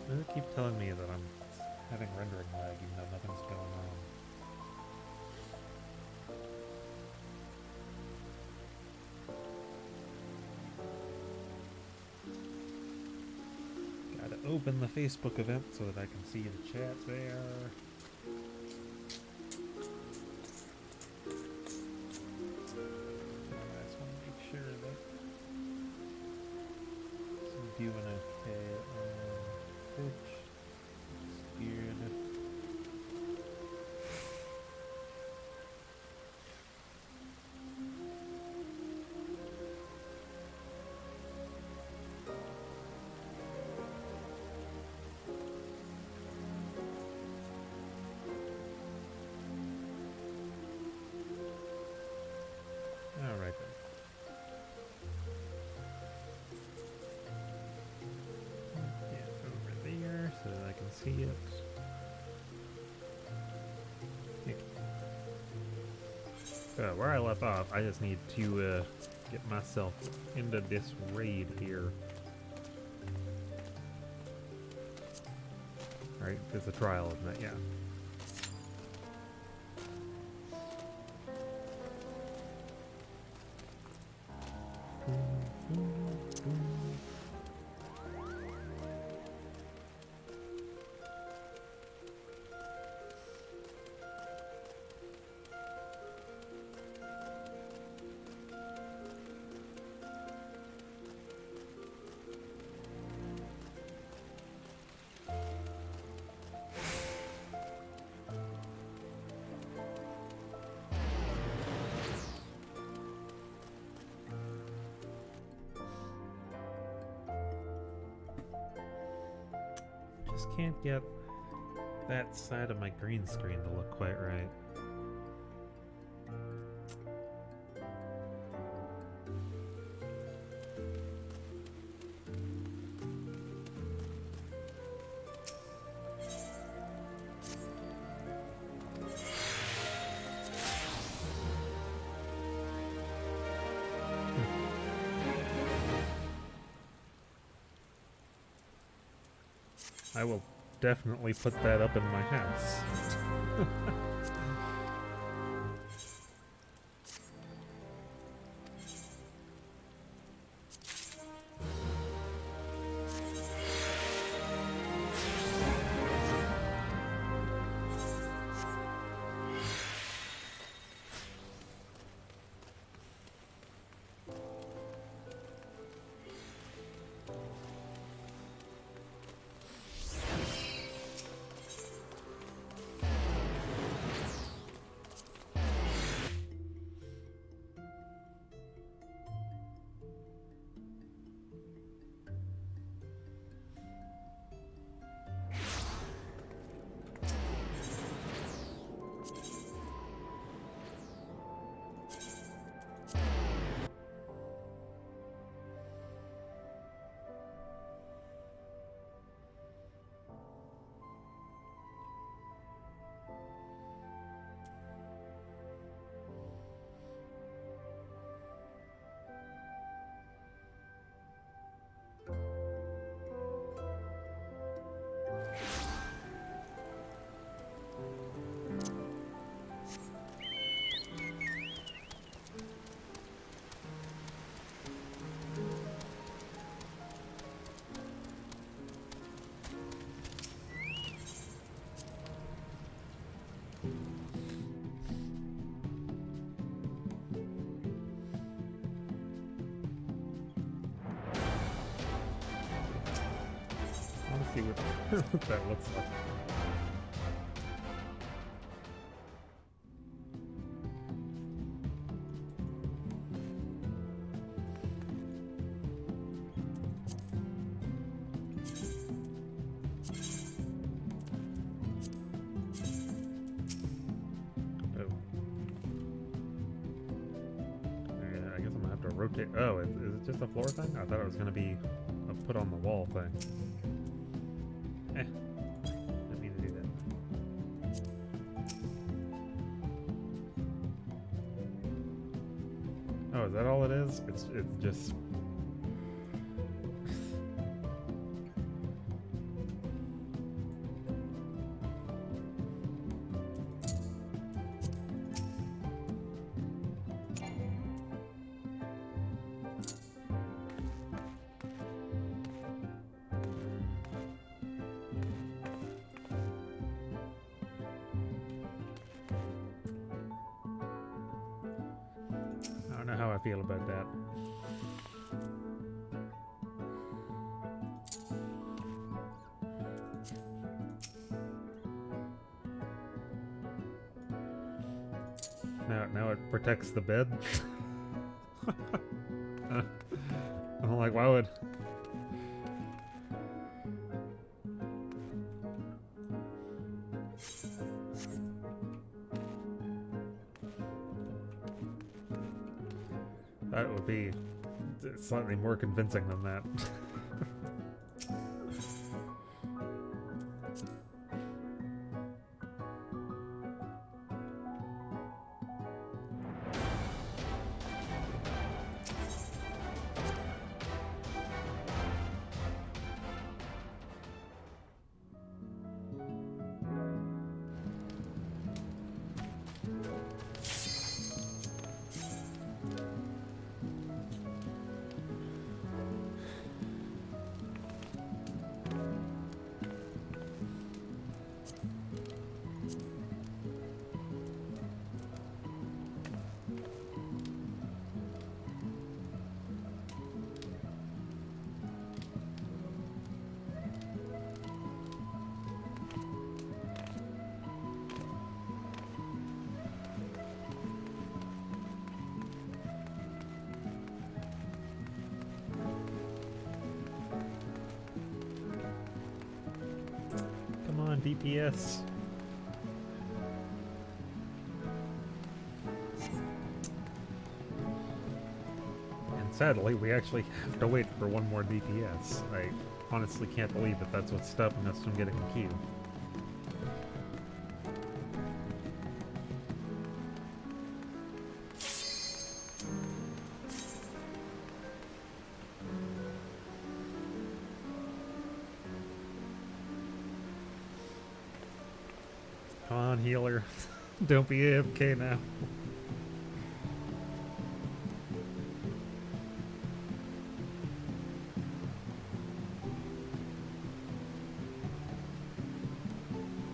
Does it keep telling me that I'm having rendering lag even though nothing's going on? Gotta open the Facebook event so that I can see the chat there. I just want to make sure that I'm doing okay on Twitch. It's weird. Alright then. Get over there so that I can see it. Where I left off, I just need to get myself into this raid here. Alright, it's a trial, isn't it? Yeah. Just can't get that side of my green screen to look quite right. I will definitely put that up in my house. See what that looks like. Oh. I guess I'm gonna have to rotate. Oh, is it just a floor thing? I thought it was gonna be a put on the wall thing. Didn't mean to do that. Oh, is that all it is? It's just I feel about that. Now it protects the bed. I'm like, why would... That would be slightly more convincing than that. DPS. And sadly, we actually have to wait for one more DPS. I honestly can't believe that that's what's stopping us from getting the queue. Come on, healer. Don't be AFK now.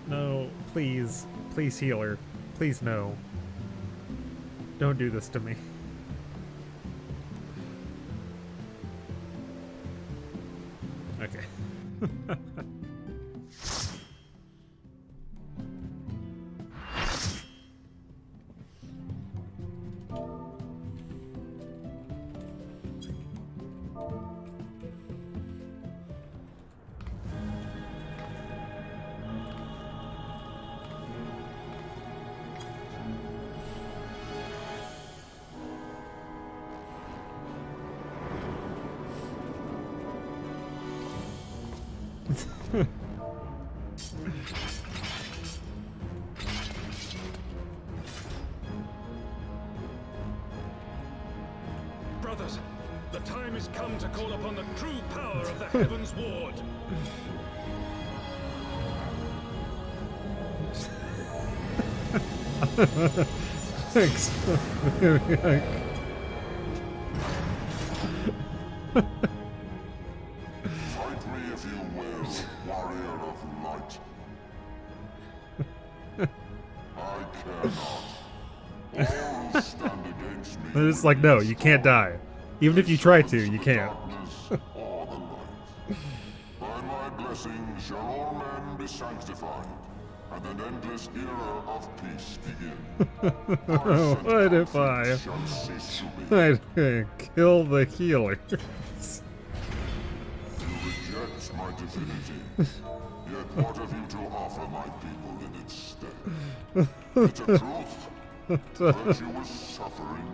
No, please. Please, healer. Please, no. Don't do this to me. Okay. Brothers, the time has come to call upon the true power of the Heavensward. Thanks. Fight me if you will, warrior of light. I cannot. All who stand against me. They're just like, no, you can't die. Even if you try to, you can't. Darkness or the light. By my blessing shall all men be sanctified, and an endless era of peace begin. What if I Shall cease to be. tried to kill the healer? You reject my divinity. Yet what have you to offer my people in its stead? It's a truth. Virtuous suffering.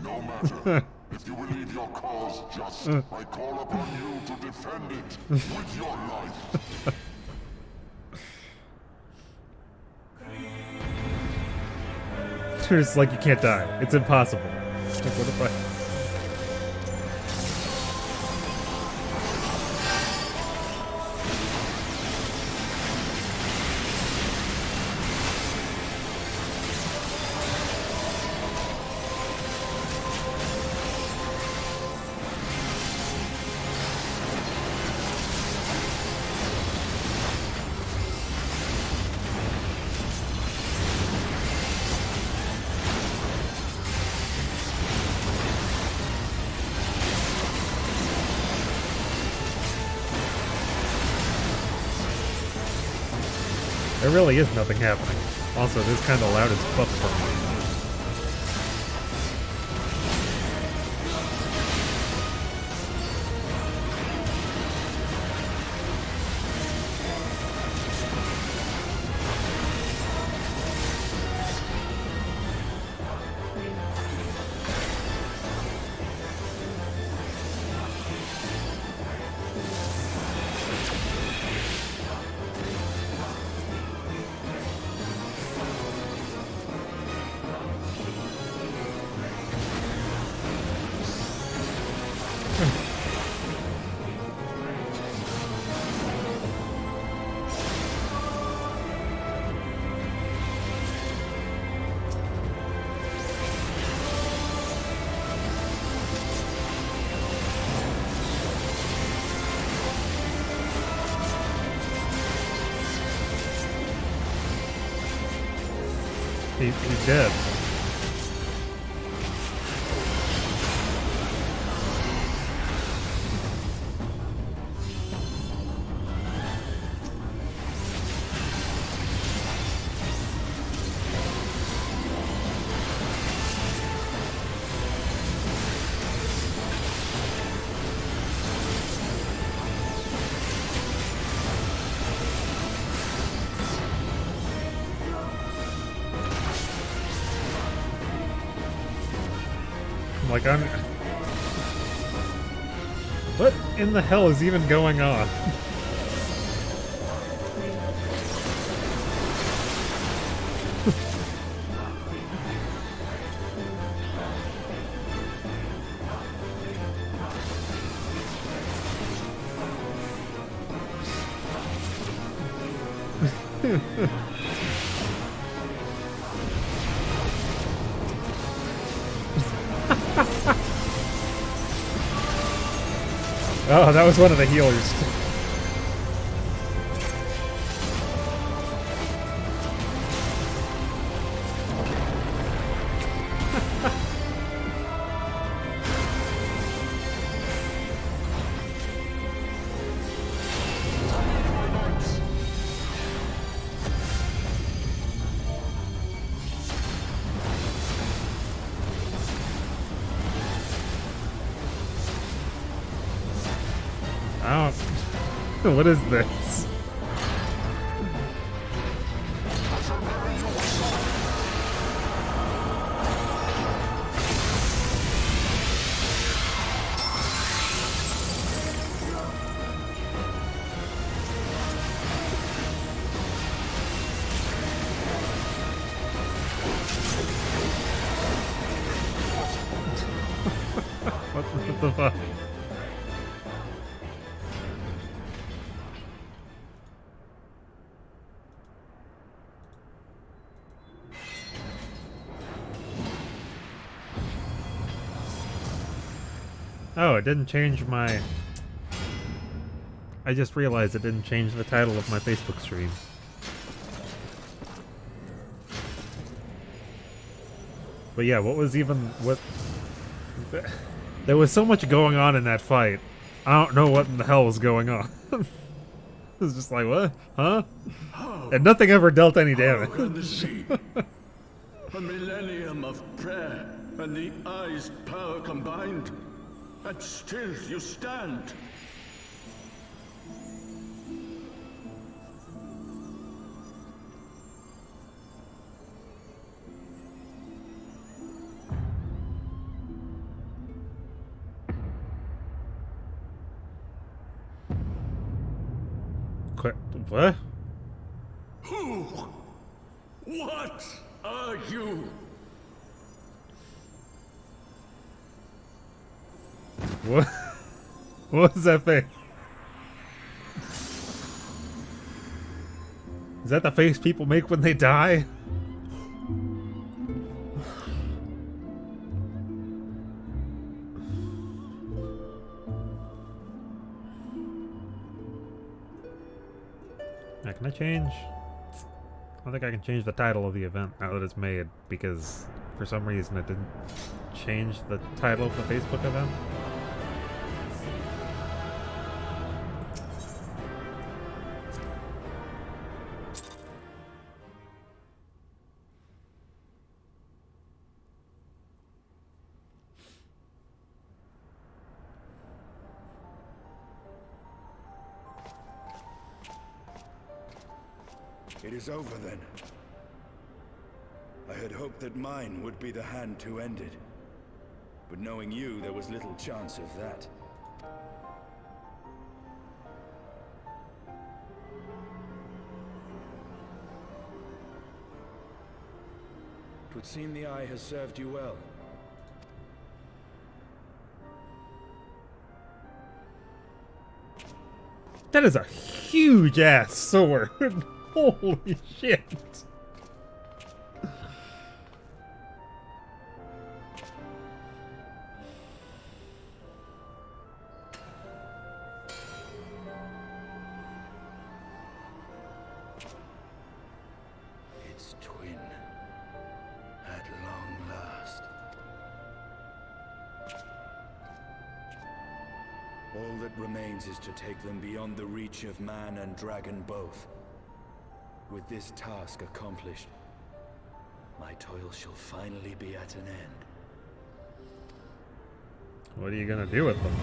No matter. If you believe your cause just, I call upon you to defend it with your life. It's like you can't die. It's impossible. Like, what if I... There really is nothing happening. Also, it is kind of loud as fuck for me. He's dead. Like, what in the hell is even going on? Oh, that was one of the healers. What is this? What the fuck? Oh, it didn't change my... I just realized it didn't change the title of my Facebook stream. But yeah, what was even... what... There was so much going on in that fight. I don't know what in the hell was going on. It was just like, what? Huh? And nothing ever dealt any damage. A millennium of prayer and the eye's power combined. And still you stand. What? Who? What are you? What? What was that face? Is that the face people make when they die? Now, can I change? I don't think I can change the title of the event now that it's made, because for some reason it didn't change the title of the Facebook event. It is over then. I had hoped that mine would be the hand to end it. But knowing you, there was little chance of that. Twould seem the eye has served you well. That is a huge ass sword. Holy shit. Its twin. At long last. All that remains is to take them beyond the reach of man and dragon both. With this task accomplished, my toil shall finally be at an end. What are you gonna do with them?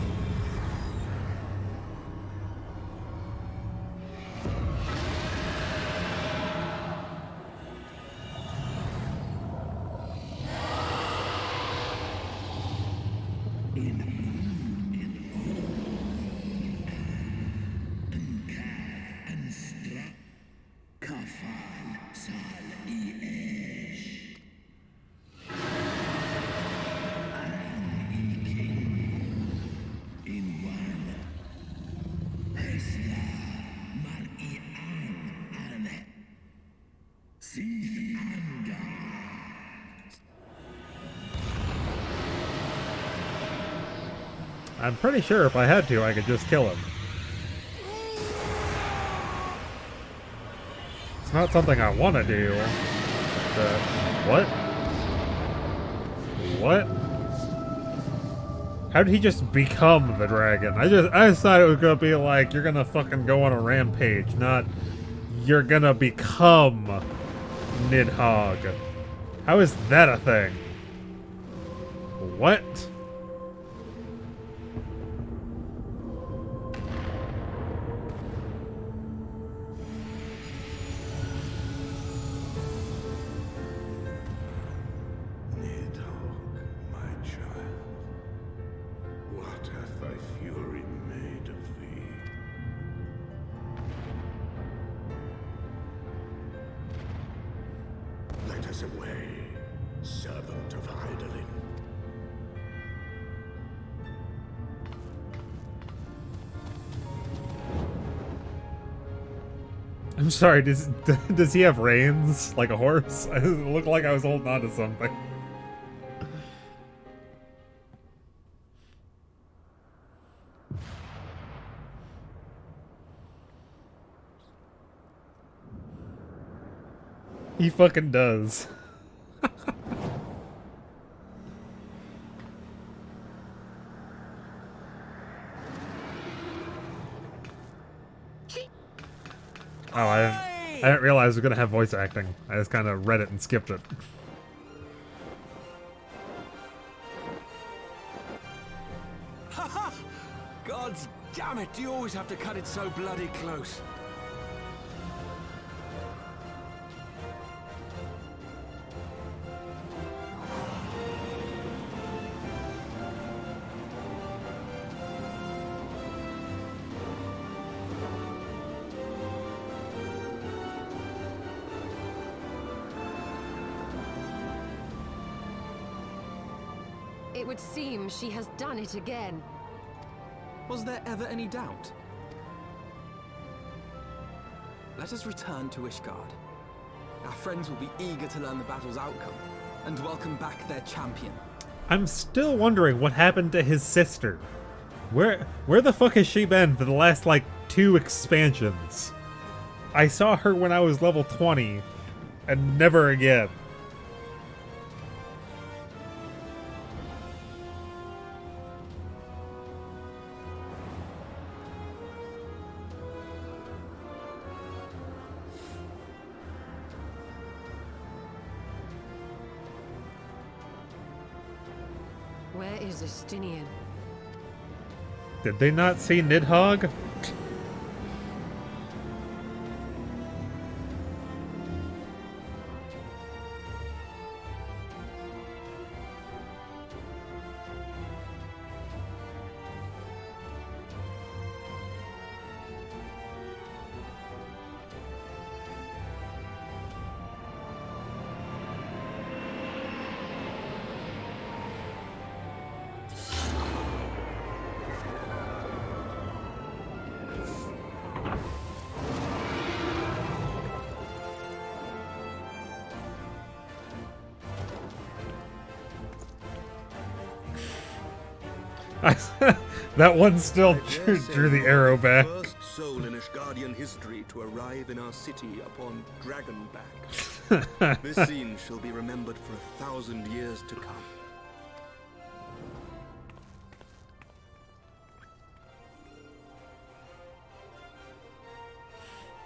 I'm pretty sure if I had to, I could just kill him. It's not something I want to do. But what? What? How did he just become the dragon? I just thought it was gonna be like, you're gonna fucking go on a rampage, not you're gonna become Nidhogg. How is that a thing? What? Away, servant of Hydaelyn. I'm sorry, does he have reins like a horse? It looked like I was holding on to something. He fucking does. Oh, I didn't realize it was gonna have voice acting. I just kind of read it and skipped it. God damn it, do you always have to cut it so bloody close? It would seem she has done it again. Was there ever any doubt? Let us return to Ishgard. Our friends will be eager to learn the battle's outcome and welcome back their champion. I'm still wondering what happened to his sister. Where the fuck has she been for the last, like, 2 expansions? I saw her when I was level 20, and never again. Where is Estinian? Did they not see Nidhogg? That one still I dare drew say the arrow you are back. the first soul in Ishgardian history to arrive in our city upon Dragonback. This scene shall be remembered for 1,000 years to come.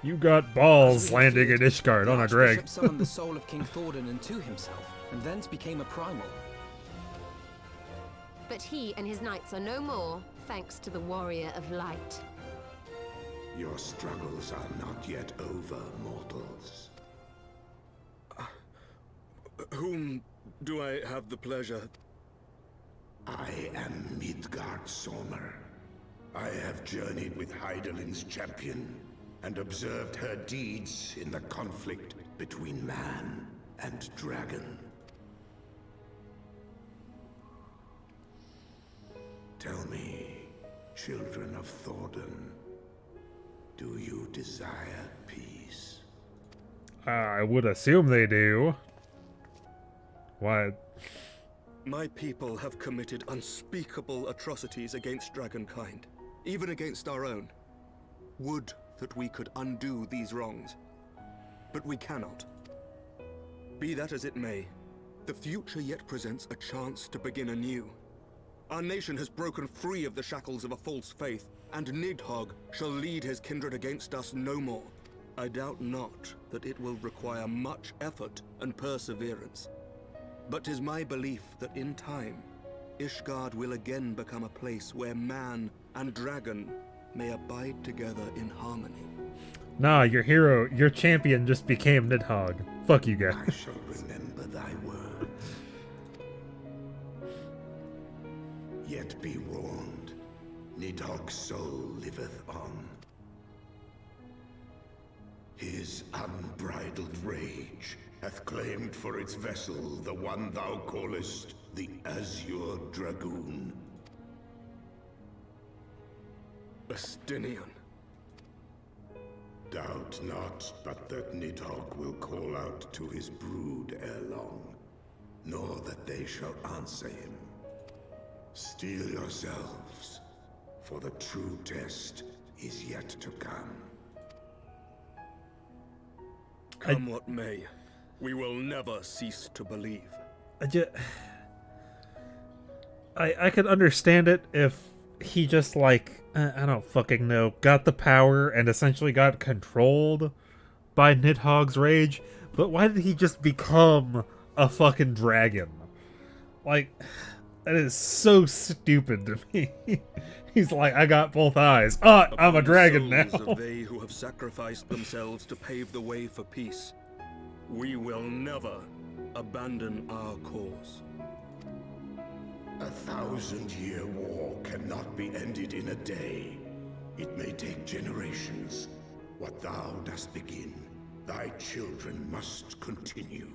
You got balls As we landing in feared, Ishgard the on a drag. Archbishop summoned the soul of King Thordan into himself, and thence became a primal. But he and his knights are no more, thanks to the Warrior of Light. Your struggles are not yet over, mortals. Whom do I have the pleasure? I am Midgard Sommer. I have journeyed with Hydaelyn's champion and observed her deeds in the conflict between man and dragon. Tell me, children of Thordan, do you desire peace? I would assume they do. Why? My people have committed unspeakable atrocities against dragonkind, even against our own. Would that we could undo these wrongs, but we cannot. Be that as it may, the future yet presents a chance to begin anew. Our nation has broken free of the shackles of a false faith, and Nidhogg shall lead his kindred against us no more. I doubt not that it will require much effort and perseverance. But 'tis my belief that in time, Ishgard will again become a place where man and dragon may abide together in harmony. Nah, your hero, your champion just became Nidhogg. Fuck you guys. I shall remember thy words. Yet be warned, Nidhogg's soul liveth on. His unbridled rage hath claimed for its vessel the one thou callest the Azure Dragoon. Estinian. Doubt not but that Nidhogg will call out to his brood ere long, nor that they shall answer him. Steel yourselves, for the true test is yet to come. Come what may, we will never cease to believe. I could understand it if he just, like, I don't fucking know, got the power and essentially got controlled by Nidhogg's rage, but why did he just become a fucking dragon? Like, that is so stupid to me. He's like, I got both eyes. I'm a Upon the dragon souls now. of they who have sacrificed themselves to pave the way for peace, we will never abandon our cause. 1,000-year war cannot be ended in a day. It may take generations. What thou dost begin, thy children must continue.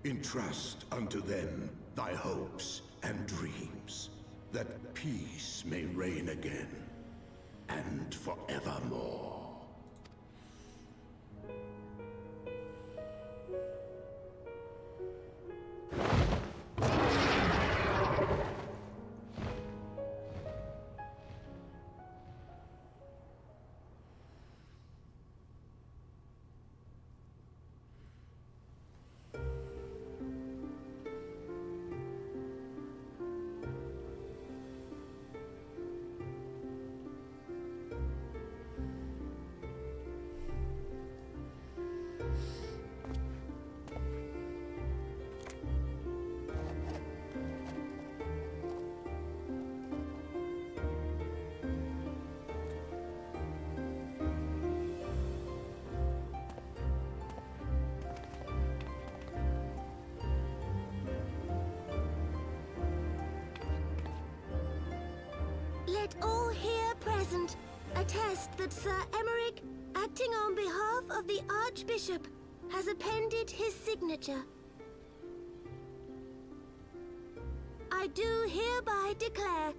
Entrust unto them thy hopes and dreams, that peace may reign again, and forevermore. Let all here present attest that Sir Emmerich, acting on behalf of the Archbishop, has appended his signature. I do hereby declare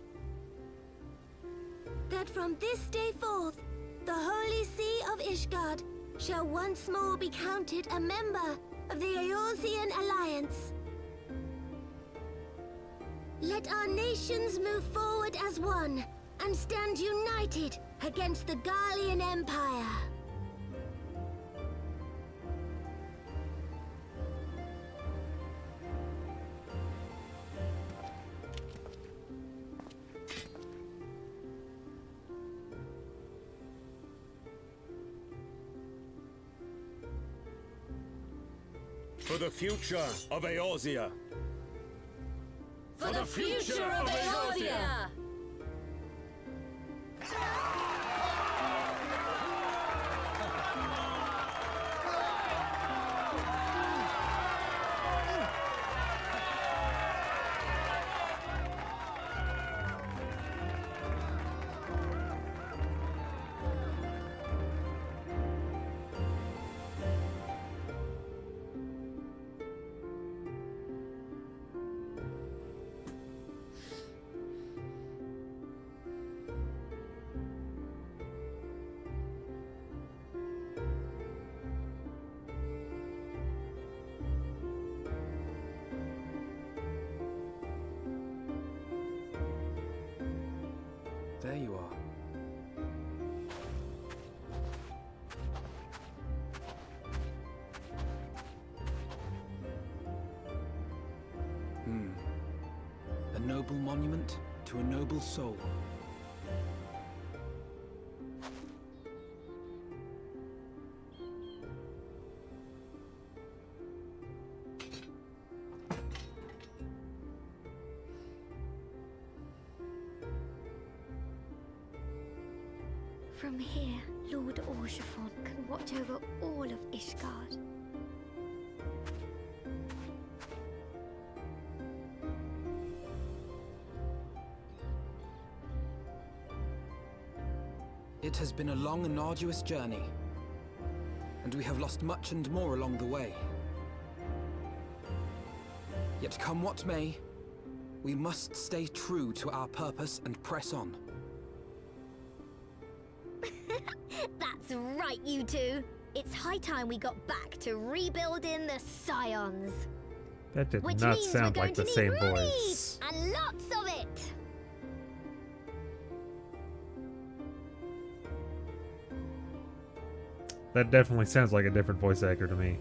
that from this day forth, the Holy See of Ishgard shall once more be counted a member of the Eorzean Alliance. Let our nations move forward as one and stand united against the Garlean Empire. For the future of Eorzea. For the future of Eorzea! There you are. A noble monument to a noble soul. From here, Lord Orshafon can watch over all of Ishgard. It has been a long and arduous journey, and we have lost much and more along the way. Yet come what may, we must stay true to our purpose and press on. That's right, you two. It's high time we got back to rebuilding the Scions. That did Which not means sound we're like going the to need same money, voice. and lots of it. That definitely sounds like a different voice actor to me.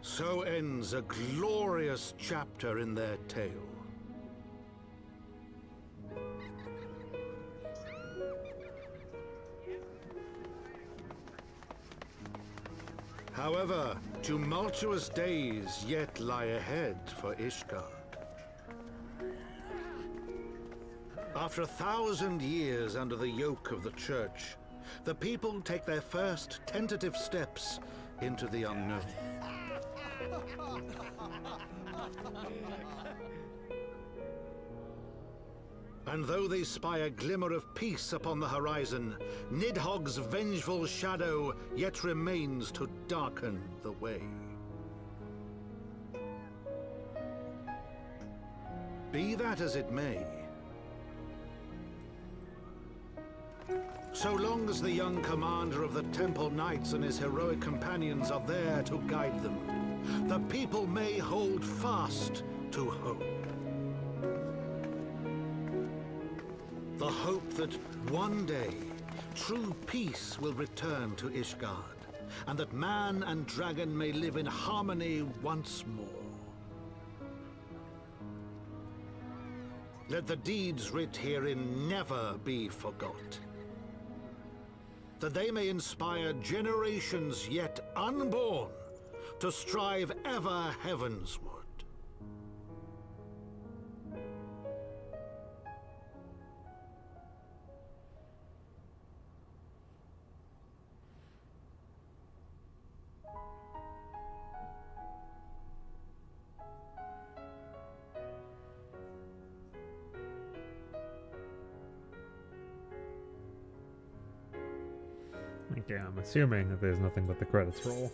So ends a glorious chapter in their tale. However, tumultuous days yet lie ahead for Ishgard. After 1,000 years under the yoke of the Church, the people take their first tentative steps into the unknown. And though they spy a glimmer of peace upon the horizon, Nidhogg's vengeful shadow yet remains to darken the way. Be that as it may, so long as the young commander of the Temple Knights and his heroic companions are there to guide them, the people may hold fast to hope. The hope that one day, true peace will return to Ishgard, and that man and dragon may live in harmony once more. Let the deeds writ herein never be forgot, that they may inspire generations yet unborn to strive ever heavensward. Yeah, I'm assuming that there's nothing but the credits roll.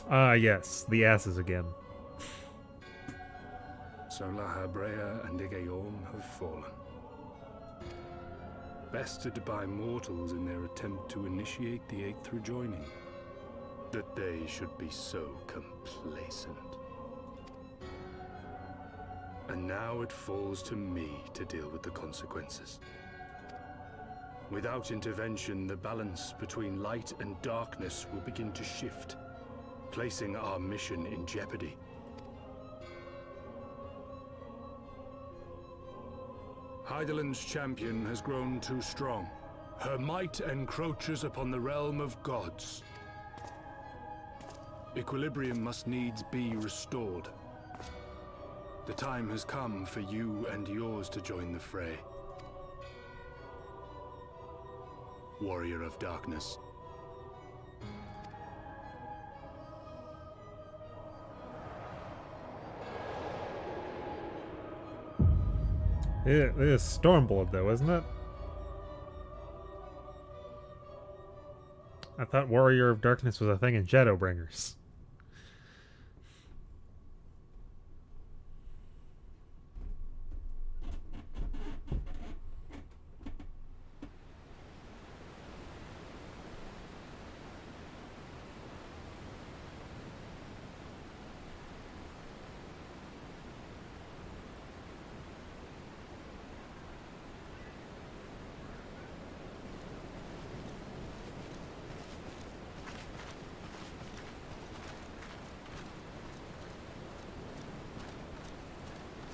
Ah, yes, the asses again. So La Habrea and Igaeorm have fallen. Bested by mortals in their attempt to initiate the Eighth Rejoining. That they should be so complacent. And now it falls to me to deal with the consequences. Without intervention, the balance between light and darkness will begin to shift, placing our mission in jeopardy. Hydaelyn's champion has grown too strong. Her might encroaches upon the realm of gods. Equilibrium must needs be restored. The time has come for you and yours to join the fray. Warrior of Darkness. It is Stormblood, though, isn't it? I thought Warrior of Darkness was a thing in Shadowbringers.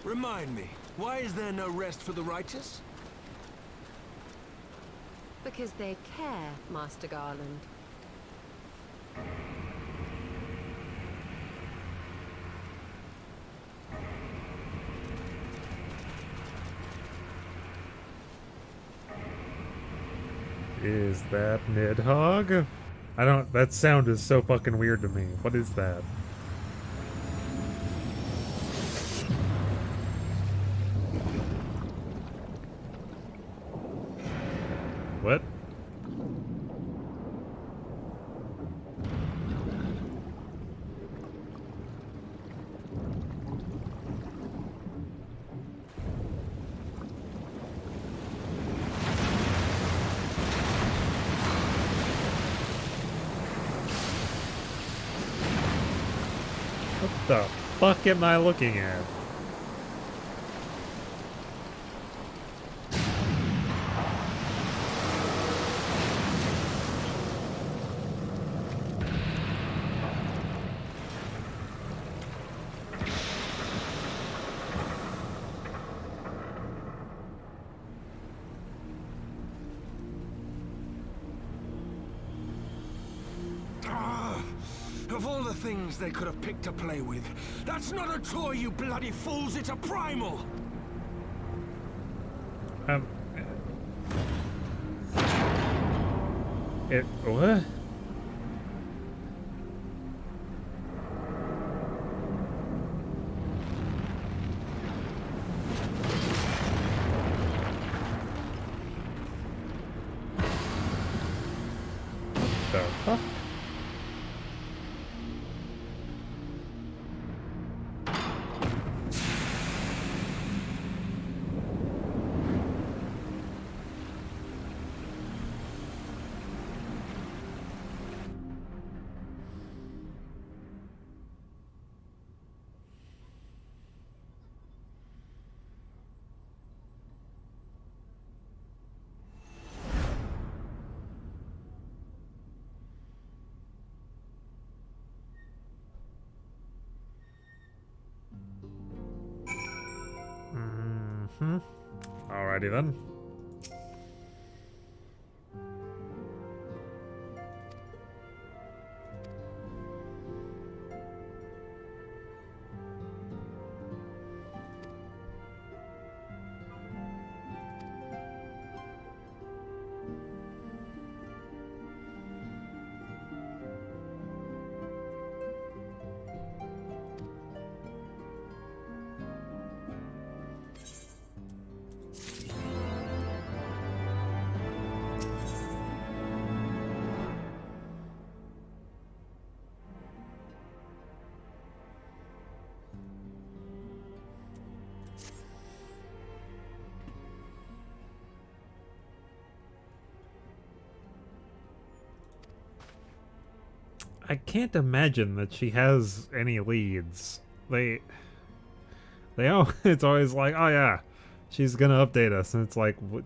Remind me, why is there no rest for the righteous? Because they care, Master Garland. Is that Nidhogg? I don't... That sound is so fucking weird to me. What is that? What? What the fuck am I looking at? Of all the things they could have picked to play with, that's not a toy, you bloody fools, it's a primal! It... what? What the fuck? Alrighty then. I can't imagine that she has any leads. It's always like, oh yeah, she's gonna update us, and it's like, what?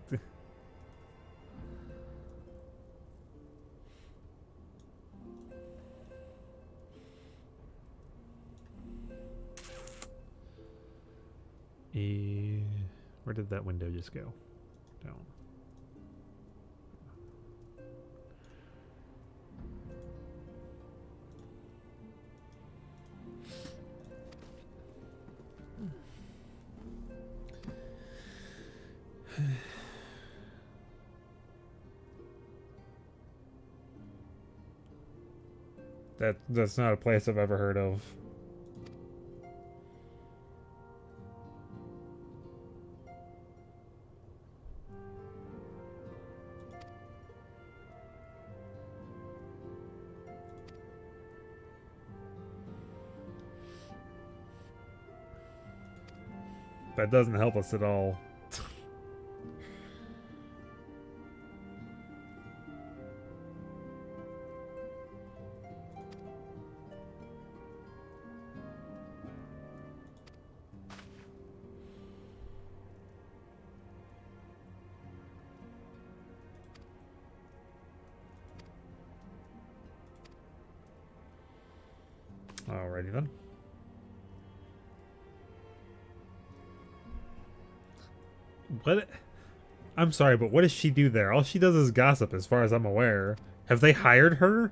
Where did that window just go? Down. That's not a place I've ever heard of. That doesn't help us at all. Alrighty then. What? I'm sorry, but what does she do there? All she does is gossip, as far as I'm aware. Have they hired her?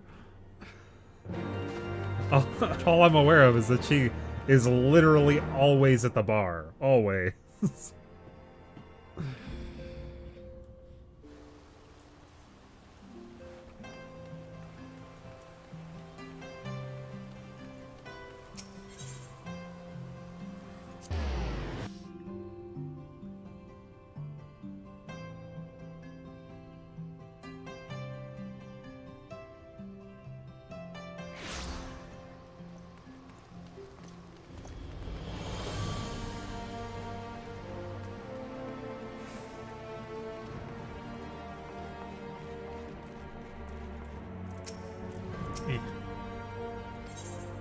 All I'm aware of is that she is literally always at the bar. Always.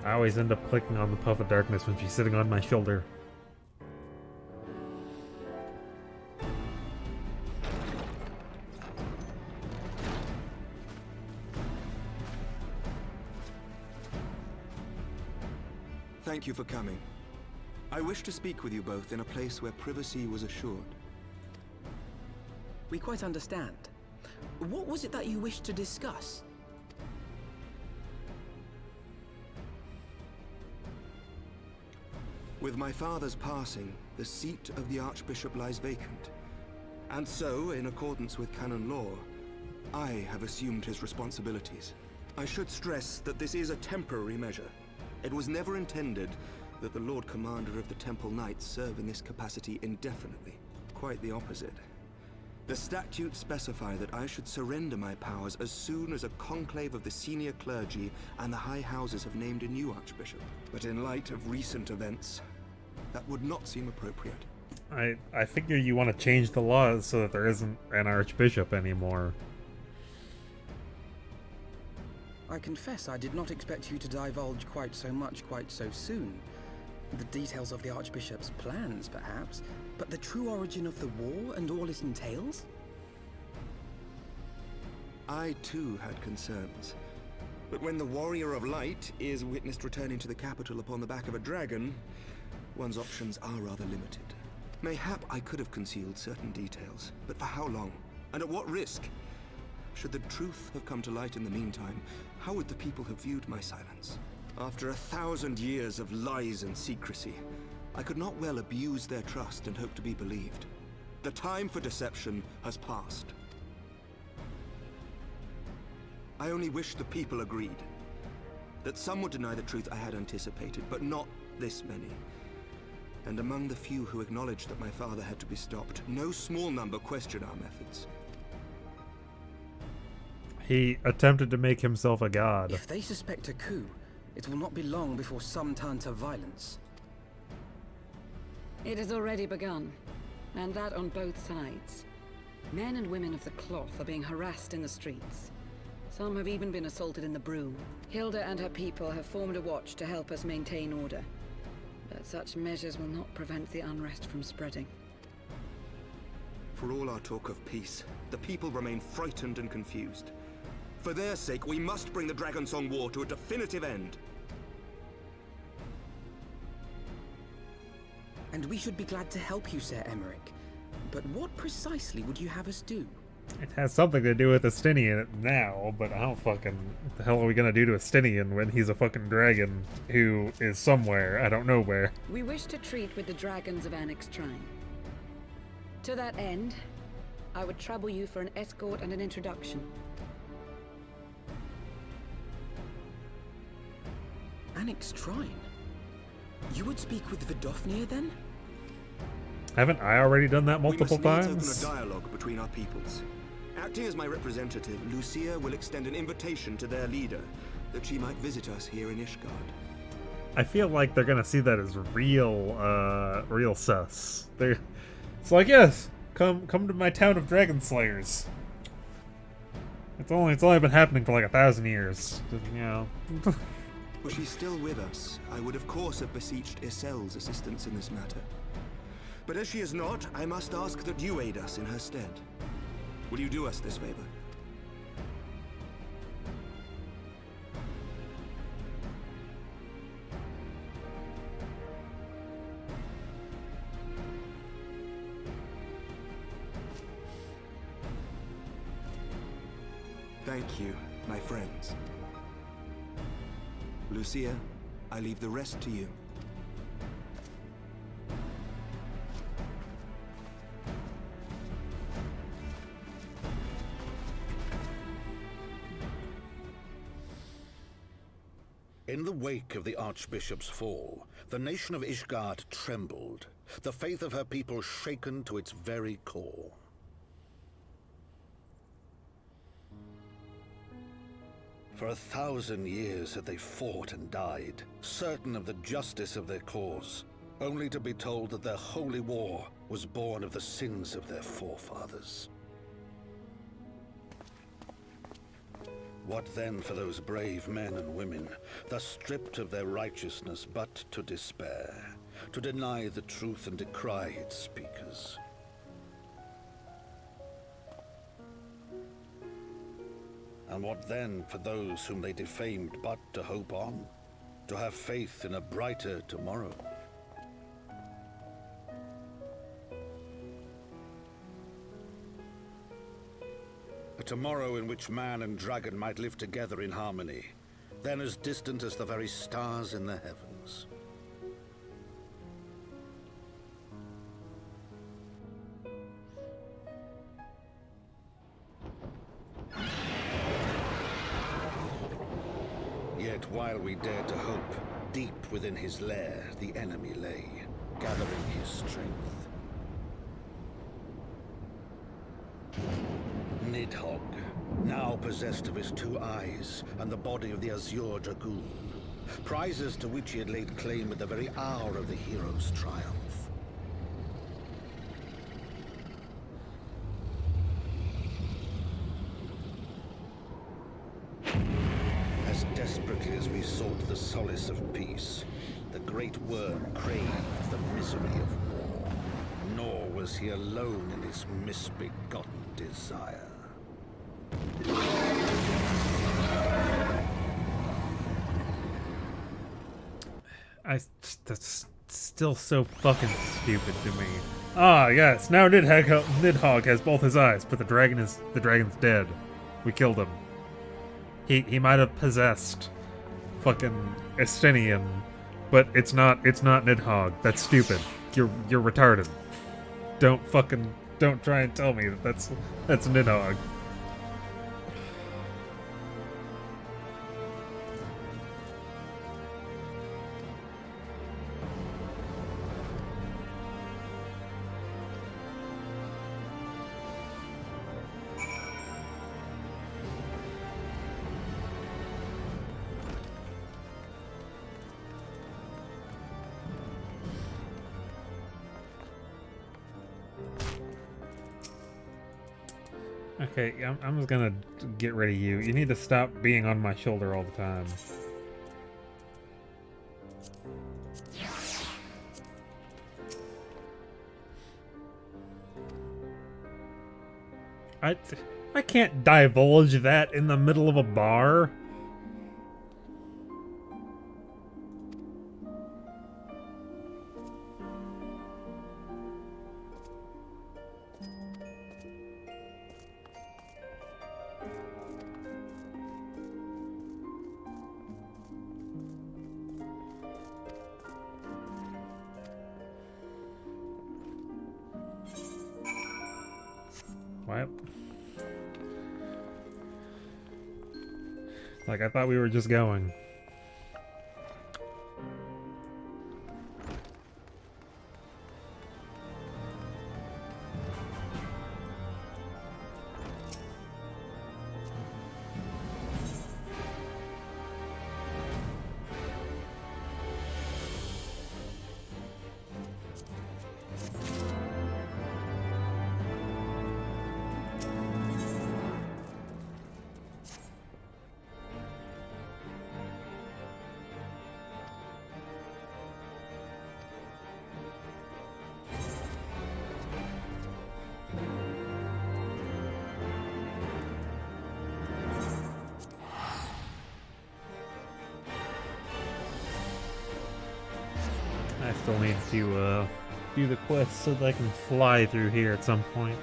I always end up clicking on the puff of darkness when she's sitting on my shoulder. Thank you for coming. I wish to speak with you both in a place where privacy was assured. We quite understand. What was it that you wished to discuss? With my father's passing, the seat of the Archbishop lies vacant. And so, in accordance with canon law, I have assumed his responsibilities. I should stress that this is a temporary measure. It was never intended that the Lord Commander of the Temple Knights serve in this capacity indefinitely. Quite the opposite. The statutes specify that I should surrender my powers as soon as a conclave of the senior clergy and the high houses have named a new archbishop. But in light of recent events, that would not seem appropriate. I figure you want to change the laws so that there isn't an archbishop anymore. I confess I did not expect you to divulge quite so much quite so soon. The details of the Archbishop's plans, perhaps, but the true origin of the war and all it entails? I too had concerns. But when the Warrior of Light is witnessed returning to the capital upon the back of a dragon, one's options are rather limited. Mayhap I could have concealed certain details, but for how long? And at what risk? Should the truth have come to light in the meantime, how would the people have viewed my silence? After 1,000 years of lies and secrecy, I could not well abuse their trust and hope to be believed. The time for deception has passed. I only wish the people agreed. That some would deny the truth I had anticipated, but not this many. And among the few who acknowledged that my father had to be stopped, no small number question our methods. He attempted to make himself a god. If they suspect a coup, it will not be long before some turn to violence. It has already begun, and that on both sides. Men and women of the cloth are being harassed in the streets. Some have even been assaulted in the broom. Hilda and her people have formed a watch to help us maintain order. But such measures will not prevent the unrest from spreading. For all our talk of peace, the people remain frightened and confused. For their sake, we must bring the Dragonsong War to a definitive end. And we should be glad to help you, Sir Emmerich. But what precisely would you have us do? It has something to do with Estinian now, but I don't fucking... What the hell are we gonna do to Estinian when he's a fucking dragon who is somewhere, I don't know where. We wish to treat with the dragons of Annex Shrine. To that end, I would trouble you for an escort and an introduction. Annex Shrine? You would speak with Vidofnir then? Haven't I already done that multiple we times? must open a dialogue between our peoples. Acting as my representative, Lucia will extend an invitation to their leader, that she might visit us here in Ishgard. I feel like they're gonna see that as real, real sus. It's like, yes, come to my town of dragon slayers. It's only been happening for like 1,000 years, you know. Were she still with us, I would of course have beseeched Isel's assistance in this matter. But as she is not, I must ask that you aid us in her stead. Will you do us this favor? Thank you, my friends. Lucia, I leave the rest to you. In the wake of the Archbishop's fall, the nation of Ishgard trembled, the faith of her people shaken to its very core. For 1,000 years had they fought and died, certain of the justice of their cause, only to be told that their holy war was born of the sins of their forefathers. What then for those brave men and women, thus stripped of their righteousness but to despair, to deny the truth and decry its speakers? And what then for those whom they defamed but to hope on, to have faith in a brighter tomorrow? A tomorrow in which man and dragon might live together in harmony, then as distant as the very stars in the heavens. Yet while we dared to hope, deep within his lair the enemy lay, gathering his strength. Nidhogg, now possessed of his 2 eyes and the body of the Azure Dragoon, prizes to which he had laid claim at the very hour of the hero's triumph. As desperately as we sought the solace of peace, the great worm craved the misery of war. Nor was he alone in his misbegotten desire. That's still so fucking stupid to me. Ah, yes, now Nidhogg has both his eyes, but the dragon's dead. We killed him. He might have possessed fucking Estinian, but it's not Nidhogg. That's stupid. You're retarded. Don't try and tell me that that's Nidhogg. Okay, I'm just gonna get rid of you. You need to stop being on my shoulder all the time. I can't divulge that in the middle of a bar. What? Like, I thought we were just going. I still need to do the quest so that I can fly through here at some point.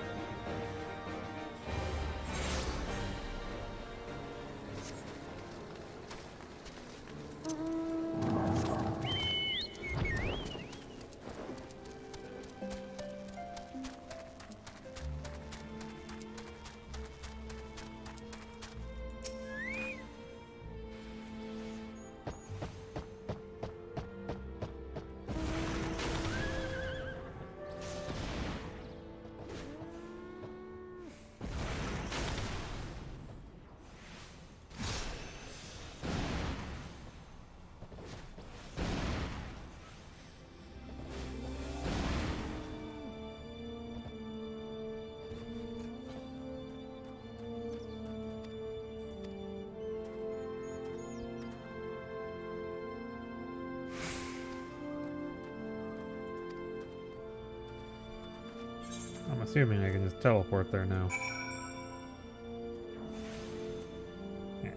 I'm assuming I can just teleport there now. Yeah.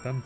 Alright then.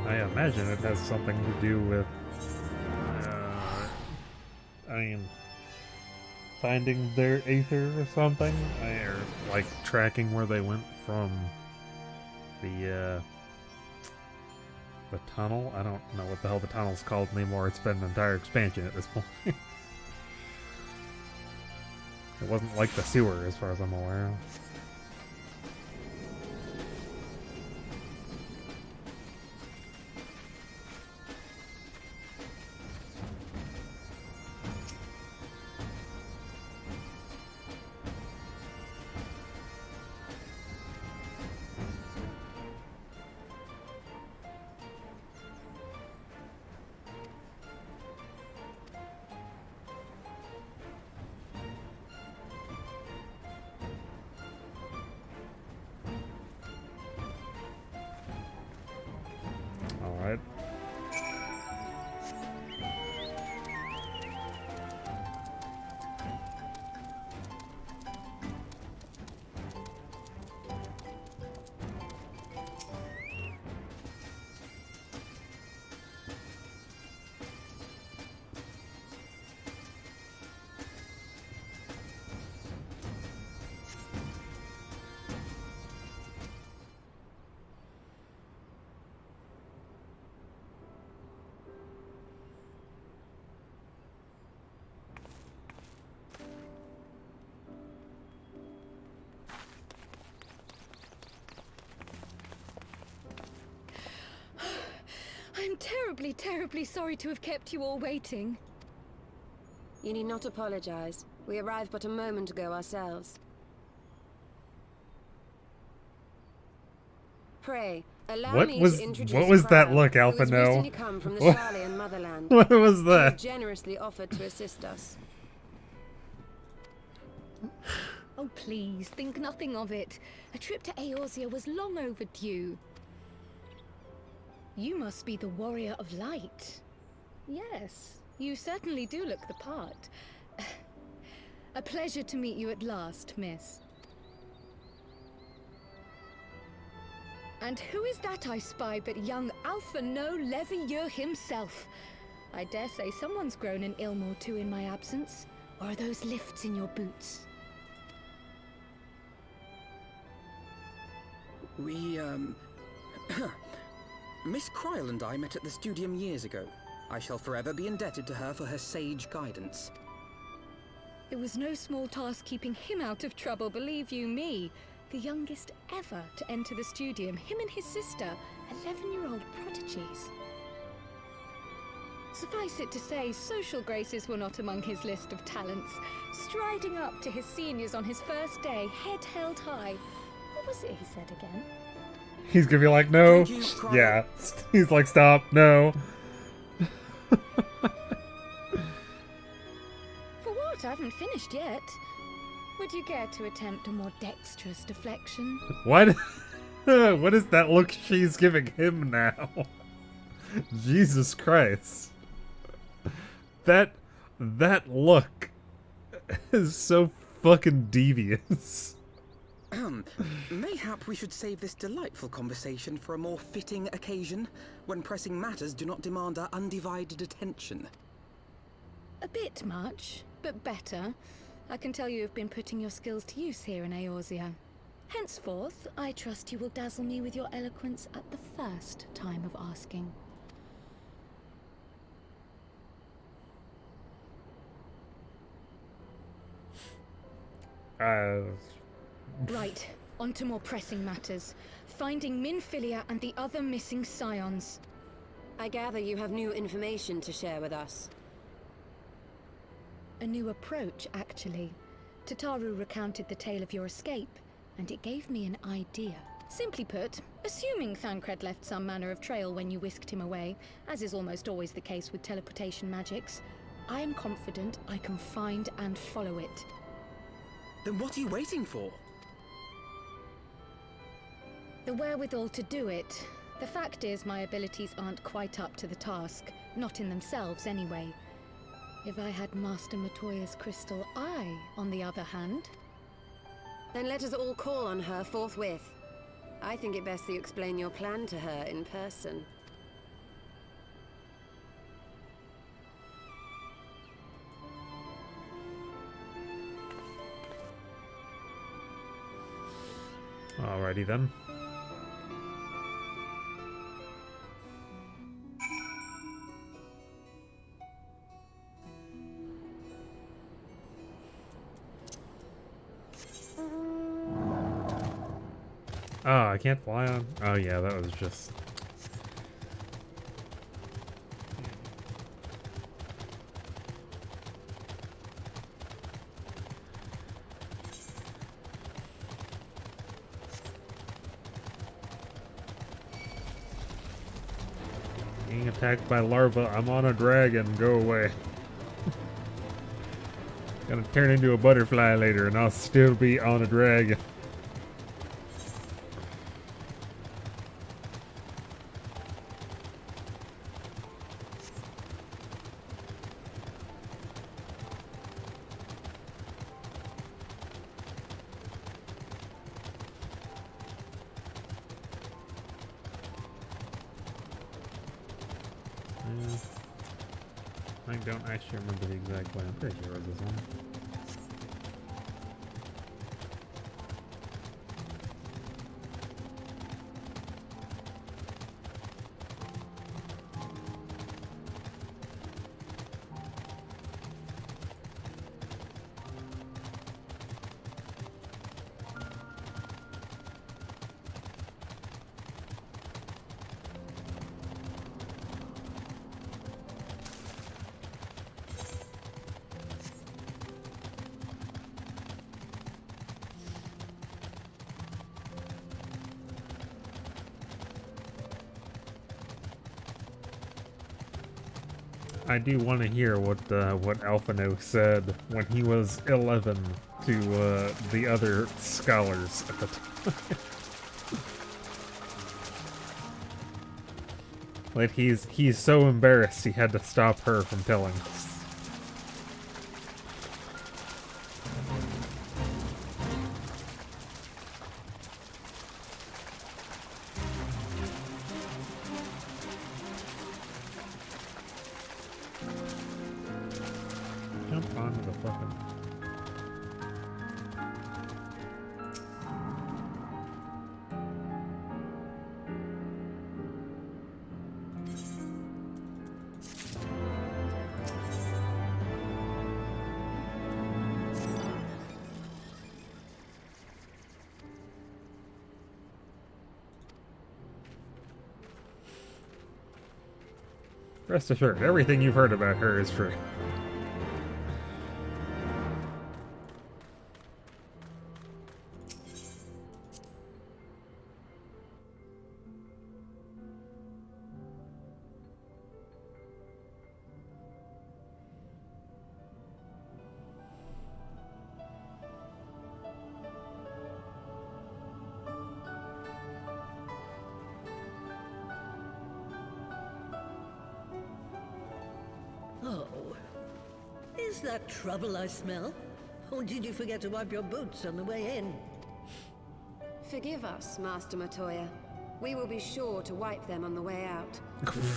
I imagine it has something to do with, I mean, finding their Aether or something, or like tracking where they went from the tunnel. I don't know what the hell the tunnel's called anymore. It's been an entire expansion at this point. It wasn't like the sewer, as far as I'm aware. Alright. I'm terribly, terribly sorry to have kept you all waiting. You need not apologize. We arrived but a moment ago ourselves. Pray, allow me to introduce what was that Crown, look, who has Alphino? recently come from the Sharlayan motherland. What was He that? has generously offered to assist us. Oh, please, think nothing of it. A trip to Eorzea was long overdue. You must be the Warrior of Light. Yes, you certainly do look the part. A pleasure to meet you at last, miss. And who is that I spy but young Alphino Levieux himself? I dare say someone's grown an ilm or two in my absence. Or are those lifts in your boots? We, Miss Kryl and I met at the Studium years ago. I shall forever be indebted to her for her sage guidance. It was no small task keeping him out of trouble, believe you me. The youngest ever to enter the Studium, him and his sister, 11-year-old prodigies. Suffice it to say, social graces were not among his list of talents. Striding up to his seniors on his first day, head held high. What was it he said again? He's gonna be like, no. Thank you, Kryl. Yeah. He's like, stop, no. For what? I haven't finished yet. Would you care to attempt a more dexterous deflection? What? What is that look she's giving him now? Jesus Christ. That look is so fucking devious. Mayhap we should save this delightful conversation for a more fitting occasion, when pressing matters do not demand our undivided attention. A bit much, but better. I can tell you have been putting your skills to use here in Eorzea. Henceforth, I trust you will dazzle me with your eloquence at the first time of asking. Right, on to more pressing matters. Finding Minfilia and the other missing scions. I gather you have new information to share with us. A new approach, actually. Tataru recounted the tale of your escape, and it gave me an idea. Simply put, assuming Thancred left some manner of trail when you whisked him away, as is almost always the case with teleportation magics, I am confident I can find and follow it. Then what are you waiting for? The wherewithal to do it. The fact is, my abilities aren't quite up to the task. Not in themselves, anyway. If I had Master Matoya's crystal eye, on the other hand... Then let us all call on her forthwith. I think it best that you explain your plan to her in person. Alrighty then. Oh, I can't fly on? Oh yeah, that was just... Being attacked by larvae, I'm on a dragon, go away. Gonna turn into a butterfly later and I'll still be on a dragon. I don't actually remember the exact way. I'm pretty sure it was this one. I do want to hear what Alphino said when he was 11 to the other scholars at the time. Like he's so embarrassed he had to stop her from telling us. Jump onto the fucking... Rest assured, everything you've heard about her is true. Oh, is that trouble I smell? Or did you forget to wipe your boots on the way in? Forgive us, Master Matoya. We will be sure to wipe them on the way out.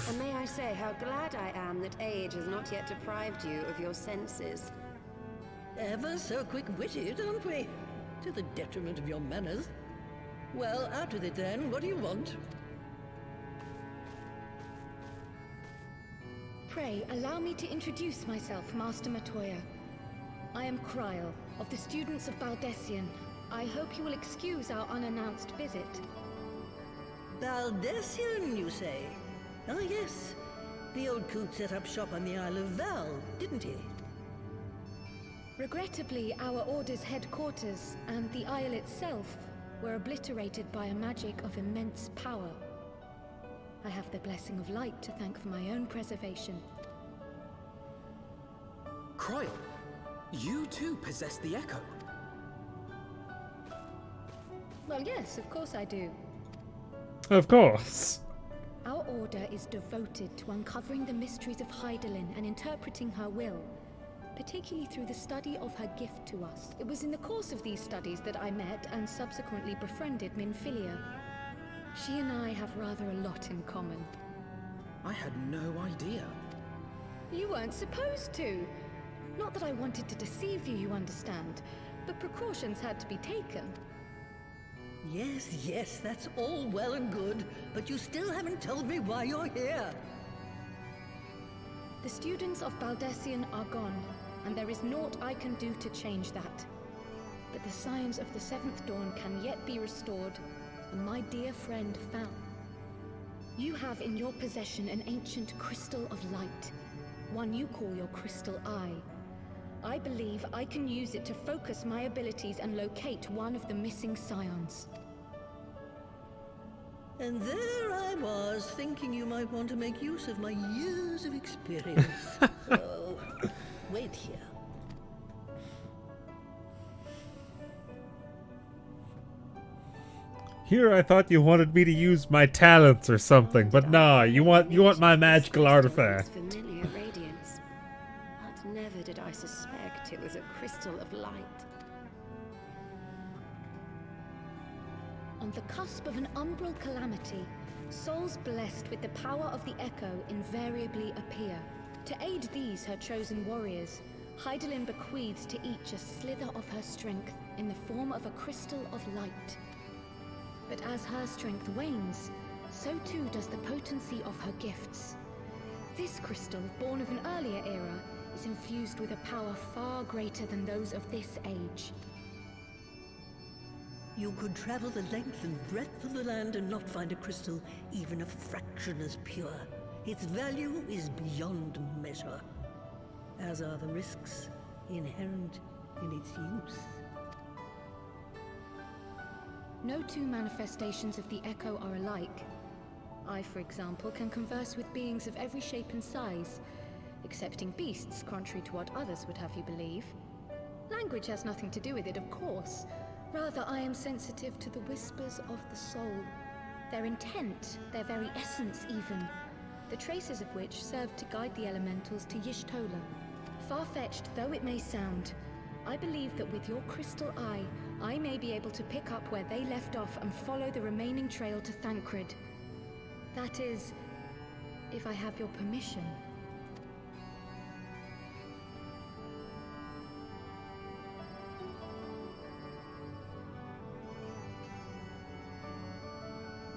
And may I say how glad I am that age has not yet deprived you of your senses. Ever so quick-witted, aren't we? To the detriment of your manners. Well, out with it then. What do you want? Pray, allow me to introduce myself, Master Matoya. I am Kryl, of the students of Baldessian. I hope you will excuse our unannounced visit. Baldessian, you say? Ah, yes. The old coot set up shop on the Isle of Val, didn't he? Regrettably, our order's headquarters and the isle itself were obliterated by a magic of immense power. I have the blessing of light to thank for my own preservation. Kryl, you too possess the Echo. Well, yes, of course I do. Of course. Our order is devoted to uncovering the mysteries of Hydaelyn and interpreting her will, particularly through the study of her gift to us. It was in the course of these studies that I met and subsequently befriended Minfilia. She and I have rather a lot in common. I had no idea. You weren't supposed to. Not that I wanted to deceive you, you understand, but precautions had to be taken. Yes, yes, that's all well and good, but you still haven't told me why you're here. The students of Baldessian are gone, and there is naught I can do to change that. But the signs of the Seventh Dawn can yet be restored, and my dear friend found. You have in your possession an ancient crystal of light, one you call your crystal eye. I believe I can use it to focus my abilities and locate one of the missing scions. And there I was, thinking you might want to make use of my years of experience. So, wait here. Here I thought you wanted me to use my talents or something, but nah, you want my magical artifact. Familiar radiance, but never did I suspect it was a crystal of light. On the cusp of an umbral calamity, souls blessed with the power of the Echo invariably appear. To aid these, her chosen warriors, Hydaelyn bequeaths to each a slither of her strength in the form of a crystal of light. But as her strength wanes, so too does the potency of her gifts. This crystal, born of an earlier era, is infused with a power far greater than those of this age. You could travel the length and breadth of the land and not find a crystal even a fraction as pure. Its value is beyond measure, as are the risks inherent in its use. No two manifestations of the Echo are alike. I, for example, can converse with beings of every shape and size, excepting beasts, contrary to what others would have you believe. Language has nothing to do with it, of course. Rather, I am sensitive to the whispers of the soul. Their intent, their very essence even, the traces of which serve to guide the elementals to Y'shtola. Far-fetched though it may sound, I believe that with your crystal eye, I may be able to pick up where they left off and follow the remaining trail to Thancred. That is, if I have your permission.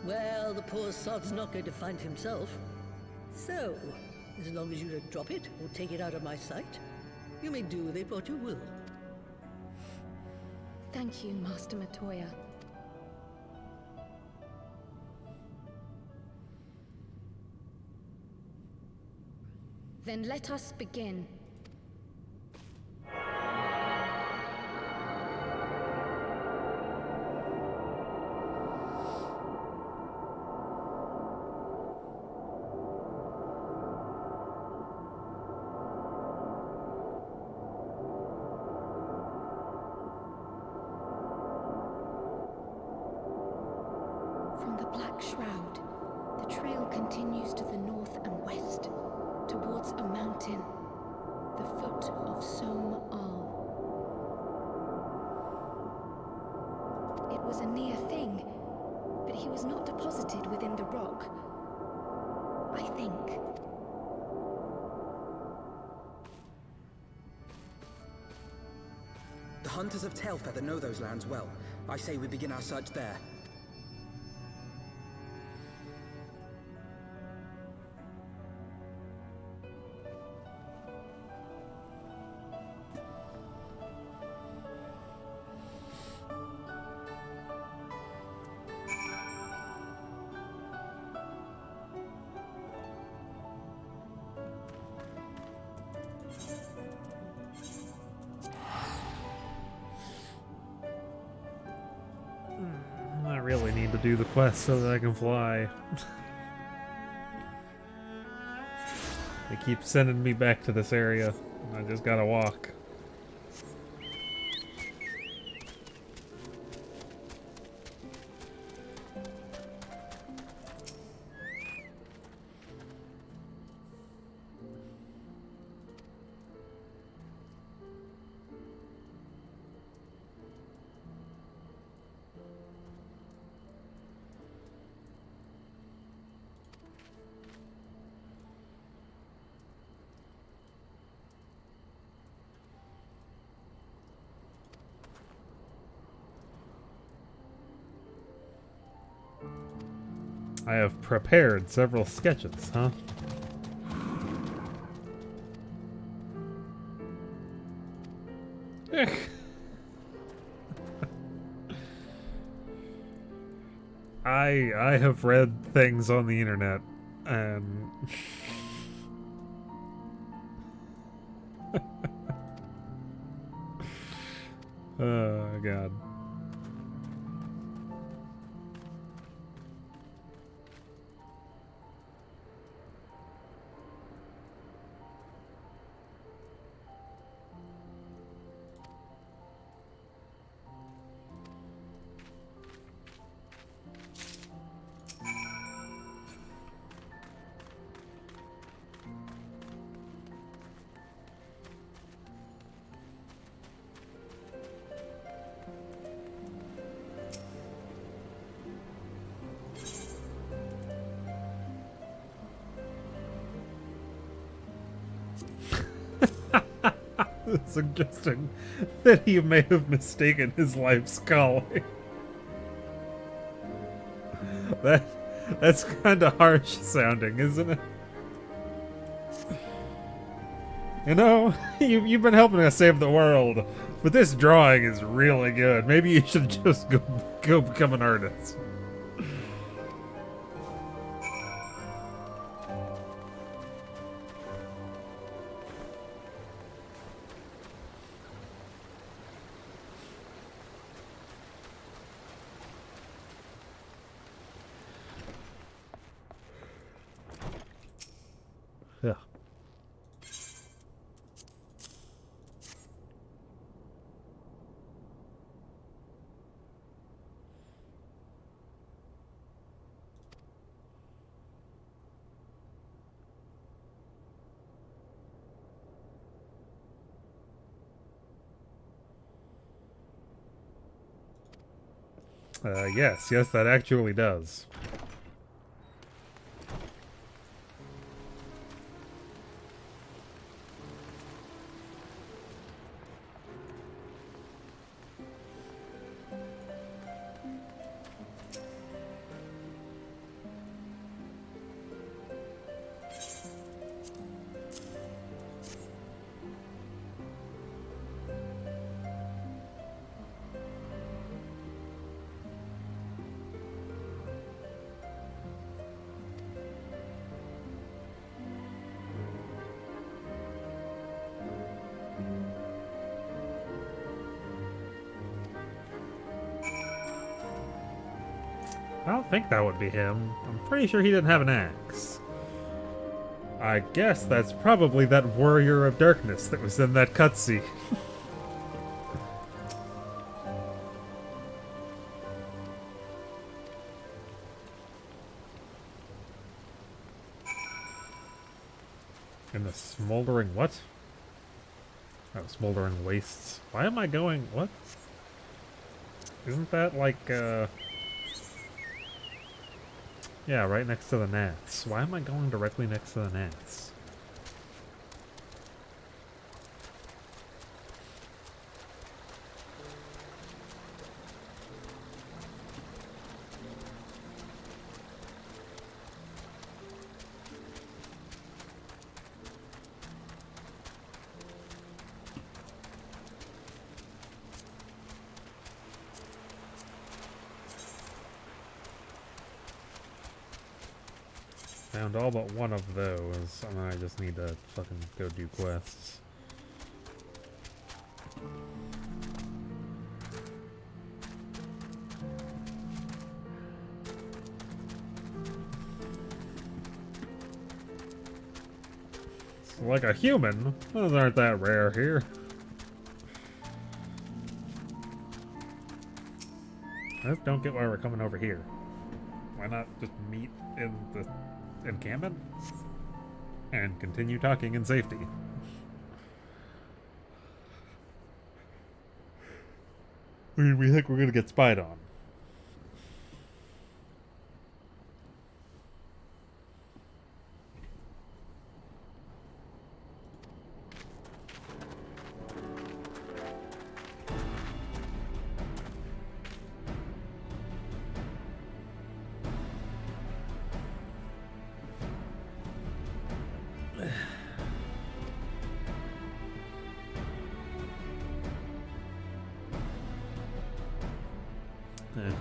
Well, the poor sod's not going to find himself. So, as long as you don't drop it or take it out of my sight, you may do with it what you will. Thank you, Master Matoya. Then let us begin. From the Black Shroud, the trail continues to the north and west, towards a mountain, the foot of Som Al. It was a near thing, but he was not deposited within the rock. I think. The hunters of Tailfeather know those lands well. I say we begin our search there. I really need to do the quest so that I can fly. They keep sending me back to this area. I just gotta walk. I have prepared several sketches, huh? I have read things on the internet, and oh god. Suggesting that he may have mistaken his life's calling. That's kind of harsh sounding, isn't it? You know, you've been helping us save the world, but this drawing is really good. Maybe you should just go become an artist. Yeah. Yes, that actually does. I don't think that would be him. I'm pretty sure he didn't have an axe. I guess that's probably that warrior of darkness that was in that cutscene. In the smoldering what? Oh, smoldering wastes. Why am I going... what? Isn't that like, yeah, right next to the gnats. Why am I going directly next to the gnats? Found all but one of those, and I just need to fucking go do quests. It's like a human? Those aren't that rare here. I just don't get why we're coming over here. Why not just meet in the encampment and continue talking in safety? We think we're gonna get spied on.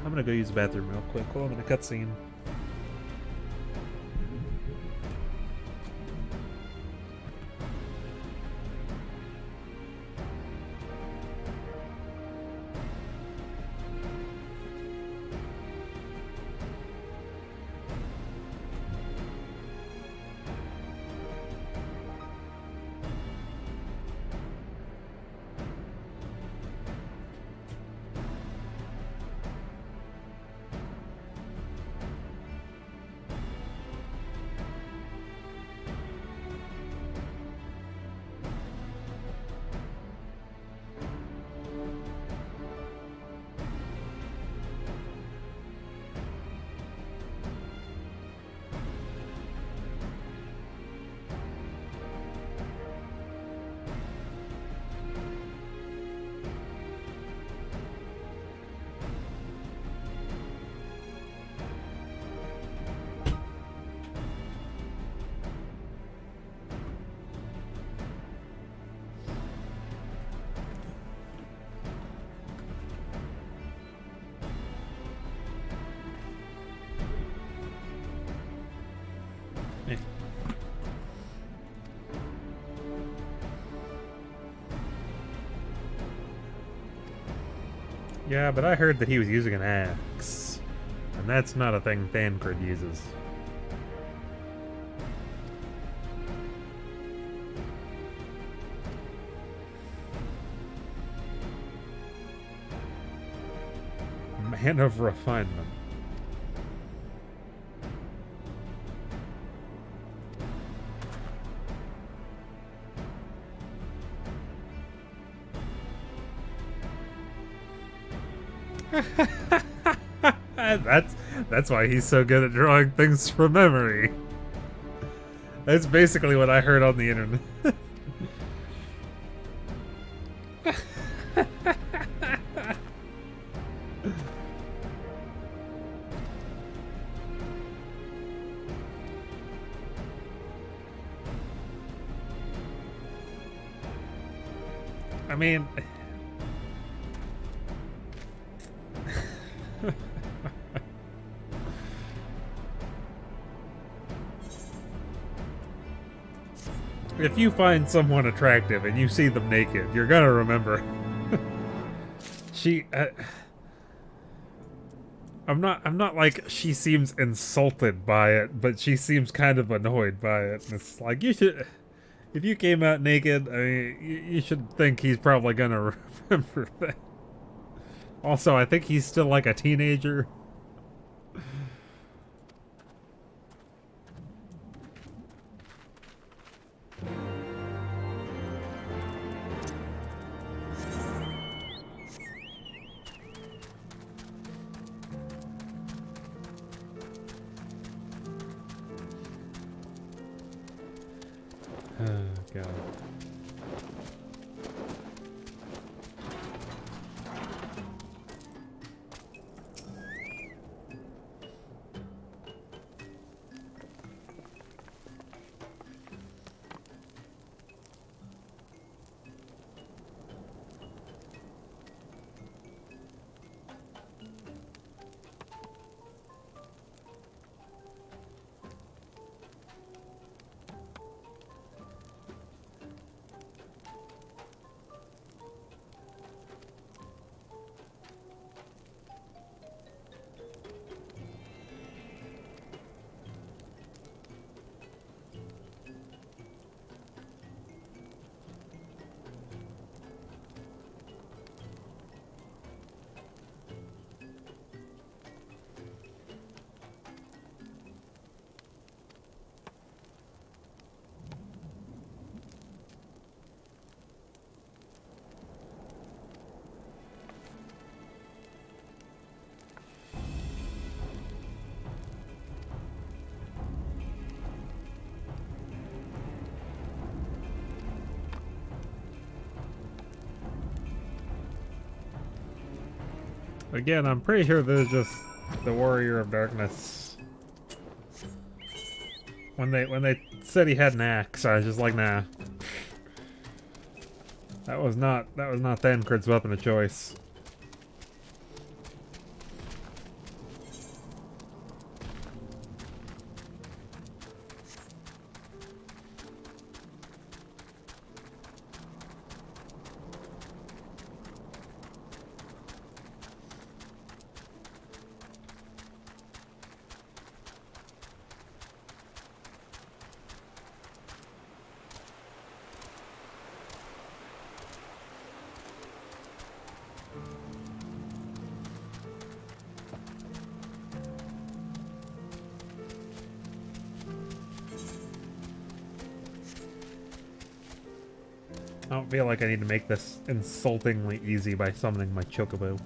I'm gonna go use the bathroom real quick while I'm in a cutscene. Yeah, but I heard that he was using an axe. And that's not a thing Thancred uses. Man of refinement. That's why he's so good at drawing things from memory. That's basically what I heard on the internet. I mean... If you find someone attractive and you see them naked, you're gonna remember. I'm not like she seems insulted by it, but she seems kind of annoyed by it. And it's like, you should, if you came out naked, I mean, you should think he's probably gonna remember that. Also, I think he's still like a teenager. Oh, God. Again, I'm pretty sure this is just the Warrior of Darkness. When they said he had an axe, I was just like, nah. That was not Thancred's weapon of choice. I don't feel like I need to make this insultingly easy by summoning my chocobo.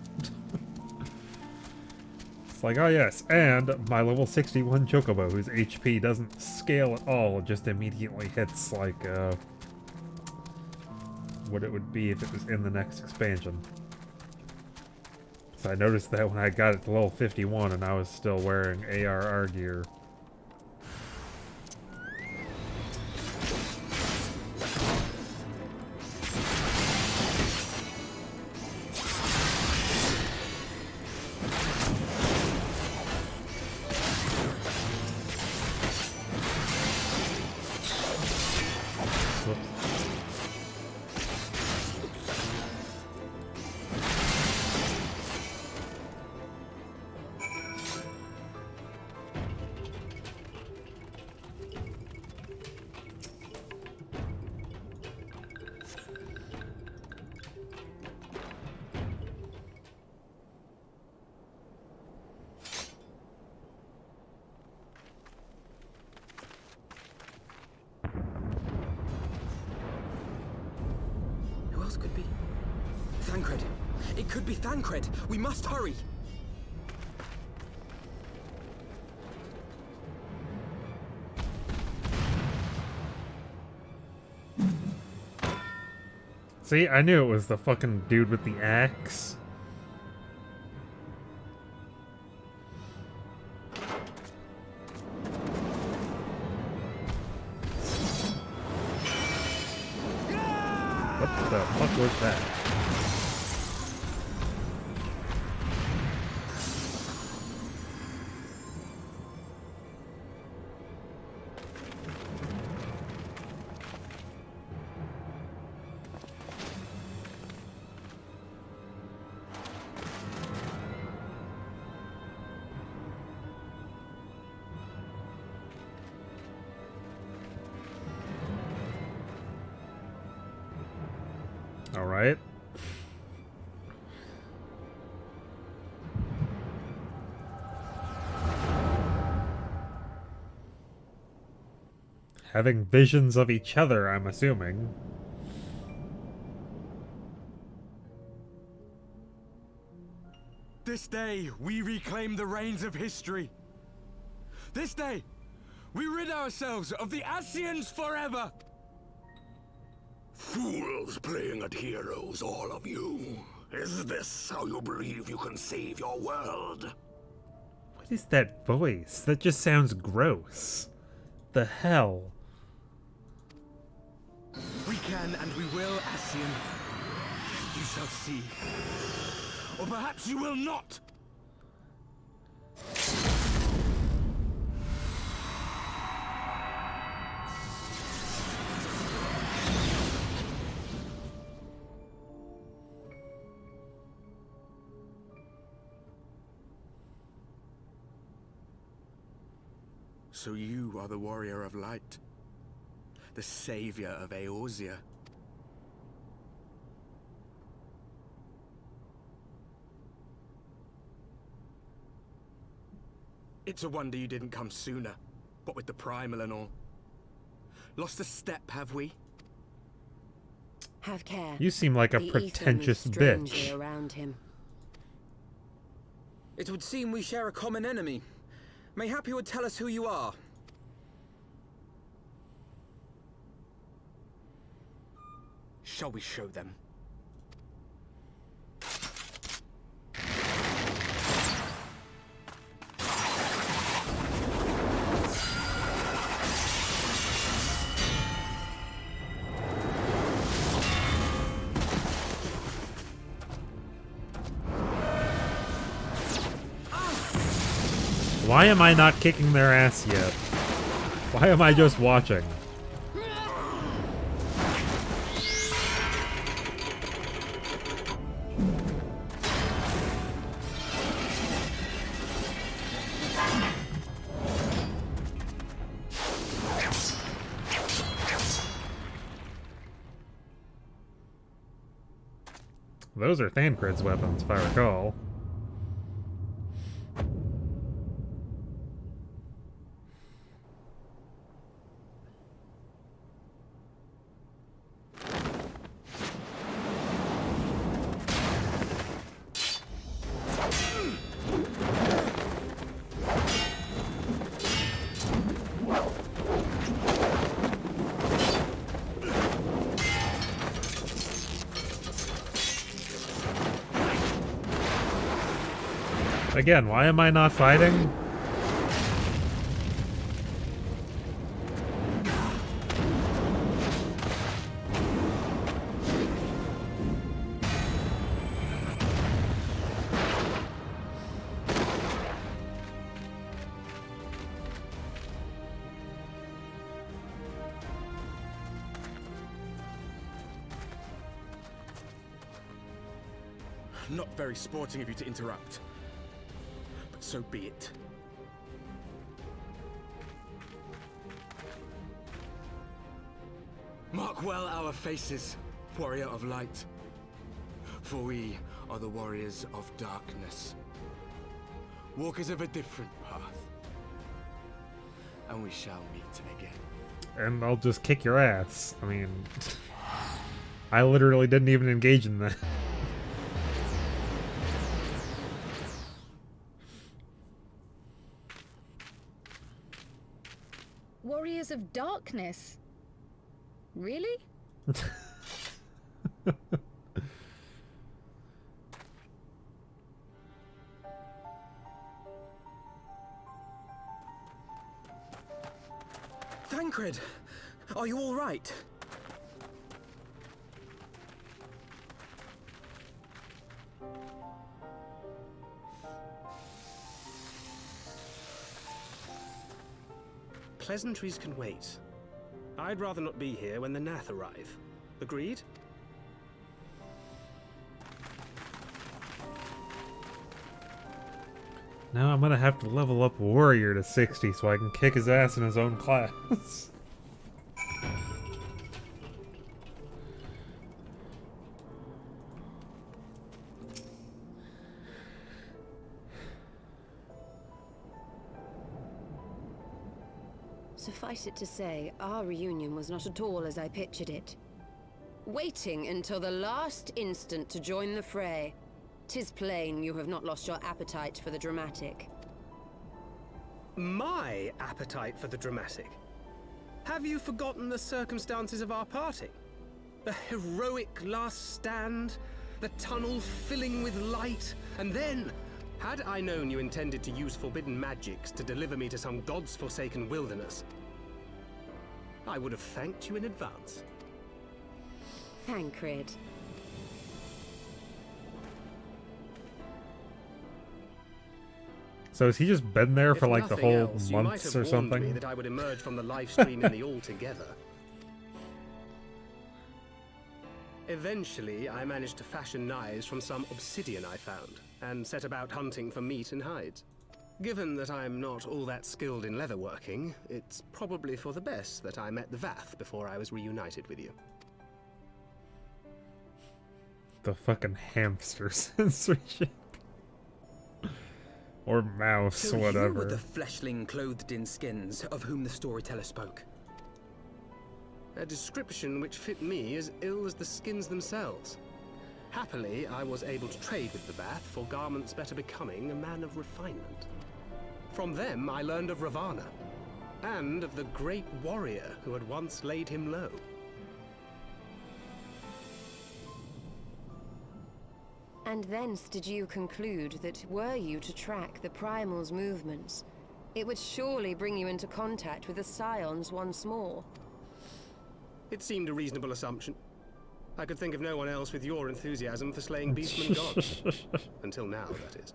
It's like, oh yes, and my level 61 chocobo, whose HP doesn't scale at all, it just immediately hits like, what it would be if it was in the next expansion. So I noticed that when I got it to level 51 and I was still wearing ARR gear. Could be Thancred. It could be Thancred. We must hurry. See, I knew it was the fucking dude with the axe. What the fuck was that? All right. Having visions of each other, I'm assuming. This day, we reclaim the reins of history. This day, we rid ourselves of the Ascians forever. Fools playing at heroes, all of you. Is this how you believe you can save your world? What is that voice? That just sounds gross. The hell? We can and we will, Ascian. You shall see. Or perhaps you will not! So you are the Warrior of Light, the savior of Eorzea. It's a wonder you didn't come sooner, what with the primal and all. Lost a step, have we? Have care. You seem like a The pretentious ether moves bitch. strangely around him. It would seem we share a common enemy. Mayhap you would tell us who you are. Shall we show them? Why am I not kicking their ass yet? Why am I just watching? Those are Thancred's weapons, if I recall. Again, why am I not fighting? Not very sporting of you to interrupt. But so be it. Mark well our faces, Warrior of Light. For we are the Warriors of Darkness. Walkers of a different path. And we shall meet again. And I'll just kick your ass. I mean, I literally didn't even engage in that. Warriors of Darkness? Really? Thancred, are you all right? Pleasantries can wait. I'd rather not be here when the Nath arrive. Agreed? Now I'm gonna have to level up Warrior to 60 so I can kick his ass in his own class. Suffice it to say, our reunion was not at all as I pictured it. Waiting until the last instant to join the fray. 'Tis plain you have not lost your appetite for the dramatic. My appetite for the dramatic? Have you forgotten the circumstances of our parting? The heroic last stand, the tunnel filling with light, and then, had I known you intended to use forbidden magics to deliver me to some god's forsaken wilderness, I would have thanked you in advance. Thancred. So has he just been there for like the If nothing whole else, you might months have or warned something? me that I would emerge from the live stream in the all together. Eventually, I managed to fashion knives from some obsidian I found, and set about hunting for meat and hides. Given that I'm not all that skilled in leatherworking, it's probably for the best that I met the Vath before I was reunited with you. The fucking hamster censorship. Or mouse, So whatever. you were the fleshling clothed in skins of whom the storyteller spoke. A description which fit me as ill as the skins themselves. Happily, I was able to trade with the Vath for garments better becoming a man of refinement. From them, I learned of Ravana, and of the great warrior who had once laid him low. And thence did you conclude that were you to track the Primal's movements, it would surely bring you into contact with the Scions once more? It seemed a reasonable assumption. I could think of no one else with your enthusiasm for slaying beastmen gods. Until now, that is.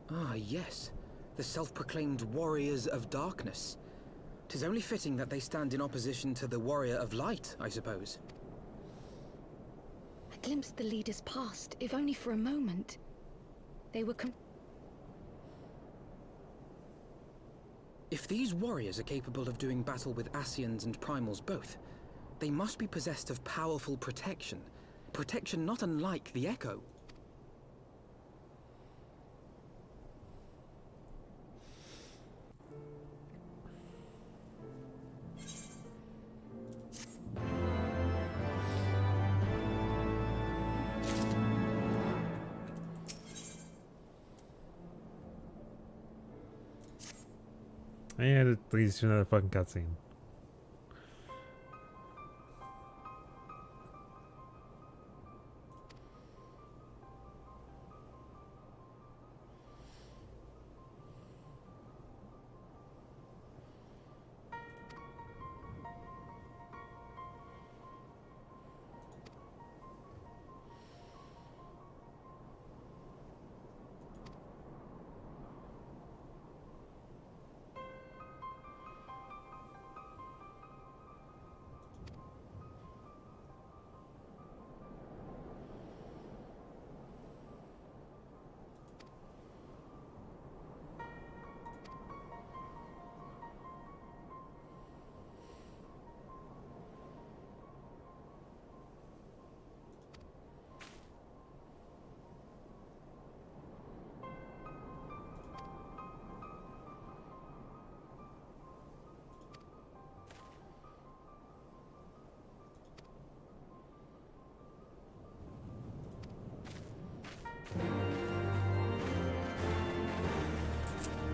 Ah, yes. The self-proclaimed Warriors of Darkness. 'Tis only fitting that they stand in opposition to the Warrior of Light, I suppose. I glimpsed the leaders past, if only for a moment. They were If these warriors are capable of doing battle with Ascians and Primals both, they must be possessed of powerful protection. Protection not unlike the Echo. And it leads to another fucking cutscene.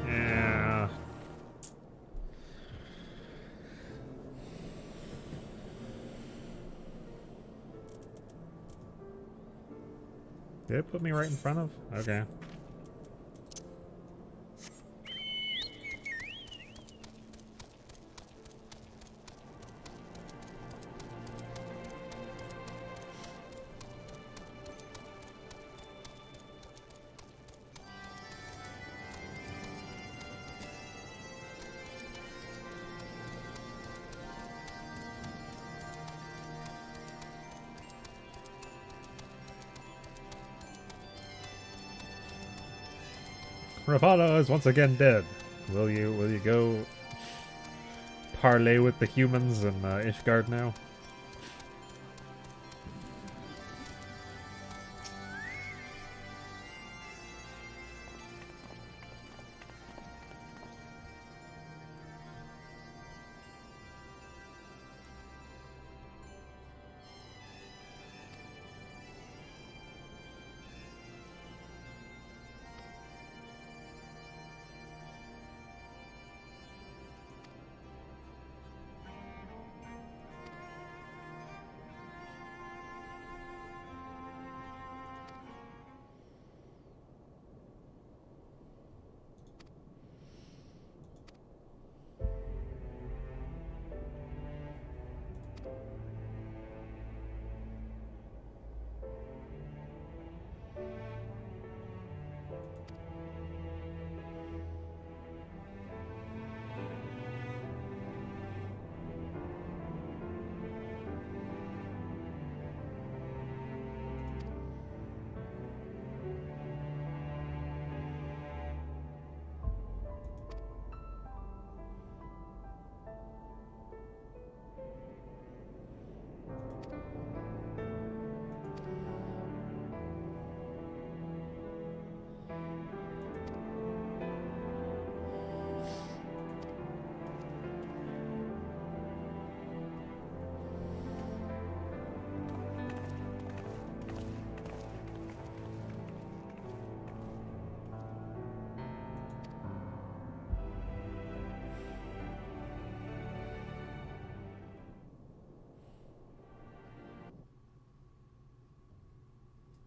Yeah. Did it put me right in front of? Okay. Ravana is once again dead. Will you go parley with the humans in Ishgard now?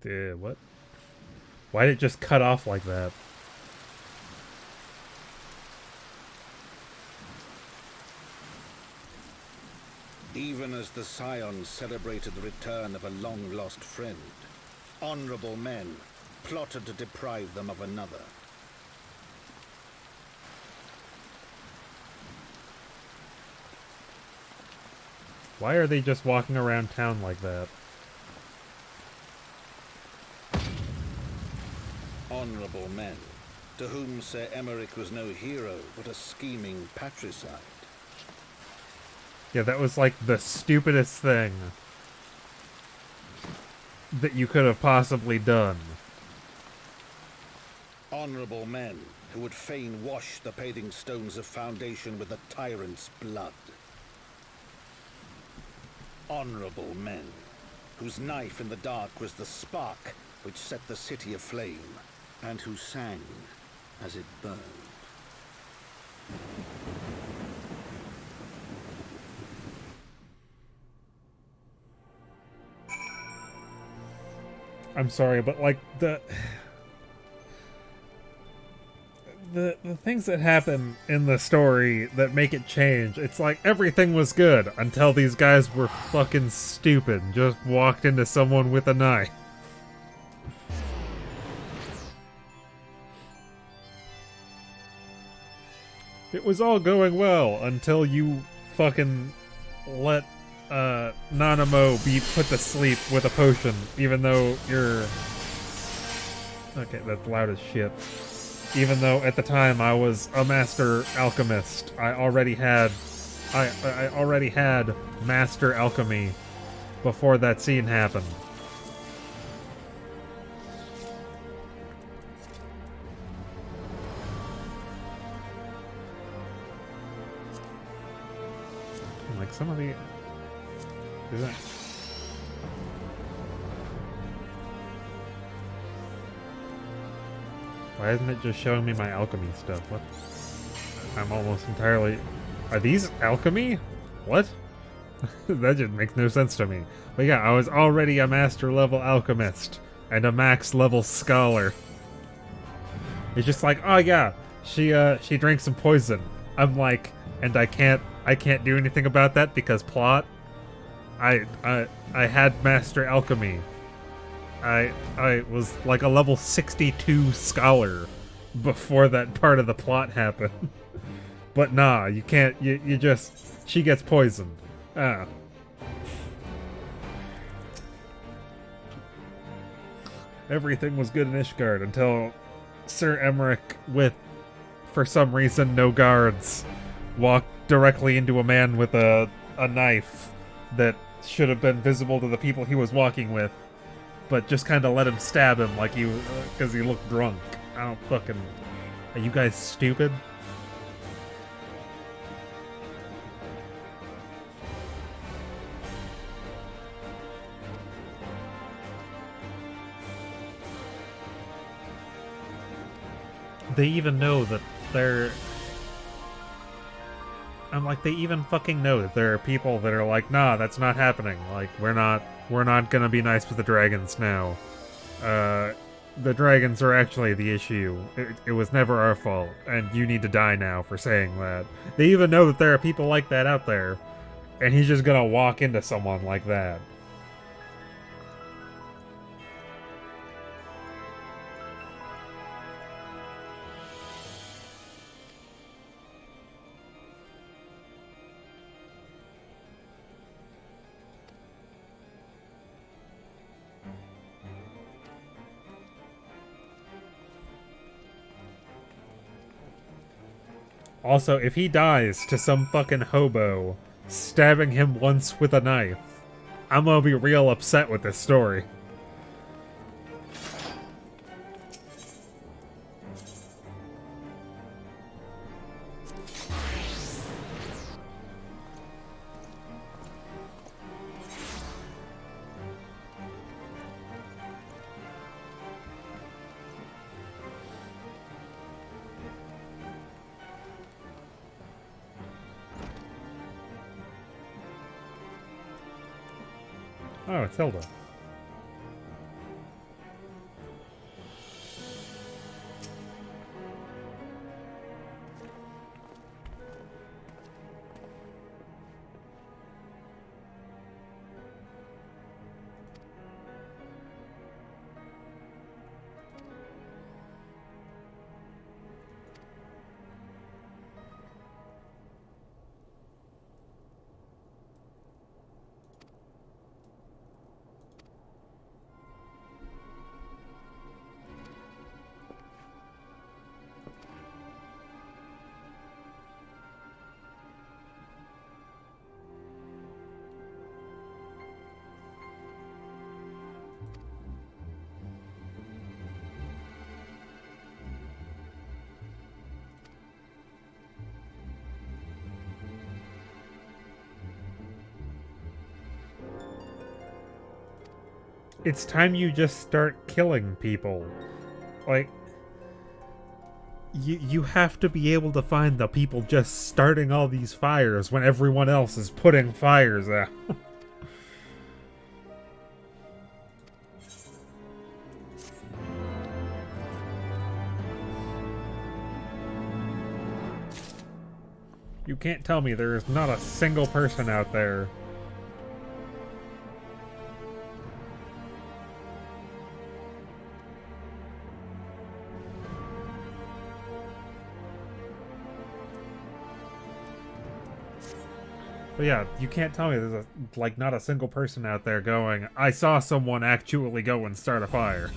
What? Why did it just cut off like that? Even as the Scions celebrated the return of a long-lost friend, honorable men plotted to deprive them of another. Why are they just walking around town like that? Honorable men, to whom Sir Emeric was no hero, but a scheming patricide. Yeah, that was like the stupidest thing that you could have possibly done. Honorable men who would fain wash the paving stones of foundation with the tyrant's blood. Honorable men whose knife in the dark was the spark which set the city aflame, and who sang as it burned. I'm sorry, but like the things that happen in the story that make it change, it's like everything was good until these guys were fucking stupid and just walked into someone with a knife. It was all going well until you fucking let Nanamo be put to sleep with a potion, even though you're... Okay, that's loud as shit. Even though at the time I was a master alchemist, I already had master alchemy before that scene happened. Like some of the... Is that... Why isn't it just showing me my alchemy stuff? What? I'm almost entirely... Are these alchemy? What? That just makes no sense to me. But yeah, I was already a master level alchemist and a max level scholar. It's just like, oh yeah, she drank some poison. I'm like, and I can't do anything about that because plot. I had master alchemy. I was like a level 62 scholar before that part of the plot happened. But nah, you can't, you just, she gets poisoned. Ah. Everything was good in Ishgard until Sir Emeric, with, for some reason, no guards, walked directly into a man with a knife that should have been visible to the people he was walking with, but just kind of let him stab him like he, because he looked drunk. I don't fucking... Are you guys stupid? They even know that they're... I'm like, they even fucking know that there are people that are like, nah, that's not happening. Like, we're not gonna be nice with the dragons now. The dragons are actually the issue. It was never our fault, and you need to die now for saying that. They even know that there are people like that out there, and he's just gonna walk into someone like that. Also, if he dies to some fucking hobo stabbing him once with a knife, I'm gonna be real upset with this story. Oh, it's Hilda. It's time you just start killing people. Like, you have to be able to find the people just starting all these fires when everyone else is putting fires out. You can't tell me there is not a single person out there. But yeah, you can't tell me there's like not a single person out there going, I saw someone actually go and start a fire.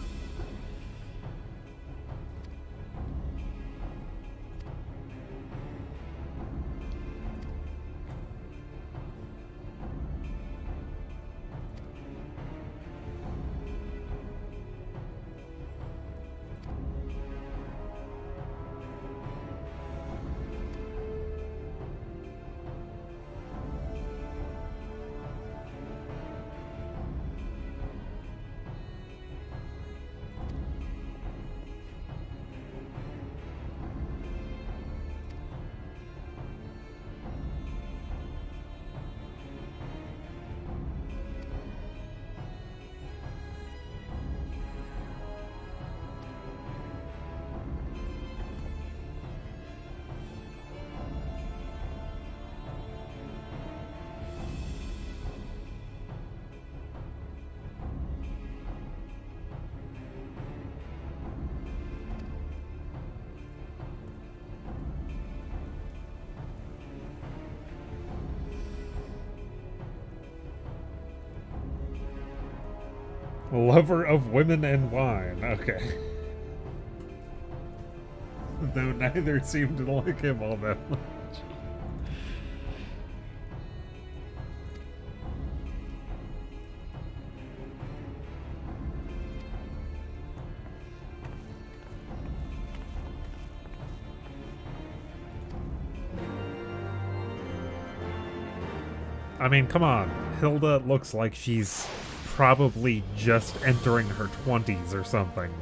Lover of women and wine. Okay. Though neither seemed to like him all that much. I mean, come on. Hilda looks like she's probably just entering her 20s or something.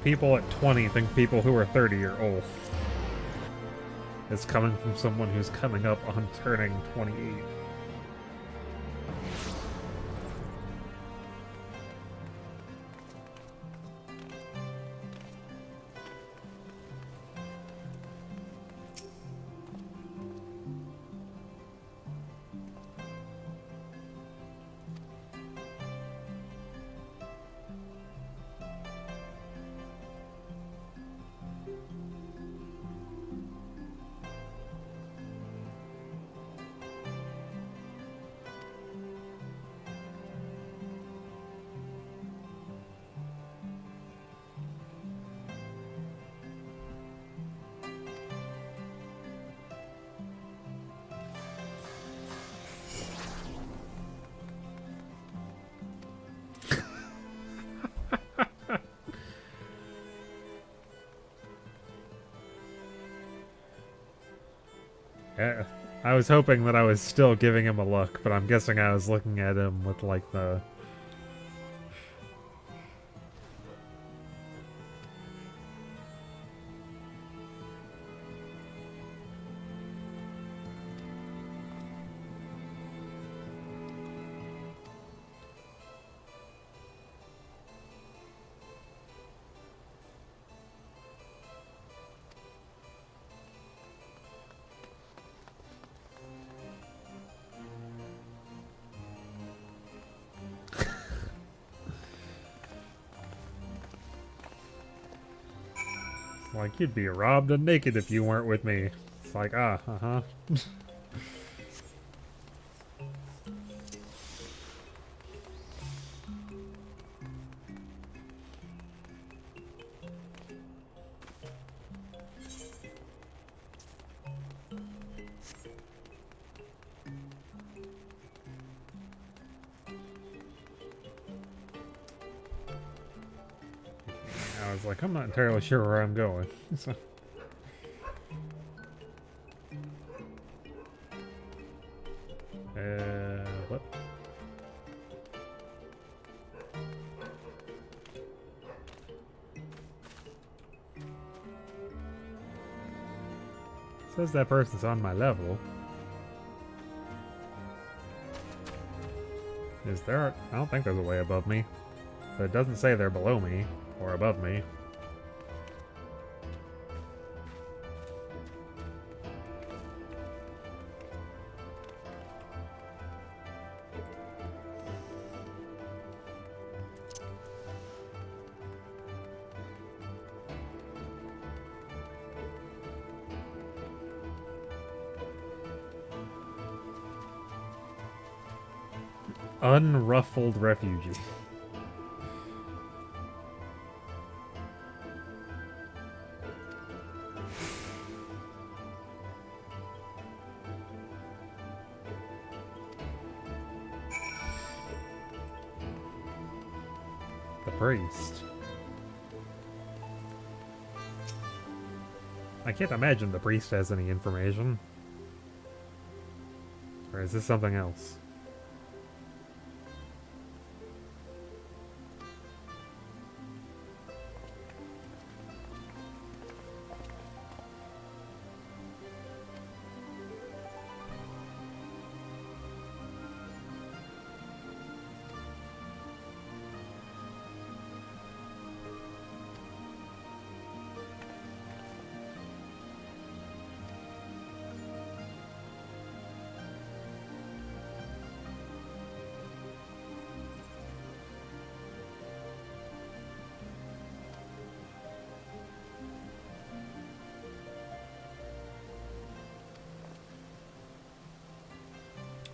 People at 20 think people who are 30 are old. It's coming from someone who's coming up on turning 28. I was hoping that I was still giving him a look, but I'm guessing I was looking at him with, like, the... Like, you'd be robbed and naked if you weren't with me. It's like, uh-huh. was like, I'm not entirely sure where I'm going. So. What? Says that person's on my level. Is there? I don't think there's a way above me. But it doesn't say they're below me or above me. Unruffled refugee. The priest. I can't imagine the priest has any information. Or is this something else?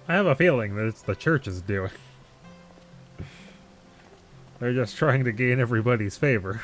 I have a feeling that it's the church's doing. They're just trying to gain everybody's favor.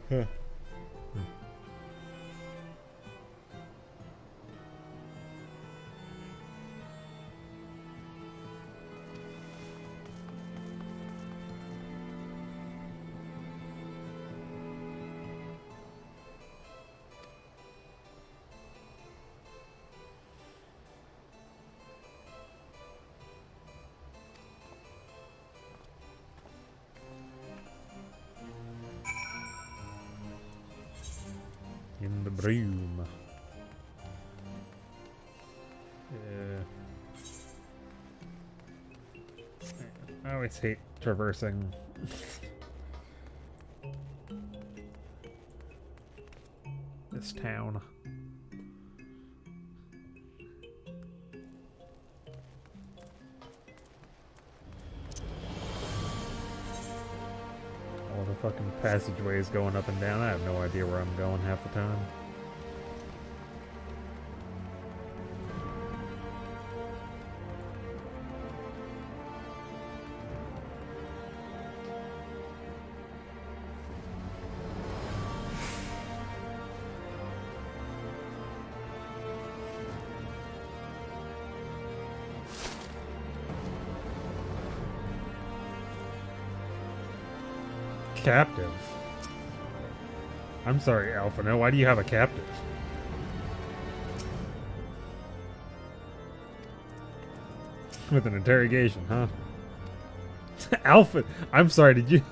Huh. In the broom. I always hate traversing. This town. All the fucking passageways going up and down. I have no idea where I'm going half the time. Captive? I'm sorry, Alpha. No, why do you have a captive? With an interrogation, huh? Alpha! I'm sorry, did you...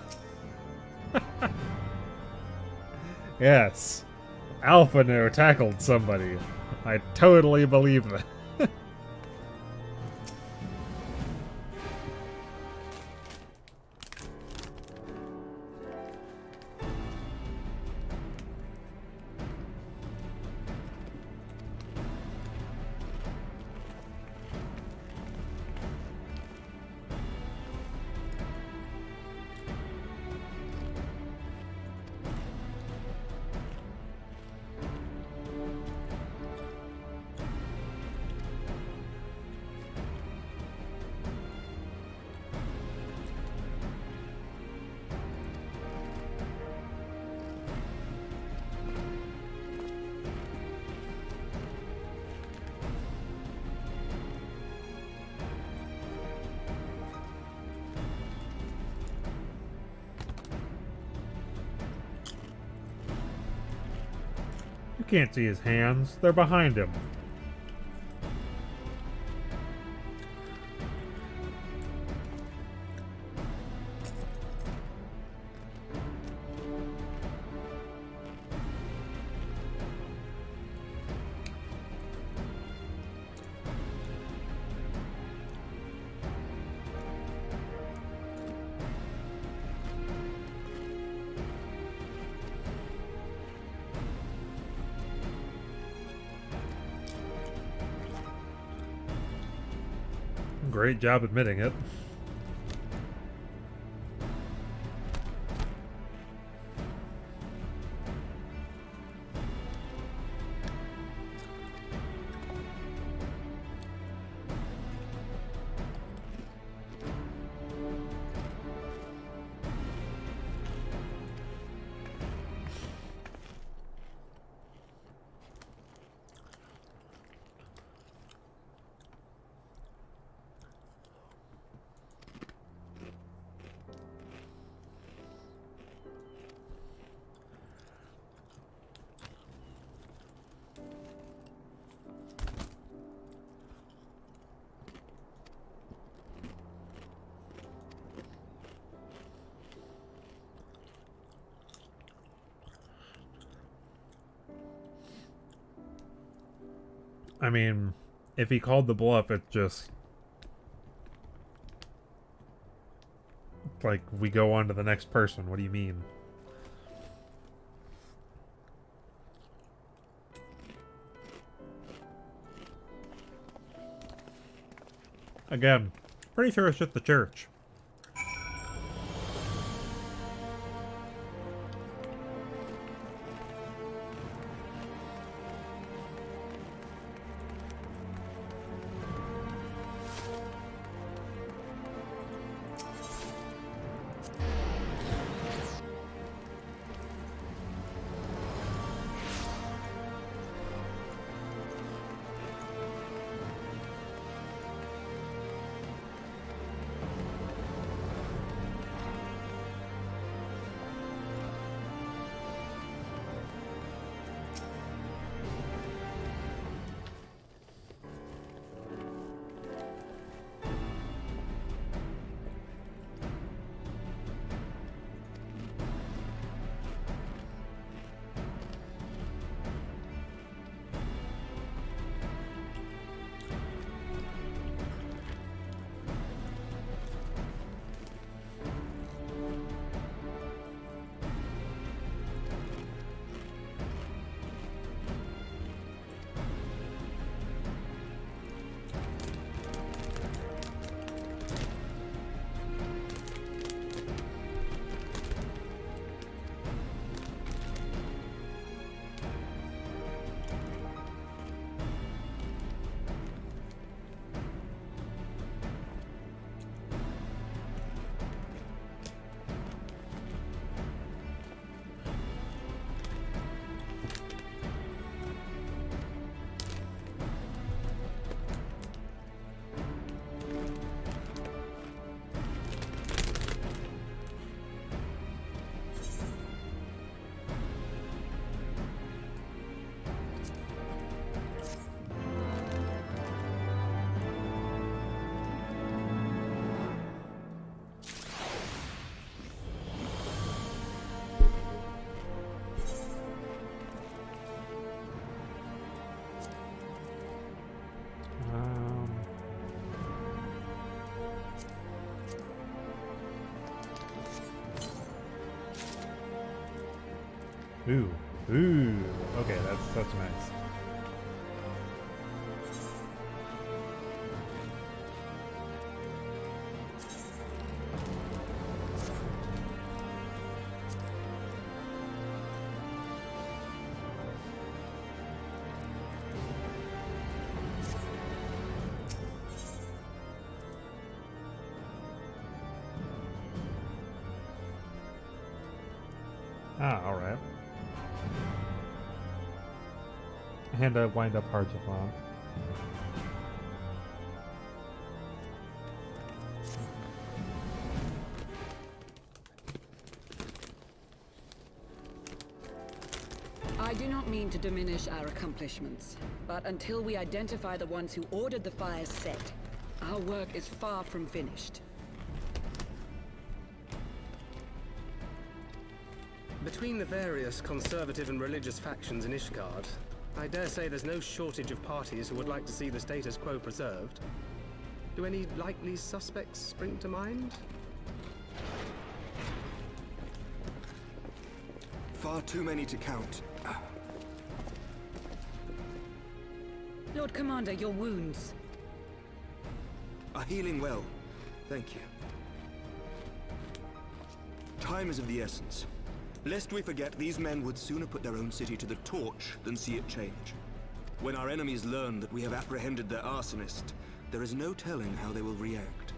Yes. Alpha No tackled somebody. I totally believe that. You can't see his hands. They're behind him. Great job admitting it. I mean, if he called the bluff, it's just like we go on to the next person. What do you mean? Again, pretty sure it's just the church. Ooh. Ooh. Okay, that's nice. Ah, alright. And wind up hard to fall. I I do not mean to diminish our accomplishments, but until we identify the ones who ordered the fires set, our work is far from finished. Between the various conservative and religious factions in Ishgard, I dare say there's no shortage of parties who would like to see the status quo preserved. Do any likely suspects spring to mind? Far too many to count. Lord Commander, your wounds are healing well. Thank you. Time is of the essence. Lest we forget, these men would sooner put their own city to the torch than see it change. When our enemies learn that we have apprehended their arsonist, there is no telling how they will react.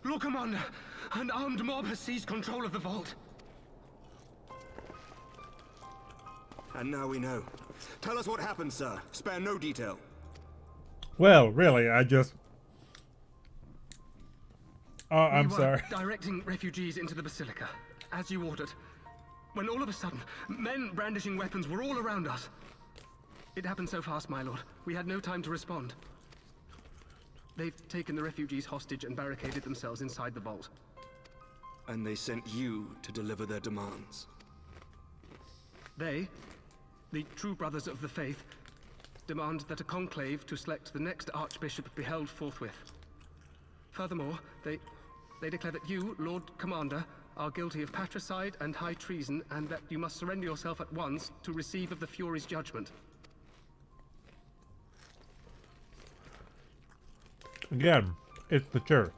Lord Commander, an armed mob has seized control of the vault. And now we know. Tell us what happened, sir. Spare no detail. Well, really, I just... Oh, I'm sorry. Directing refugees into the Basilica, as you ordered, when all of a sudden, men brandishing weapons were all around us. It happened so fast, my lord. We had no time to respond. They've taken the refugees hostage and barricaded themselves inside the vault. And they sent you to deliver their demands. They, the true brothers of the faith, demand that a conclave to select the next archbishop be held forthwith. Furthermore, they declare that you, Lord Commander, are guilty of patricide and high treason, and that you must surrender yourself at once to receive of the Fury's judgment. Again, it's the church.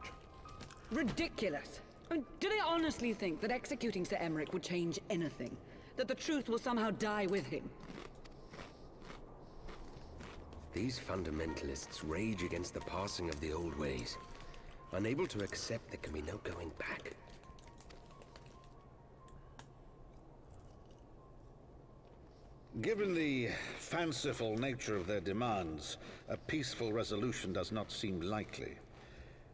ridiculous. I mean, do they honestly think that executing Sir Emmerich would change anything? That the truth will somehow die with him? These fundamentalists rage against the passing of the old ways, unable to accept there can be no going back. Given the fanciful nature of their demands, a peaceful resolution does not seem likely.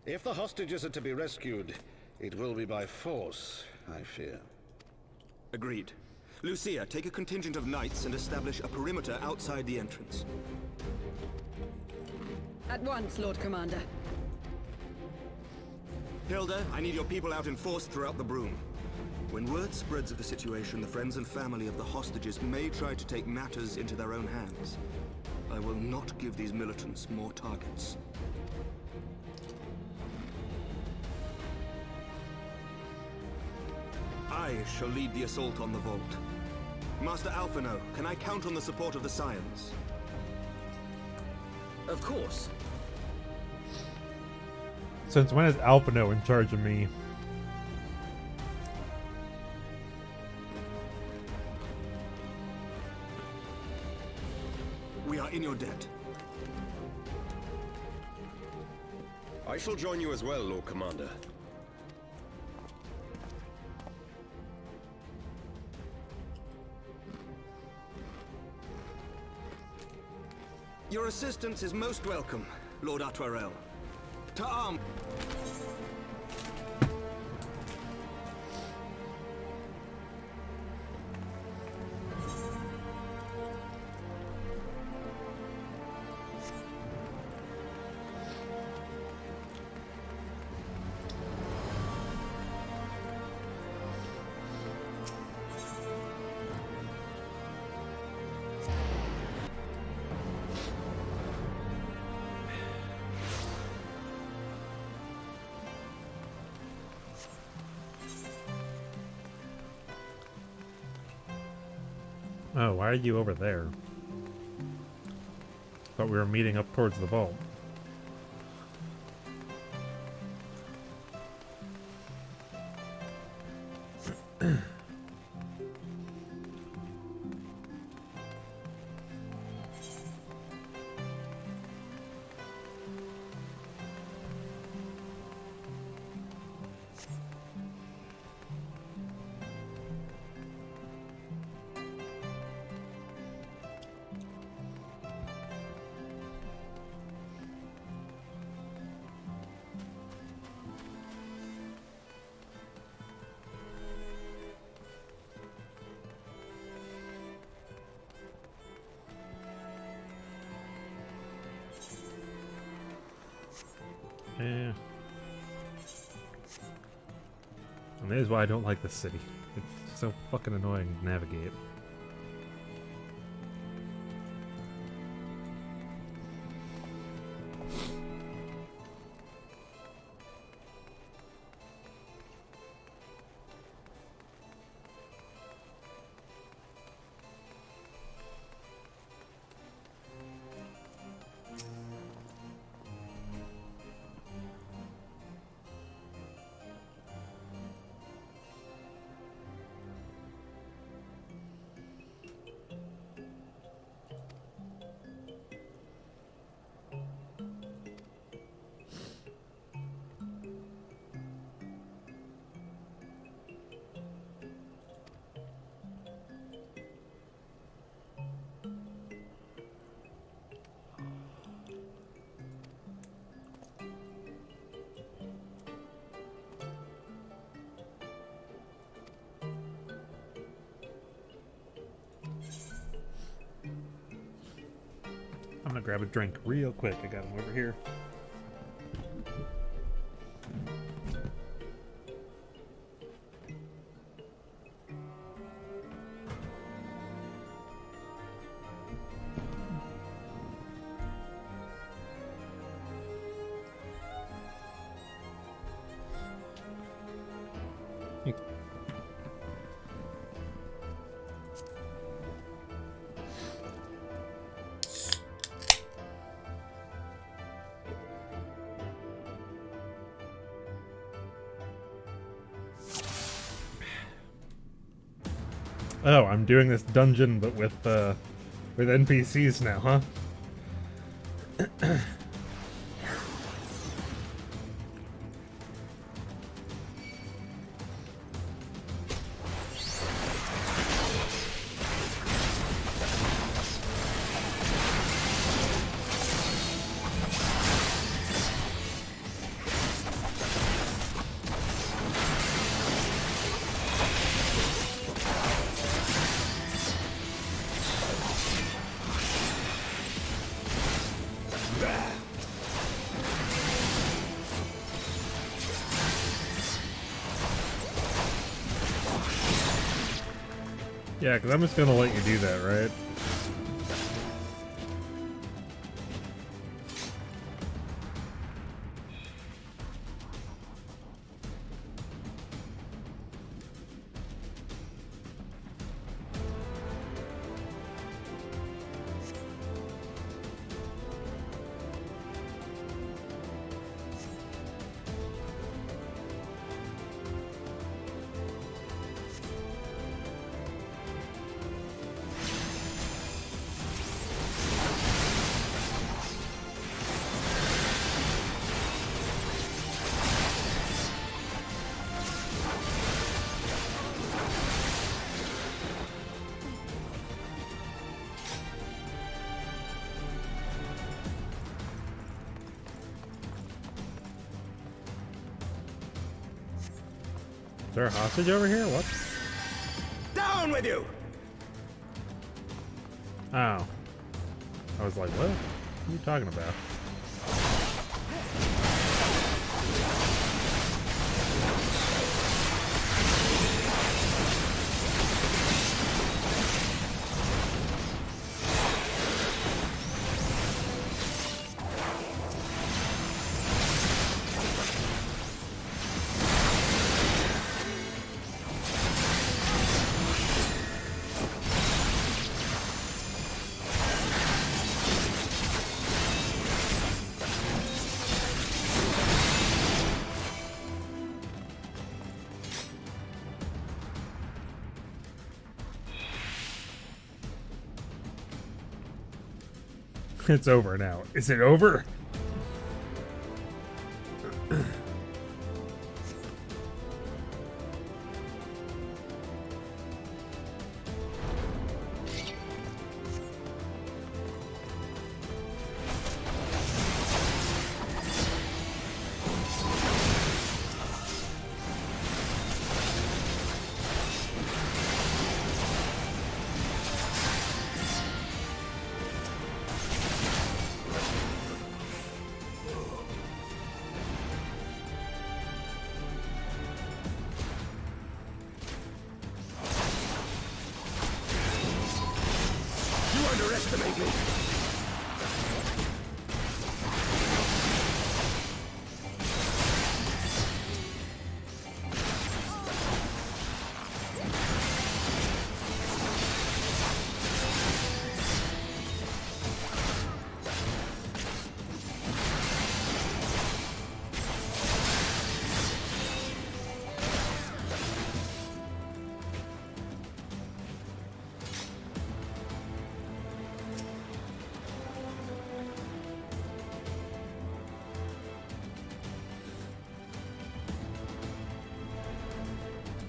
If the hostages are to be rescued, it will be by force, I fear. Agreed. Lucia, take a contingent of knights and establish a perimeter outside the entrance. At once, Lord Commander. Hilda, I need your people out in force throughout the Broom. When word spreads of the situation, the friends and family of the hostages may try to take matters into their own hands. I will not give these militants more targets. I shall lead the assault on the vault. Master Alphino, can I count on the support of the Scions? Of course. Since when is Alphino in charge of me? We are in your debt. I shall join you as well, Lord Commander. Your assistance is most welcome, Lord Atwarel. To arm! Oh, why are you over there? Thought we were meeting up towards the vault. Yeah. And that is why I don't like this city. It's so fucking annoying to navigate. I'm gonna grab a drink real quick. I got him over here. Oh, I'm doing this dungeon, but with NPCs now, huh? Yeah, because I'm just gonna let you do that, right? Is there a hostage over here? What? Down with you! Oh. I was like, what? What are you talking about? It's over now. Is it over? underestimate me.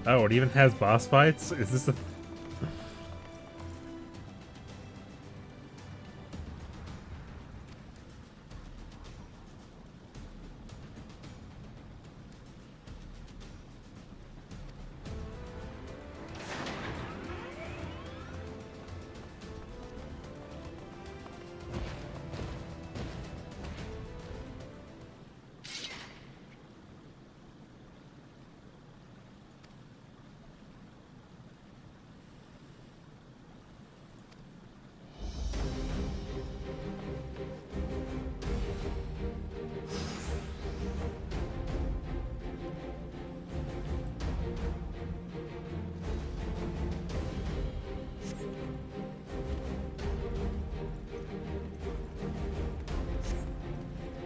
Oh, it even has boss fights? Is this a...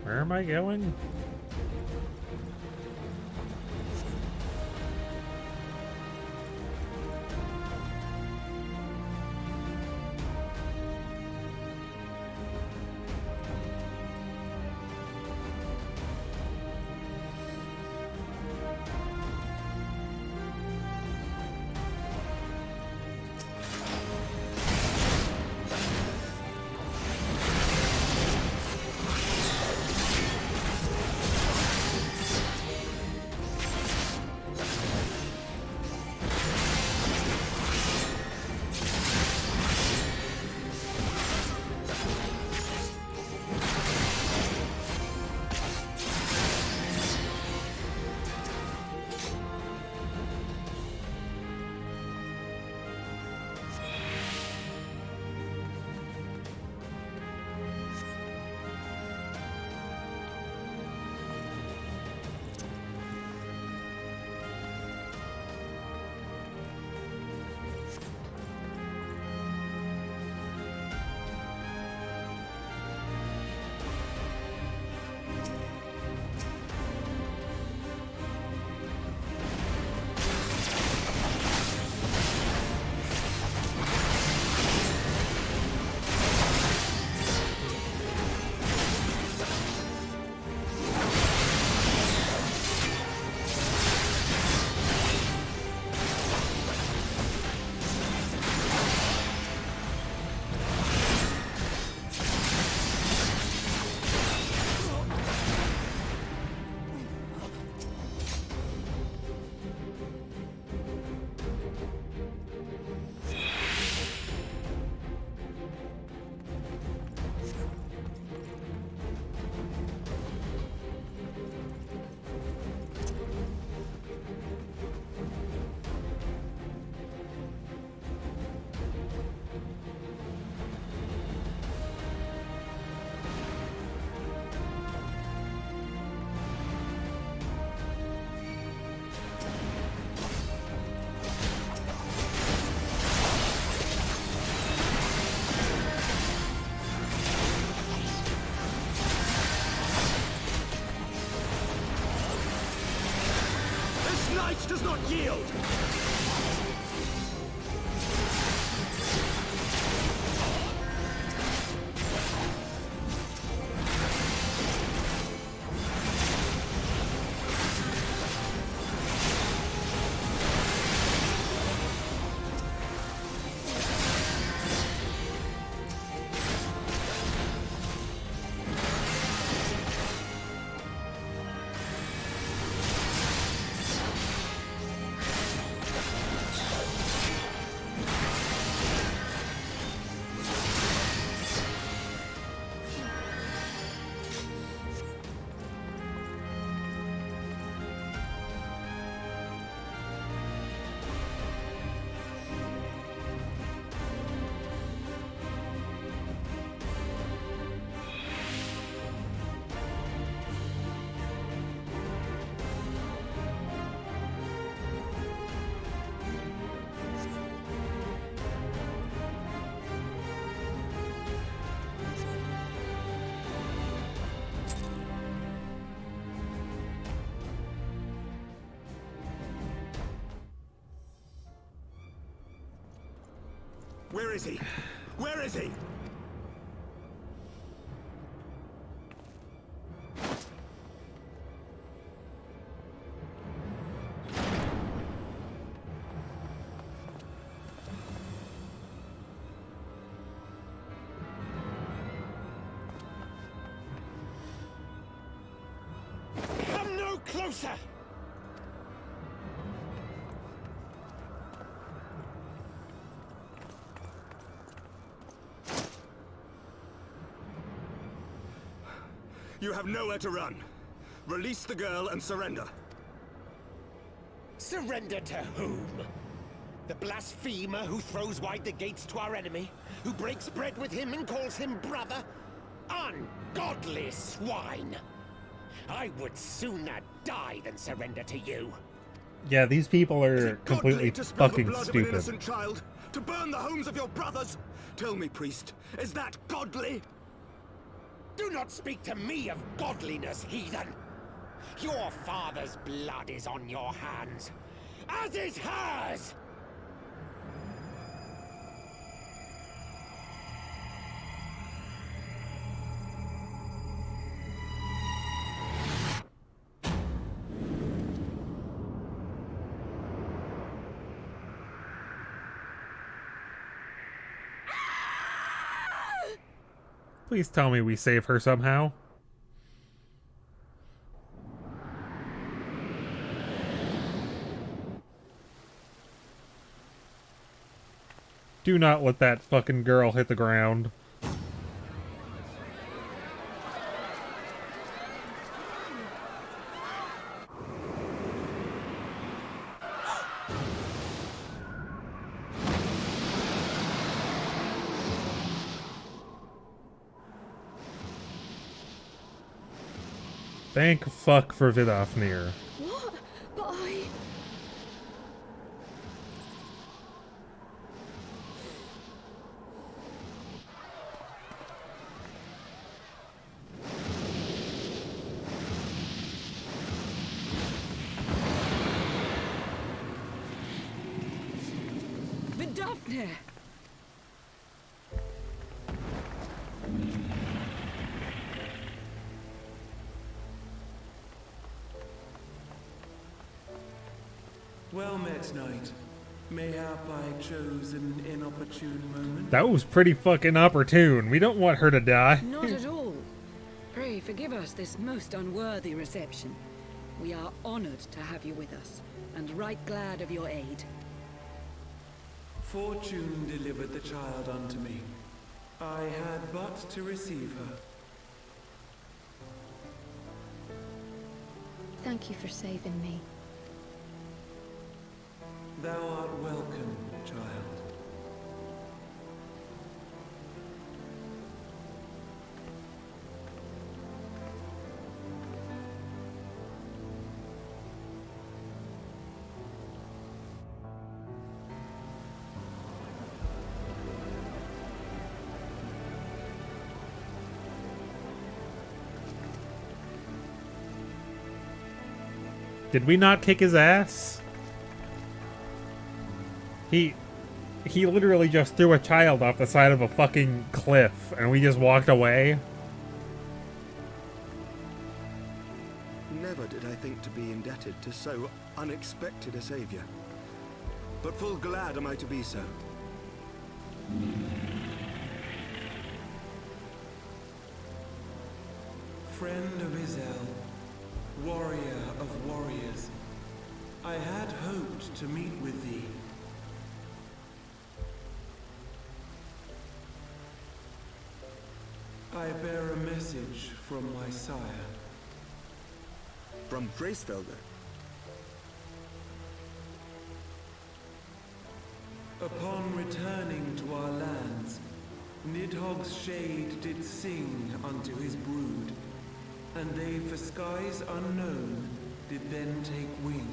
Where am I going? Does not yield! Where is he? Where is he? Come no closer! You have nowhere to run. Release the girl and surrender. Surrender to whom? The blasphemer who throws wide the gates to our enemy? Who breaks bread with him and calls him brother? Ungodly swine! I would sooner die than surrender to you. Yeah, these people are completely To spill the fucking blood of an stupid. innocent child? To burn the homes of your brothers? Tell me, priest, is that godly? Do not speak to me of godliness, heathen! Your father's blood is on your hands, as is hers! Please tell me we save her somehow. Do not let that fucking girl hit the ground. Thank fuck for Vidofnir. What? But I... Vidofnir! Well met, knight. Mayhap I chose an inopportune moment. That was pretty fucking opportune. We don't want her to die. Not at all. Pray forgive us this most unworthy reception. We are honored to have you with us, and right glad of your aid. Fortune delivered the child unto me. I had but to receive her. Thank you for saving me. Thou art welcome, child. Did we not kick his ass? He literally just threw a child off the side of a fucking cliff, and we just walked away. Never did I think to be indebted to so unexpected a savior. But full glad am I to be so. Friend of Izel, warrior of warriors, I had hoped to meet with thee. I bear a message from my sire. From Gracefelder? Upon returning to our lands, Nidhogg's shade did sing unto his brood, and they for skies unknown did then take wing.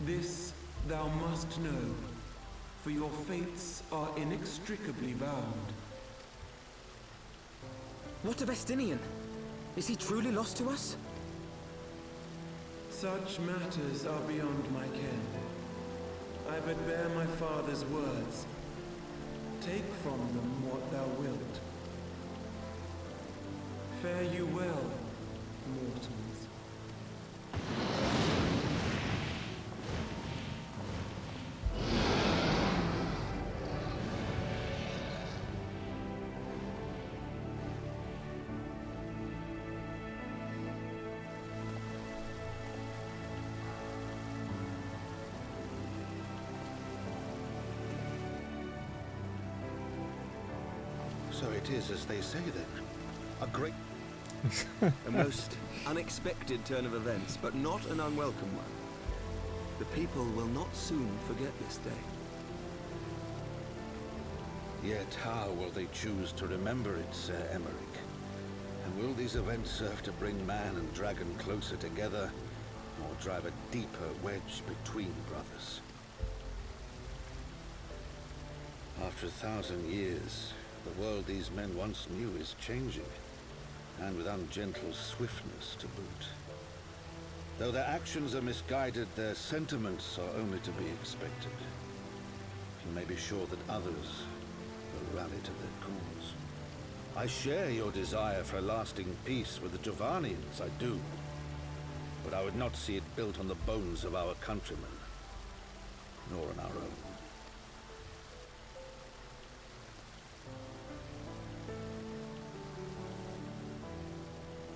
This thou must know, for your fates are inextricably bound. What of Estinian? Is he truly lost to us? Such matters are beyond my ken. I but bear my father's words. take from them what thou wilt. Fare you well, mortals. So it is as they say then. A great... A most unexpected turn of events, but not an unwelcome one. The people will not soon forget this day. Yet how will they choose to remember it, Sir Emeric? And will these events serve to bring man and dragon closer together, or drive a deeper wedge between brothers? After 1,000 years, the world these men once knew is changing, and with ungentle swiftness to boot. Though their actions are misguided, their sentiments are only to be expected. You may be sure that others will rally to their cause. I share your desire for a lasting peace with the Giovannians, I do. But I would not see it built on the bones of our countrymen, nor on our own.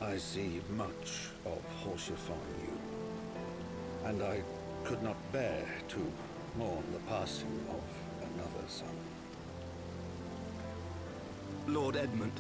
I see much of Horsefon in you, and I could not bear to mourn the passing of another son. Lord Edmund.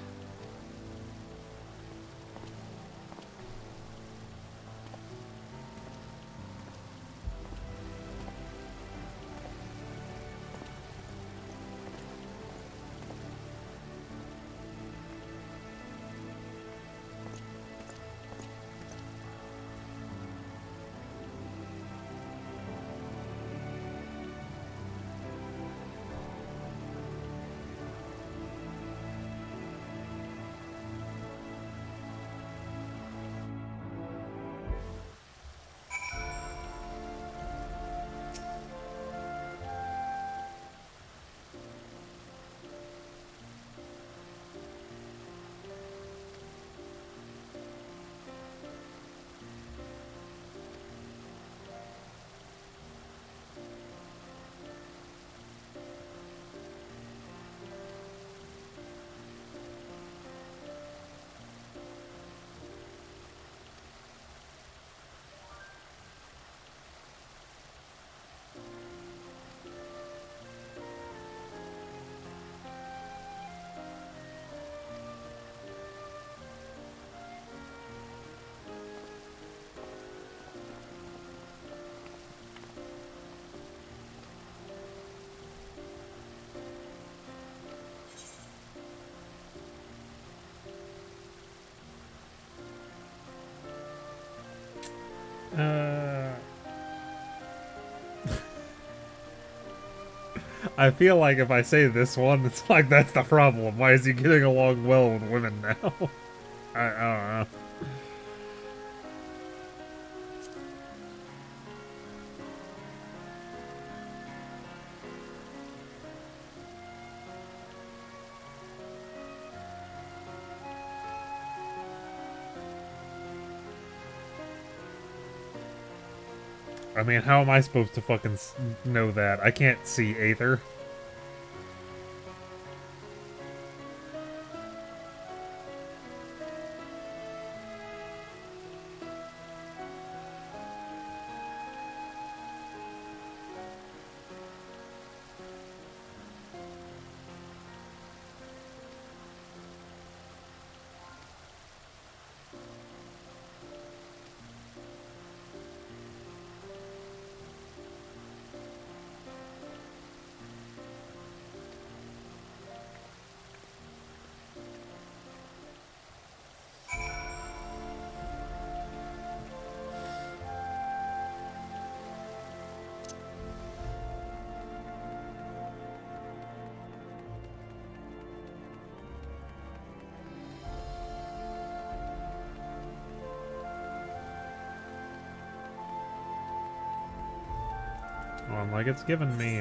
I feel like if I say this one, it's like that's the problem. Why is he getting along well with women now? I don't know. I mean, how am I supposed to fucking know that? I can't see Aether. Well, like, it's given me,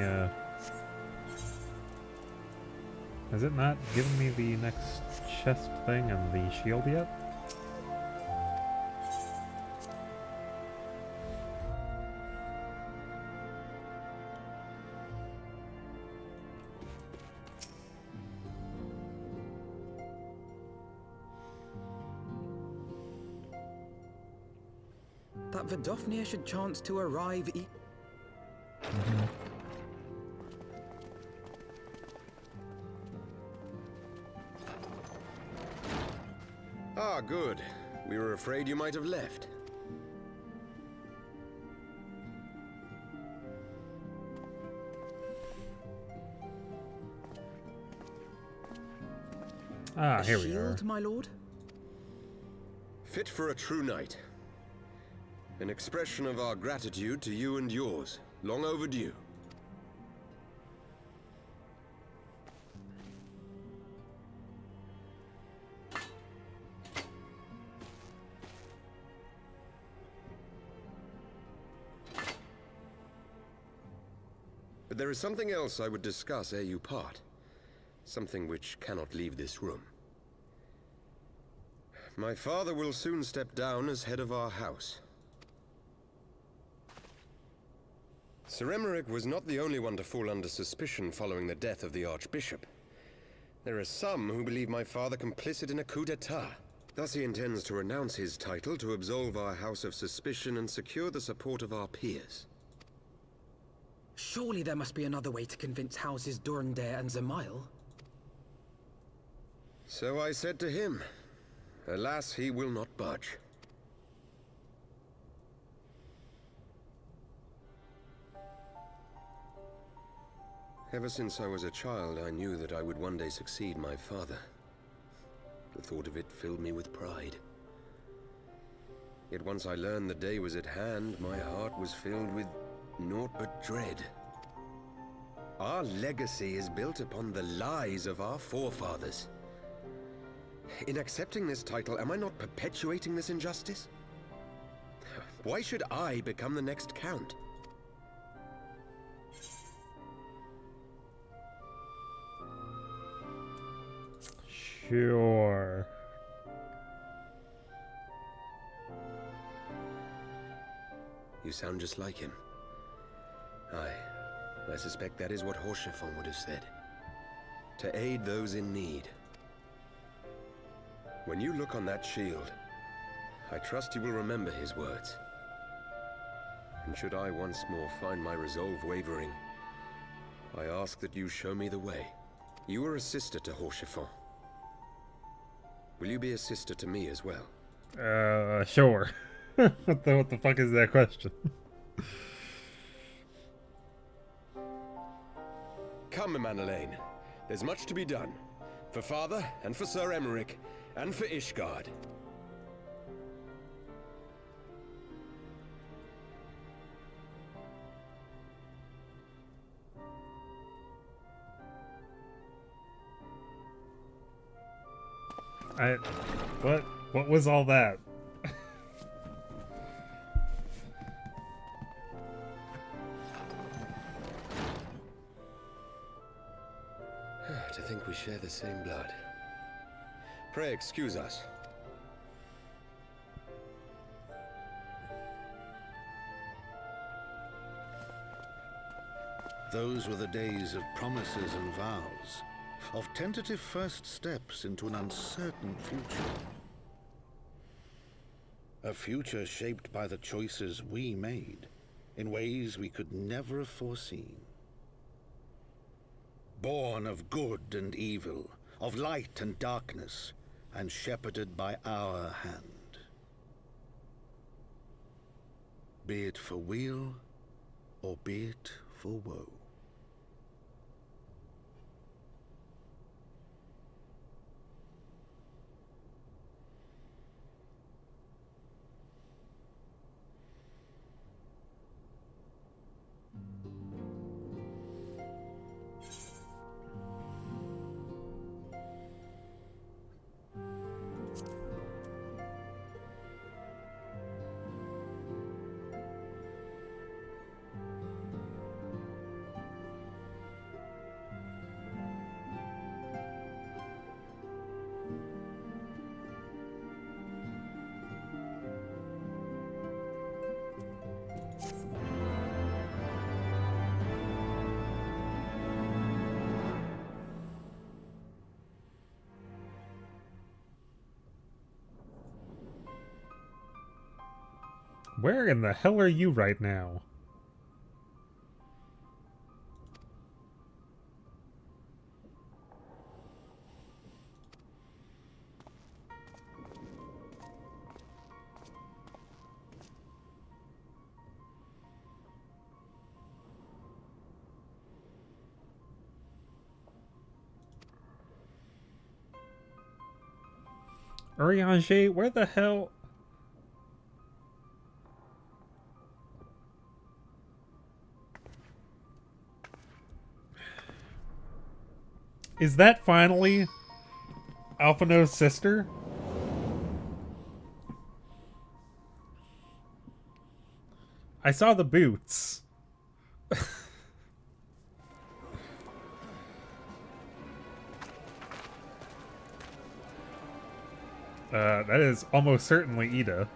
Has it not given me the next chest thing and the shield yet? That Vidofnir should chance to arrive Ah, good. We were afraid you might have left. Ah, here we are. shield, my lord? Fit for a true knight. An expression of our gratitude to you and yours. Long overdue. But there is something else I would discuss ere you part. Something which cannot leave this room. My father will soon step down as head of our house. Sir Emeric was not the only one to fall under suspicion following the death of the Archbishop. There are some who believe my father complicit in a coup d'etat. Thus he intends to renounce his title to absolve our house of suspicion and secure the support of our peers. Surely there must be another way to convince houses Durandare and Zemail. So I said to him. Alas, he will not budge. Ever since I was a child, I knew that I would one day succeed my father. The thought of it filled me with pride. Yet once I learned the day was at hand, my heart was filled with naught but dread. Our legacy is built upon the lies of our forefathers. In accepting this title, am I not perpetuating this injustice? Why should I become the next count? Sure. You sound just like him. I suspect that is what Horschiffon would have said. To aid those in need. When you look on that shield, I trust you will remember his words. And should I once more find my resolve wavering, I ask that you show me the way. You are a sister to Horschiffon. Will you be a sister to me as well? Sure. What the fuck is that question? Come, Manalaine. There's much to be done. For Father, and for Sir Emeric, and for Ishgard. What was all that? To think we share the same blood. Pray excuse us. Those were the days of promises and vows, of tentative first steps into an uncertain future. A future shaped by the choices we made, in ways we could never have foreseen. Born of good and evil, of light and darkness, and shepherded by our hand. Be it for weal, or be it for woe. Where in the hell are you right now? Urianger, where the hell? Is that finally Alphino's sister? I saw the boots. That is almost certainly Ida.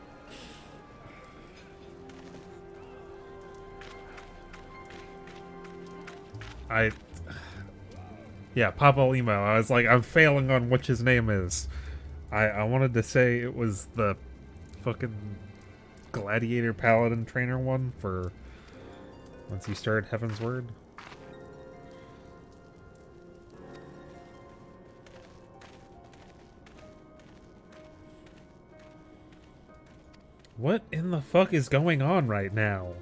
Yeah, Papa Limo. I was like, I'm failing on which his name is. I wanted to say it was the fucking Gladiator Paladin Trainer one for once you start Heavensward. What in the fuck is going on right now?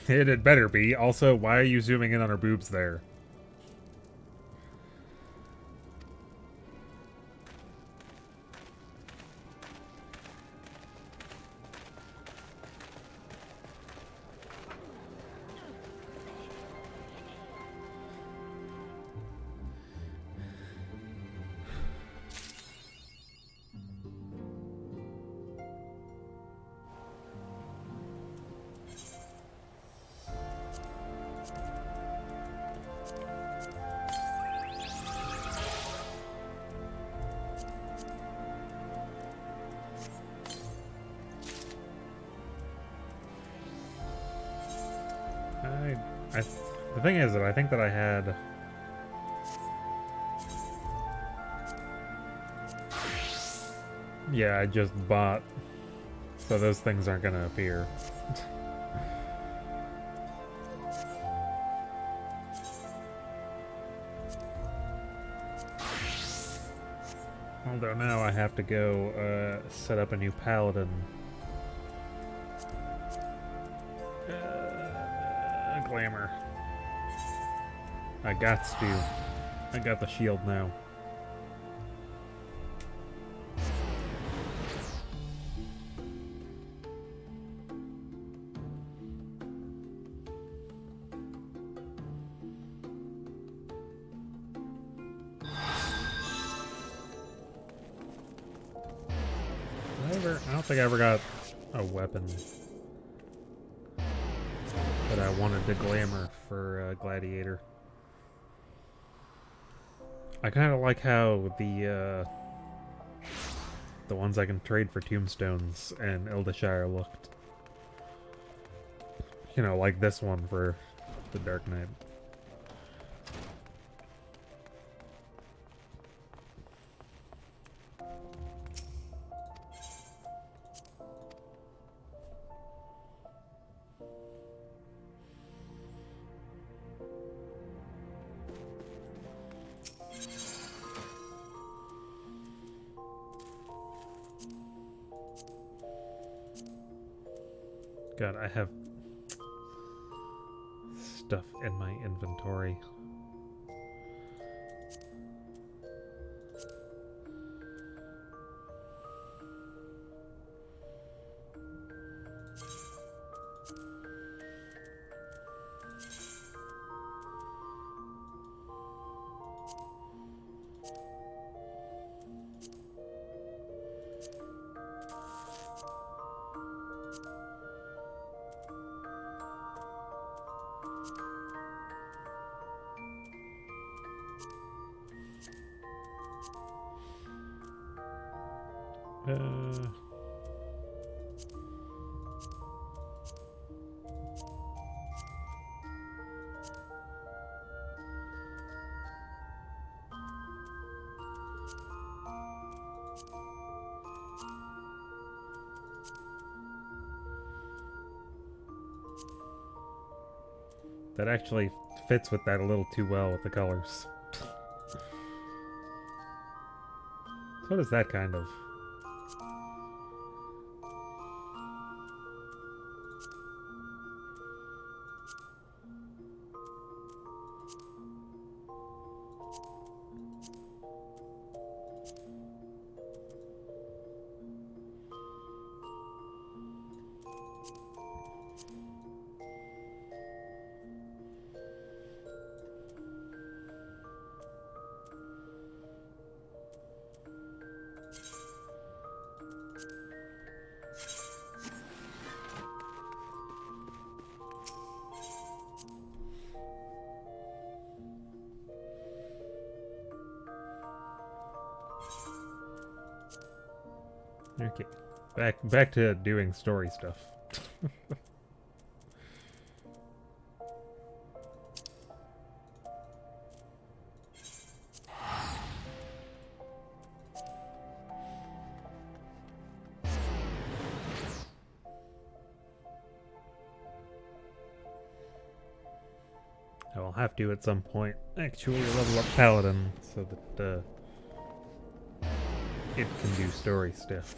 It had better be. Also, why are you zooming in on her boobs there? The thing is that I think that I had... Yeah, I just bought. So those things aren't gonna appear. Although now I have to go set up a new paladin. Glamour. I got to. I got the shield now. I don't think I ever got a weapon that I wanted to glamour for Gladiator. I kind of like how the ones I can trade for tombstones and Ildashire looked. You know, like this one for the Dark Knight. God, I have stuff in my inventory. That actually fits with that a little too well with the colors. What is that kind of? Okay, back to doing story stuff. I will have to at some point actually level up Paladin so that it can do story stuff.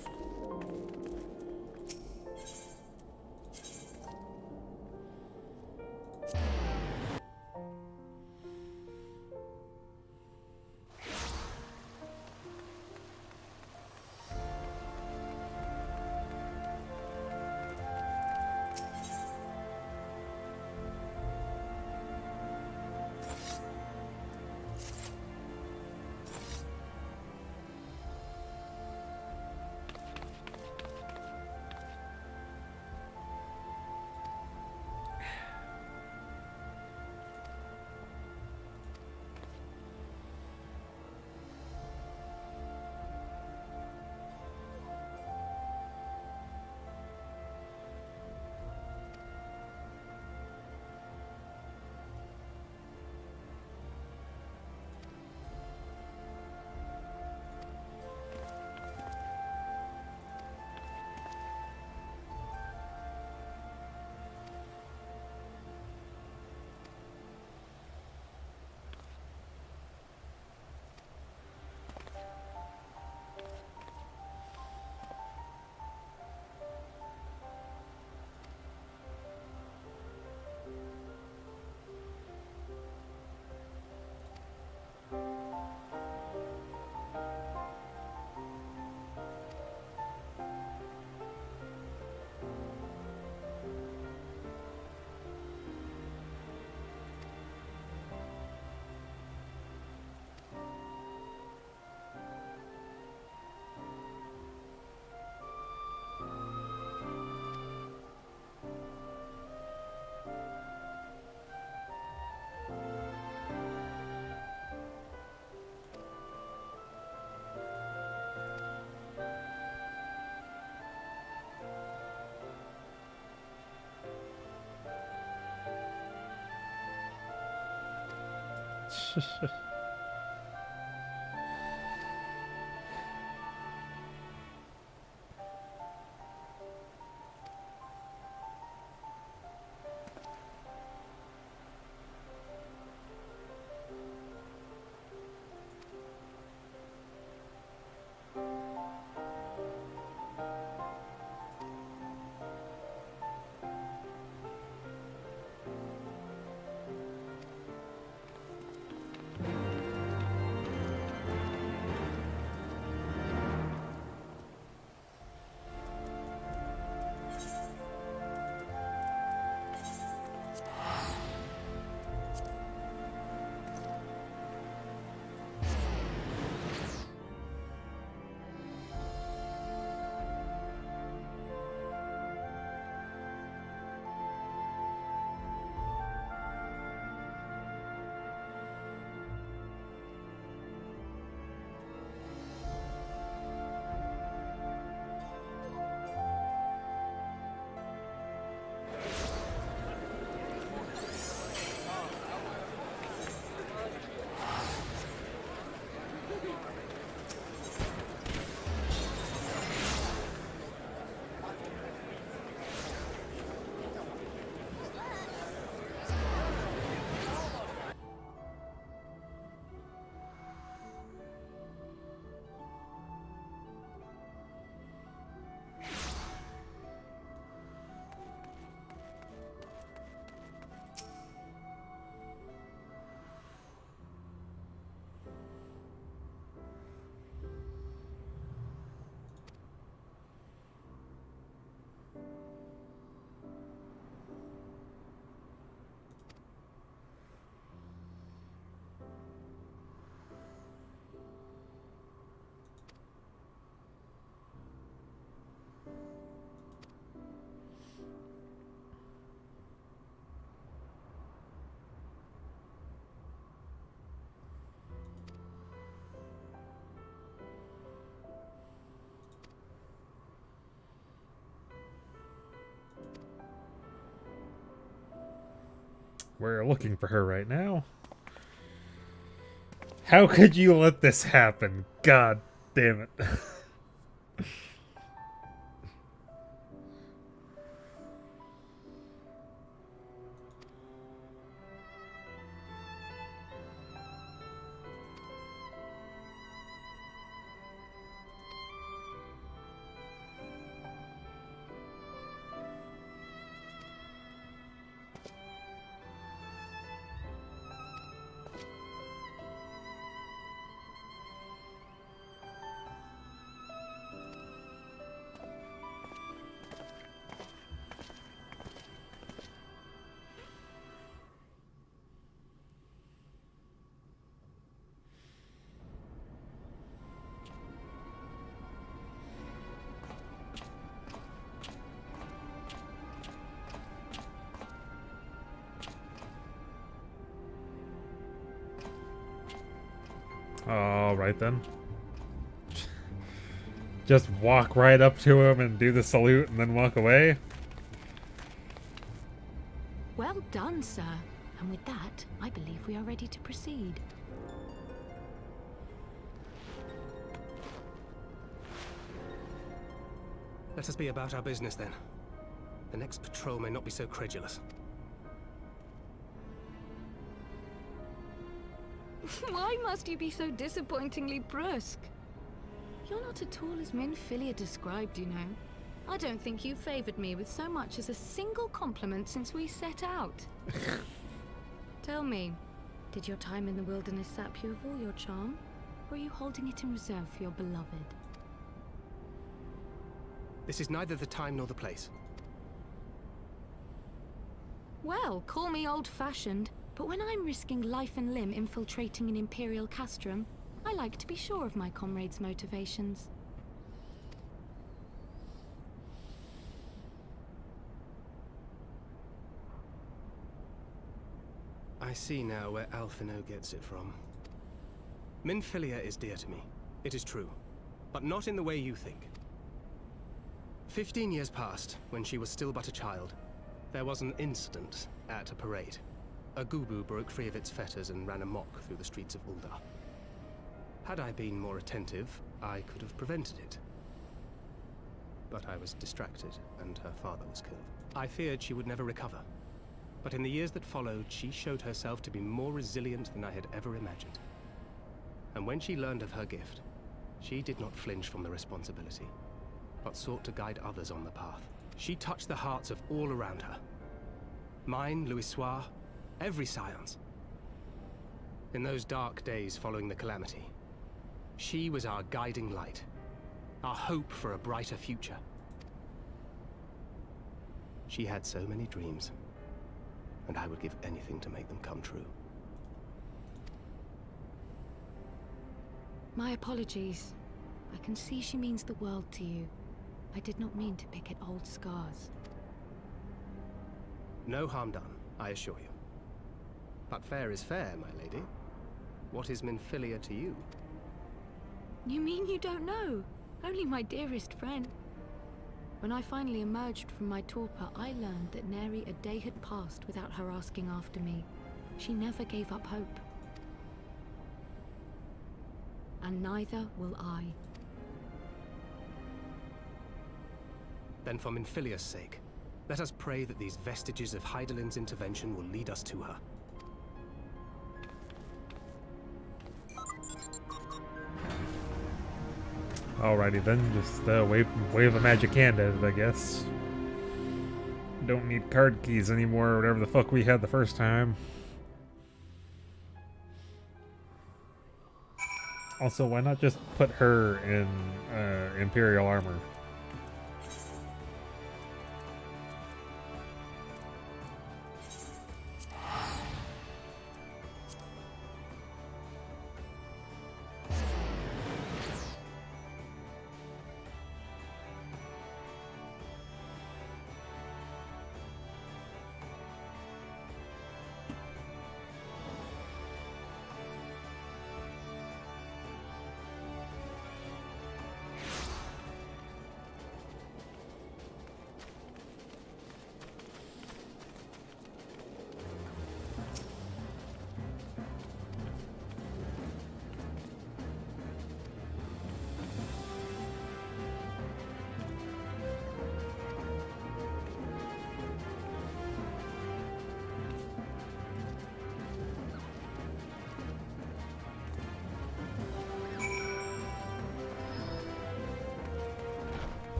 We're looking for her right now. How could you let this happen? God damn it. All right then. Just walk right up to him and do the salute and then walk away? Well done, sir. And with that, I believe we are ready to proceed. Let us be about our business then. The next patrol may not be so credulous. Why must you be so disappointingly brusque? You're not at all as Minfilia described, you know. I don't think you favored me with so much as a single compliment since we set out. Tell me, did your time in the wilderness sap you of all your charm? Or are you holding it in reserve for your beloved? This is neither the time nor the place. Well, call me old-fashioned, but when I'm risking life and limb infiltrating an Imperial castrum, I like to be sure of my comrades' motivations. I see now where Alphino gets it from. Minfilia is dear to me, it is true, but not in the way you think. 15 years passed, when she was still but a child. There was an incident at a parade. A goooo broke free of its fetters and ran amok through the streets of Ul'dah. Had I been more attentive, I could have prevented it. But I was distracted, and her father was killed. I feared she would never recover. But in the years that followed, she showed herself to be more resilient than I had ever imagined. And when she learned of her gift, she did not flinch from the responsibility, but sought to guide others on the path. She touched the hearts of all around her. Mine, Louisoix, every science. In those dark days following the calamity, she was our guiding light, our hope for a brighter future. She had so many dreams, and I would give anything to make them come true. My apologies. I can see she means the world to you. I did not mean to pick at old scars. No harm done, I assure you. But fair is fair, my lady. What is Minfilia to you? You mean you don't know? Only my dearest friend. When I finally emerged from my torpor, I learned that nary a day had passed without her asking after me. She never gave up hope. And neither will I. Then for Minfilia's sake, let us pray that these vestiges of Hydaelyn's intervention will lead us to her. Alrighty then, just wave a magic hand at it, I guess. Don't need card keys anymore, or whatever the fuck we had the first time. Also, why not just put her in Imperial armor?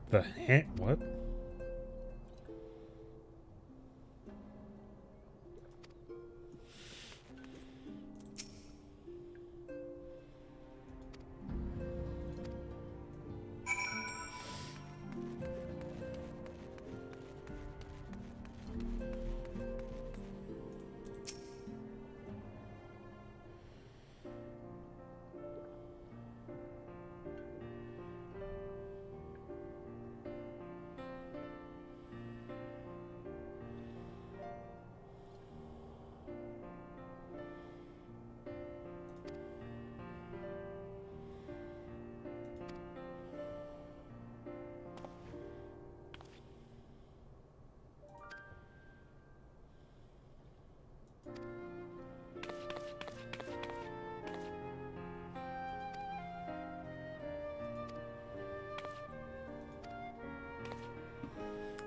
The heck? What?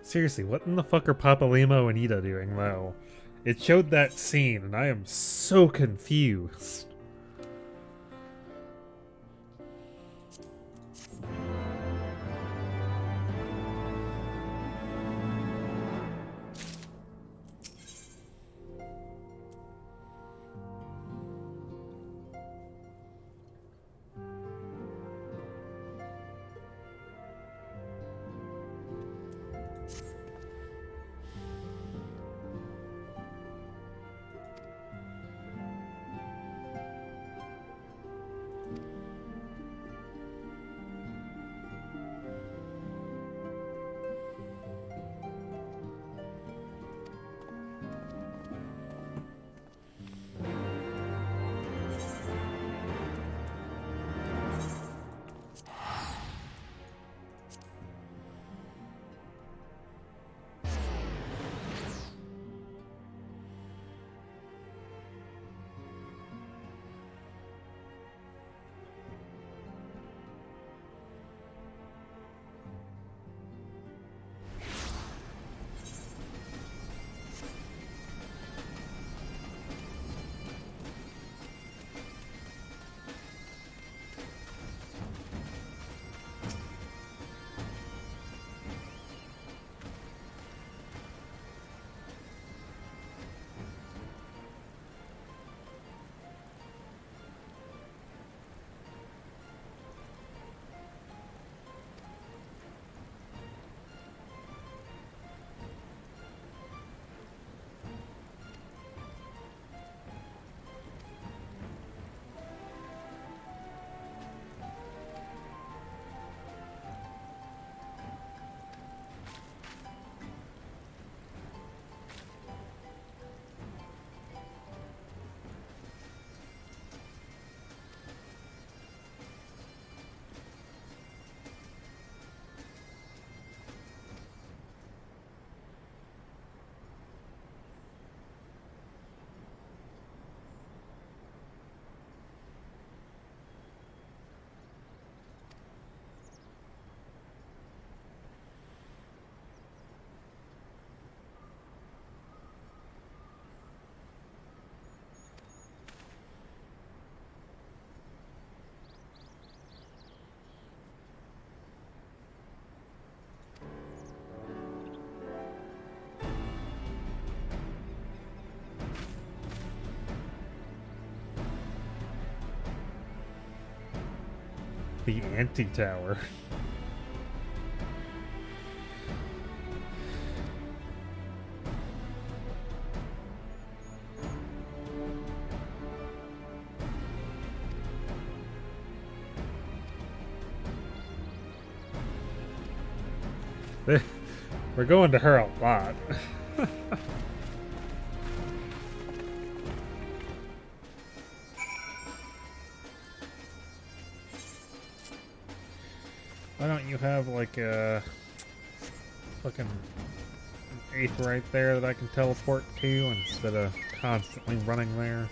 Seriously, what in the fuck are Papa Limo and Ida doing, though? It showed that scene, and I am so confused. The anti-tower. We're going to her a lot. Why don't you have like a fucking eighth right there that I can teleport to instead of constantly running there?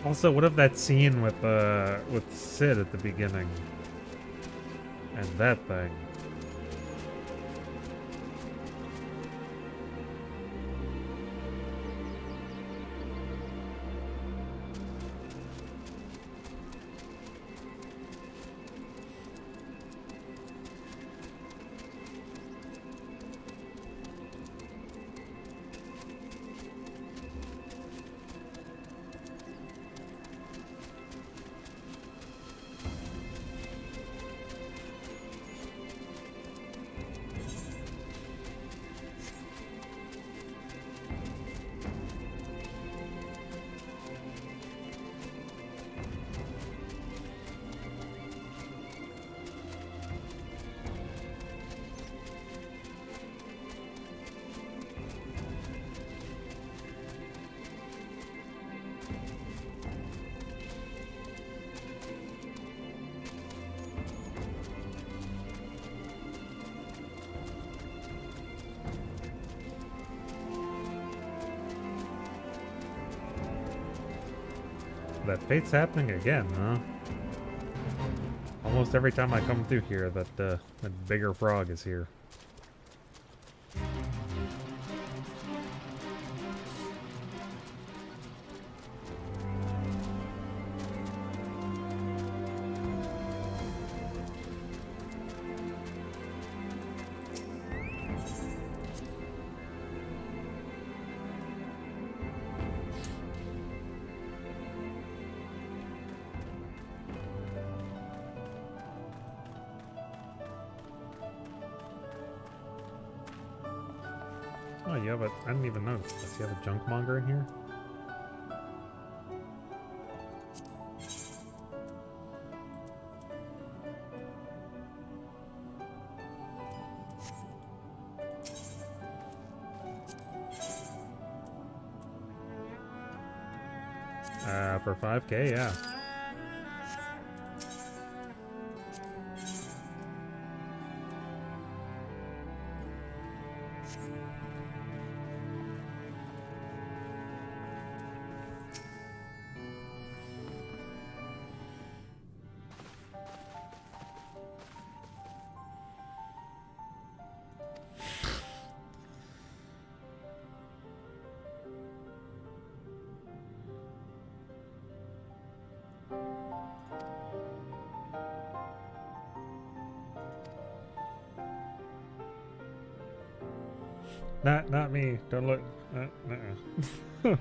Also, what if that scene with Sid at the beginning? And that thing. That fate's happening again, huh? Almost every time I come through here, that bigger frog is here. Oh, yeah, but I didn't even notice. Does he have a junk monger in here? For 5K, yeah. Not me. Don't look. Nuh-uh.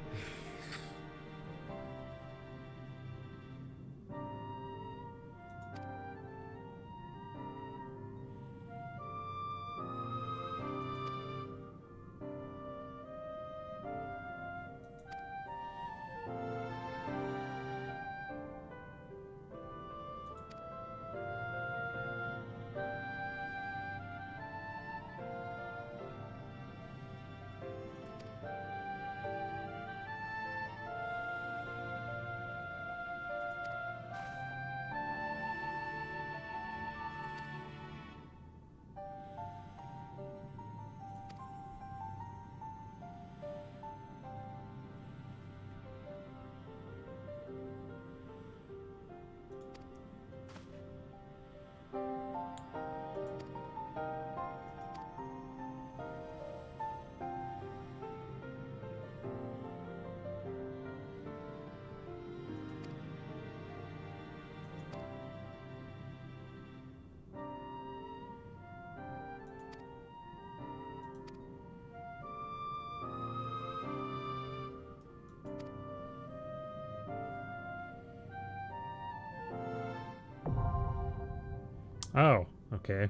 Oh, okay.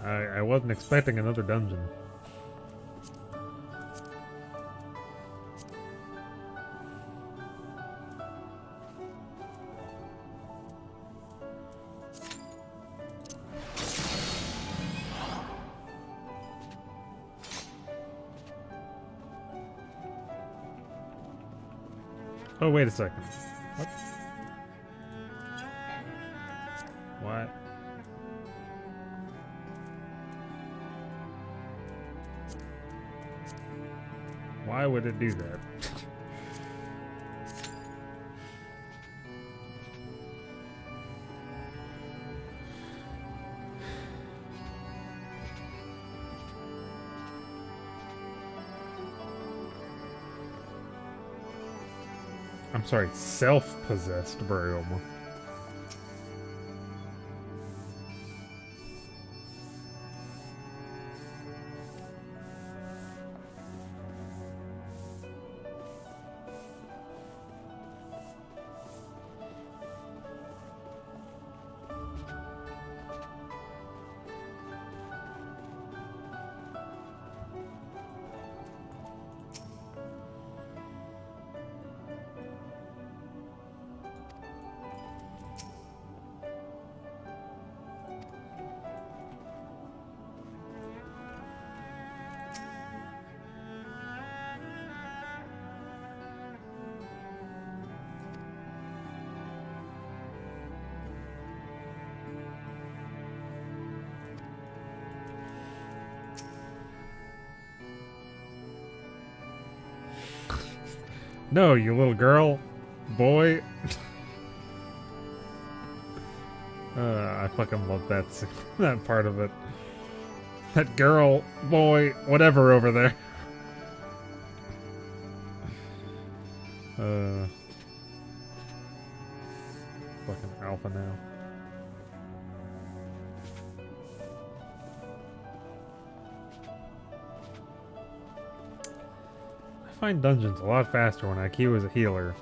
I wasn't expecting another dungeon. Oh, wait a second. What? What? Why would it do that? I'm sorry, self-possessed broom. No, you little girl, boy. I fucking love that that part of it. That girl, boy, whatever over there. Fucking alpha now. I find dungeons a lot faster when I queue as a healer.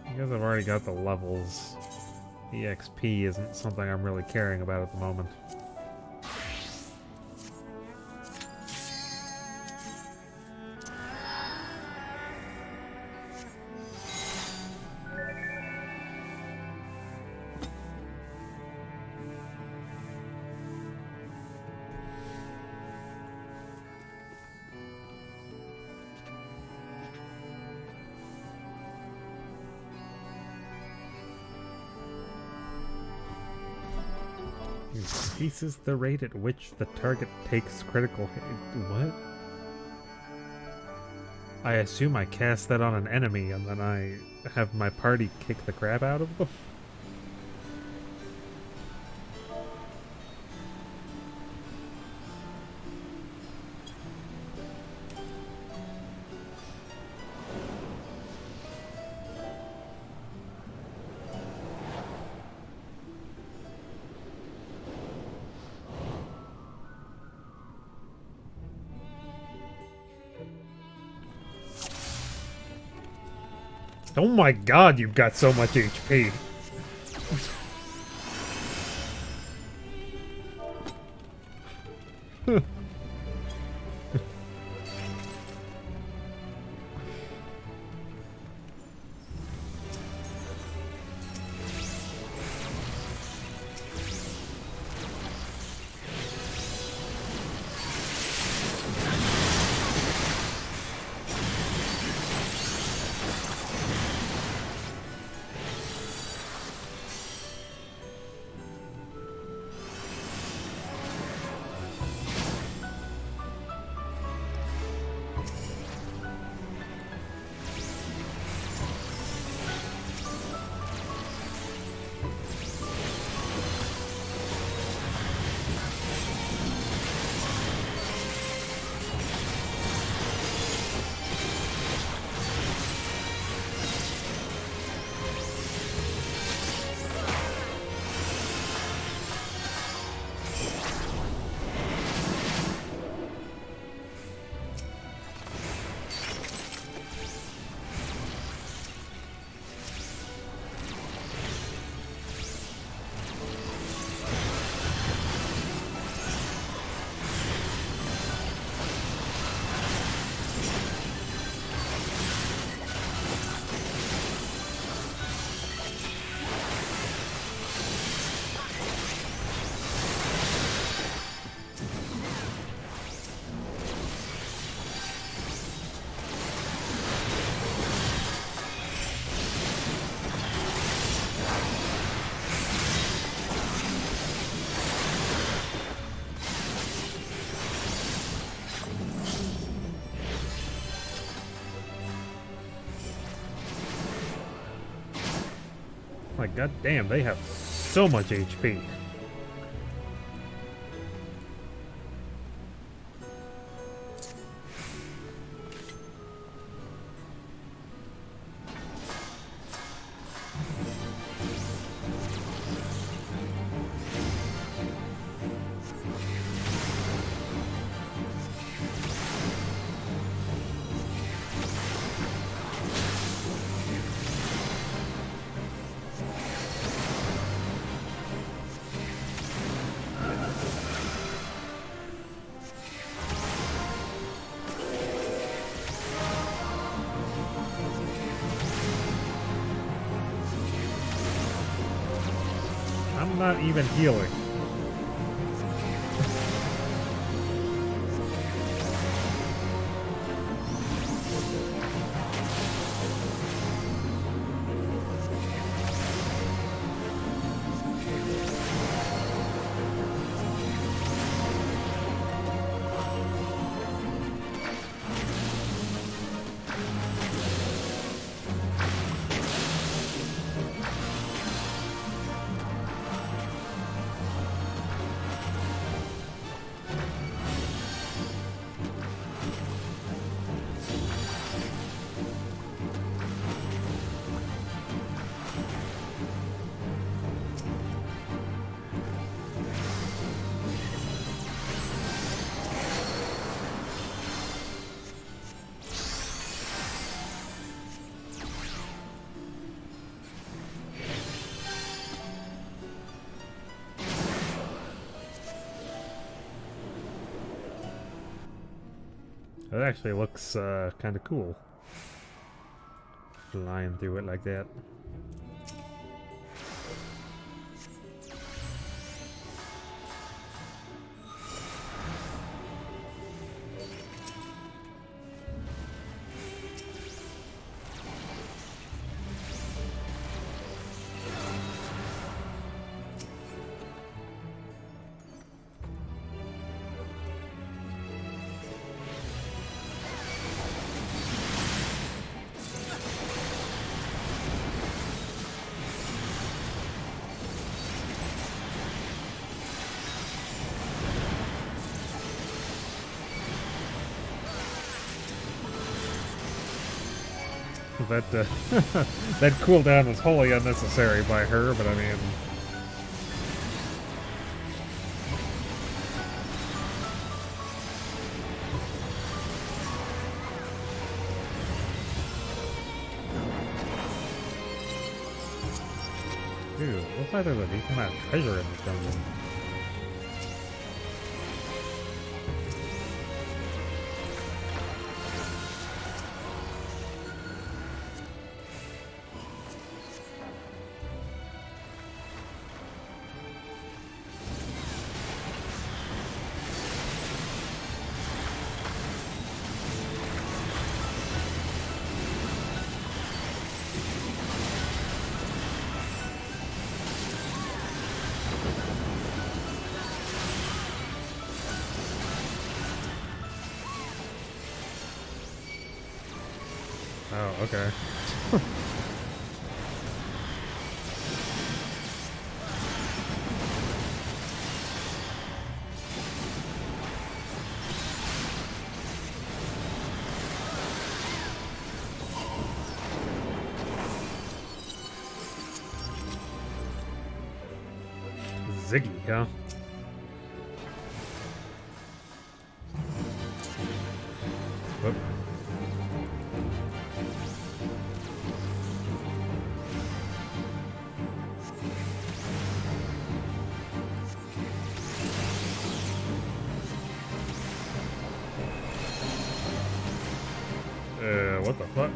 Because I've already got the levels, EXP isn't something I'm really caring about at the moment. Increases the rate at which the target takes critical hit. What? I assume I cast that on an enemy and then I have my party kick the crap out of them? Oh my god, you've got so much HP. Like, goddamn, they have so much HP. I'm not even healing. It actually looks kind of cool. Flying through it like that. That that cooldown was wholly unnecessary by her, but I mean, dude, looks like there's a decent amount of treasure in this dungeon. Oh, okay. Ziggy, huh? Whoop. What the fuck?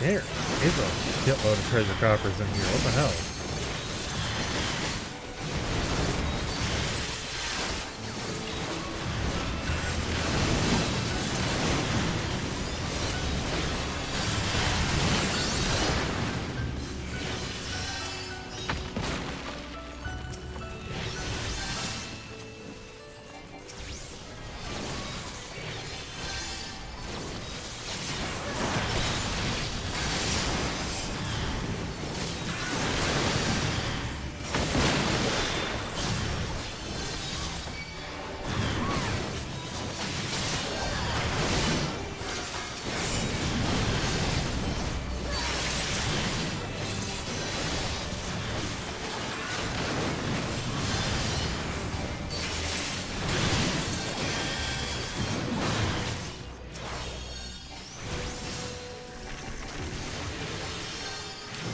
There is a shitload of treasure coppers in here. What the hell?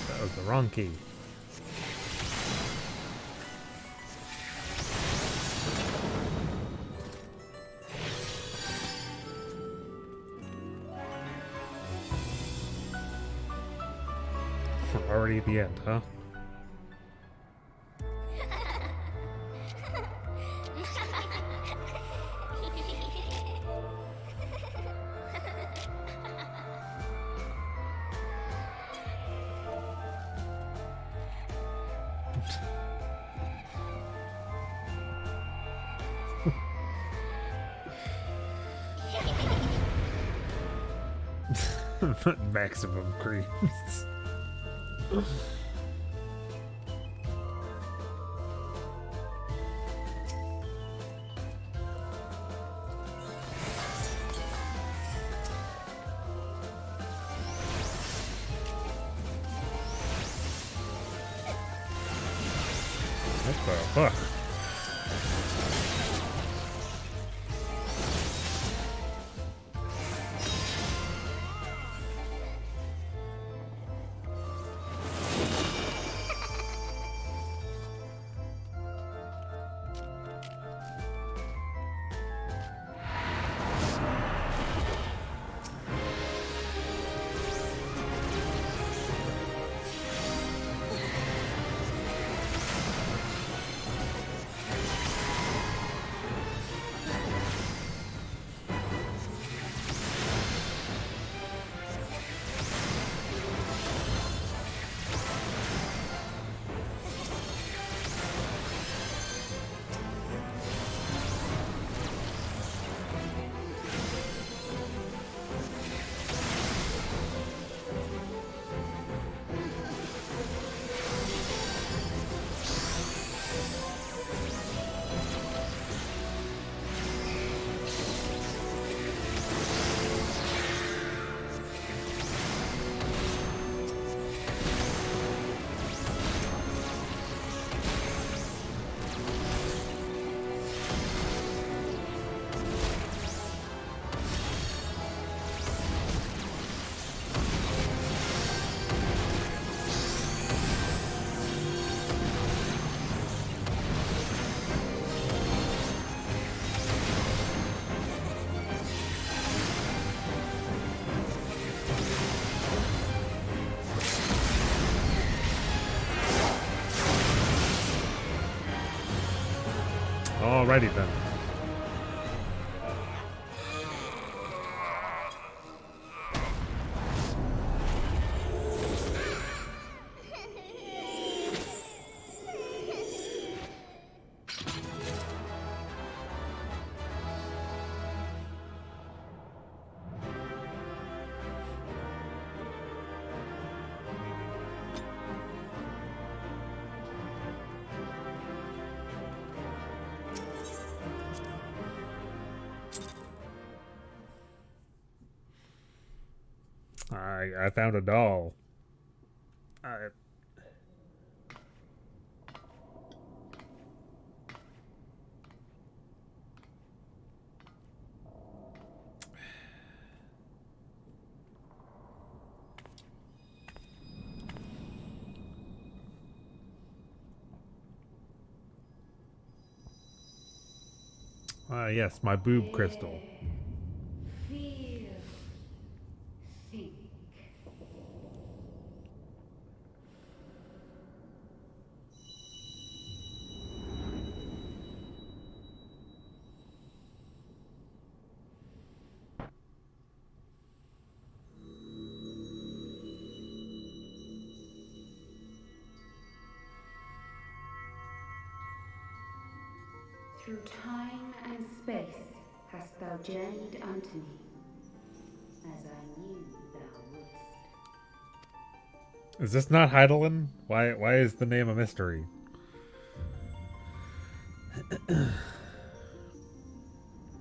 That was the wrong key. We're already at the end, huh? Maximum creams. What the fuck? Alrighty then. I found a doll. Yes, my boob crystal. Feel, think, Through time and space hast thou journeyed unto me, as I knew thou wouldst. Is this not Heidelin? Why is the name a mystery?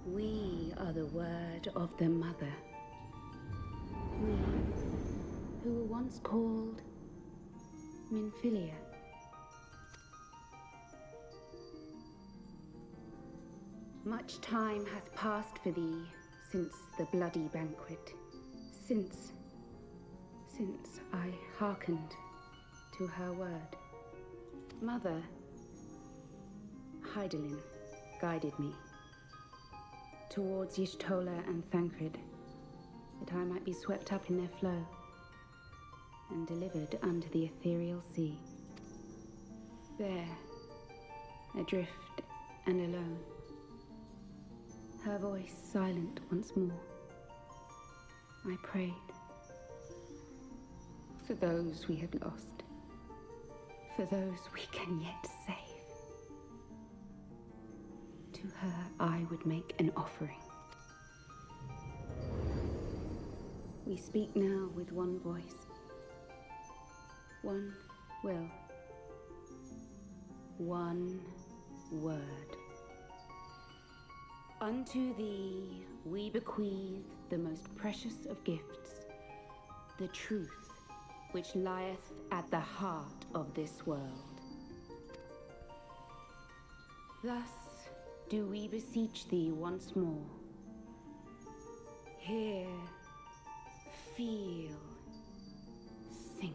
We are the word of the mother. We, who were once called Minfilia. Much time hath passed for thee since the bloody banquet, since I hearkened to her word. Mother, Heidelin guided me towards Y'shtola and Thancred, that I might be swept up in their flow and delivered unto the ethereal sea. There, adrift and alone, her voice silent once more, I prayed for those we have lost, for those we can yet save. To her I would make an offering. We speak now with one voice, one will, one word. Unto thee we bequeath the most precious of gifts, the truth which lieth at the heart of this world. Thus do we beseech thee once more. Hear, feel, think.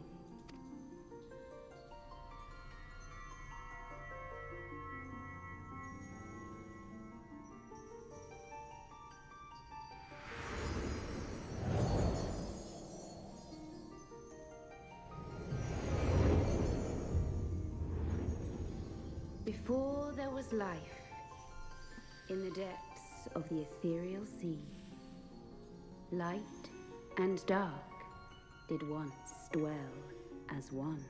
Before there was life, in the depths of the ethereal sea, light and dark did once dwell as one.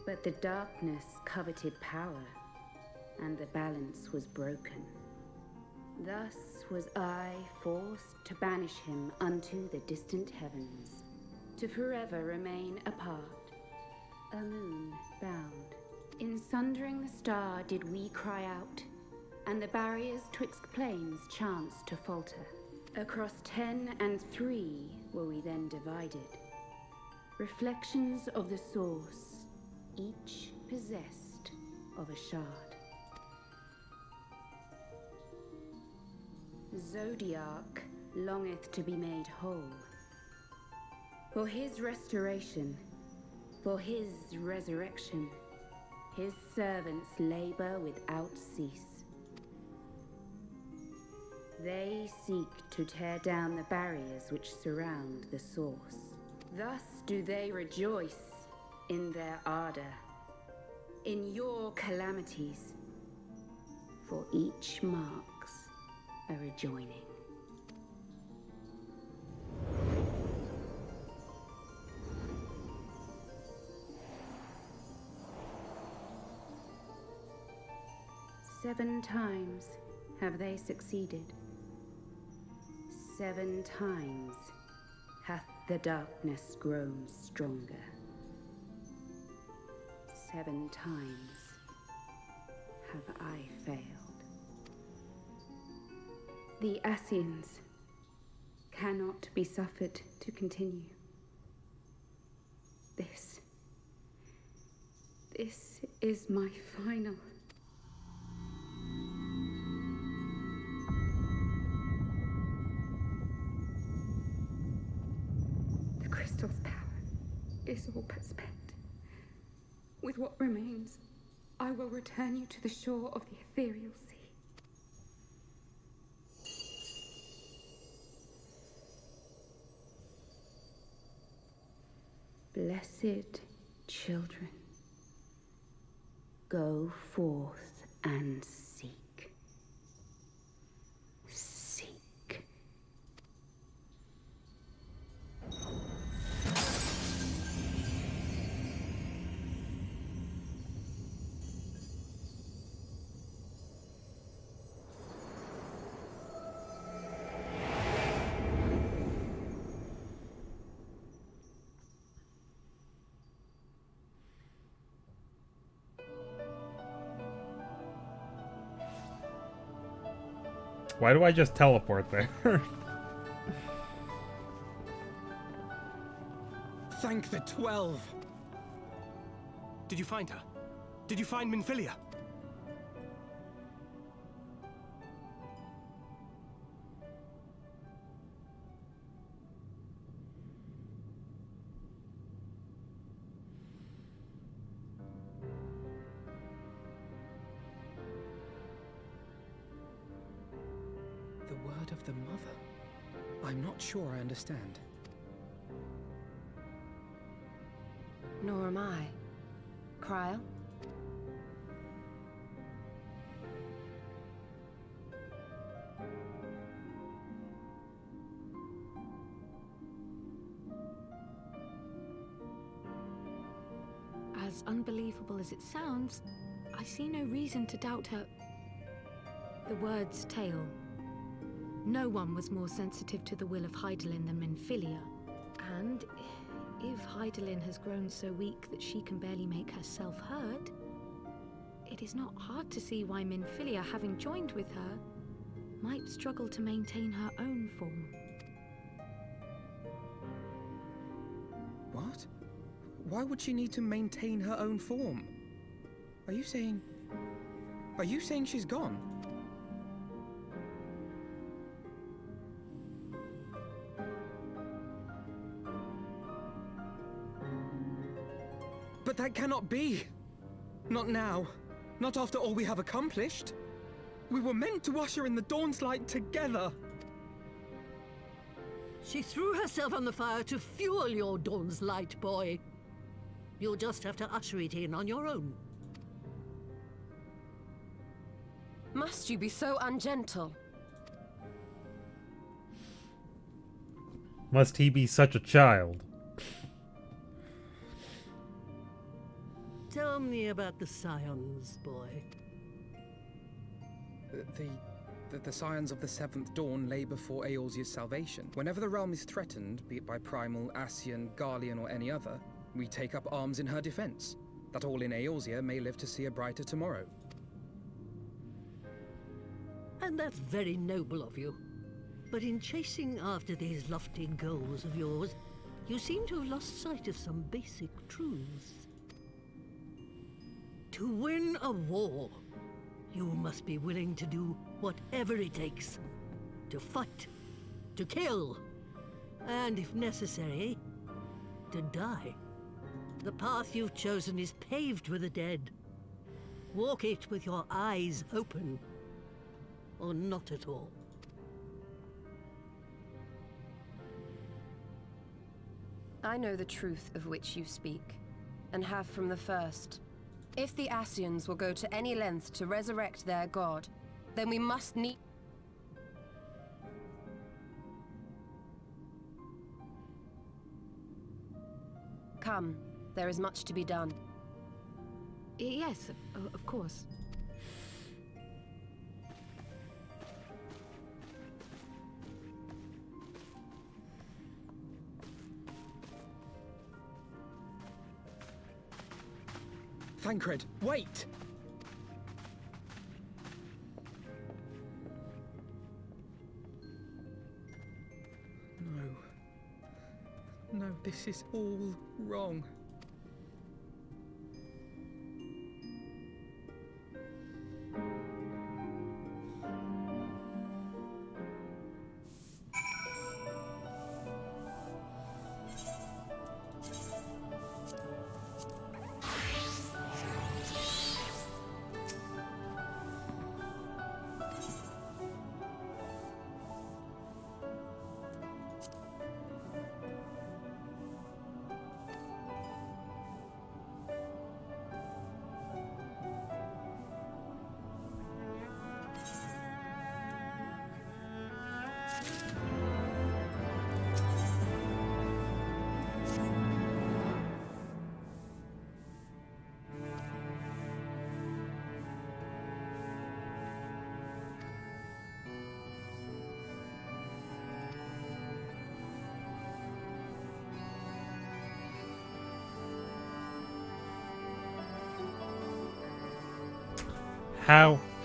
But the darkness coveted power, and the balance was broken. Thus was I forced to banish him unto the distant heavens, to forever remain apart, a moon bound. In sundering the star did we cry out, and the barriers twixt planes chanced to falter. Across 10 and 3 were we then divided, reflections of the source, each possessed of a shard. Zodiac longeth to be made whole. For his restoration, for his resurrection, his servants labor without cease. They seek to tear down the barriers which surround the source. Thus do they rejoice in their ardor, in your calamities, for each marks a rejoining. Seven times have they succeeded. 7 times hath the darkness grown stronger. 7 times have I failed. The Ascians cannot be suffered to continue. This is my final. The crystal's power is all but spent. With what remains, I will return you to the shore of the ethereal sea. Blessed children, go forth and seek. Seek. Why do I just teleport there? Thank the 12! Did you find her? Did you find Minfilia? The word of the mother? I'm not sure I understand. Nor am I. Cryle? As unbelievable as it sounds, I see no reason to doubt her. The word's tale. No one was more sensitive to the will of Hydaelyn than Minfilia. And if Hydaelyn has grown so weak that she can barely make herself heard, it is not hard to see why Minfilia, having joined with her, might struggle to maintain her own form. What? Why would she need to maintain her own form? Are you saying she's gone? But that cannot be! Not now. Not after all we have accomplished. We were meant to usher in the dawn's light together. She threw herself on the fire to fuel your dawn's light, boy. You'll just have to usher it in on your own. Must you be so ungentle? Must he be such a child? Tell me about the Scions, boy. The scions of the Seventh Dawn lay before Eorzea's salvation. Whenever the realm is threatened, be it by Primal, Ascian, Garlean, or any other, we take up arms in her defense, that all in Eorzea may live to see a brighter tomorrow. And that's very noble of you. But in chasing after these lofty goals of yours, you seem to have lost sight of some basic truths. To win a war, you must be willing to do whatever it takes. To fight, to kill, and if necessary, to die. The path you've chosen is paved with the dead. Walk it with your eyes open, or not at all. I know the truth of which you speak, and have from the first. If the Ascians will go to any length to resurrect their god, then we must need... Come, there is much to be done. Yes, of course. Thancred, wait! No, this is all wrong.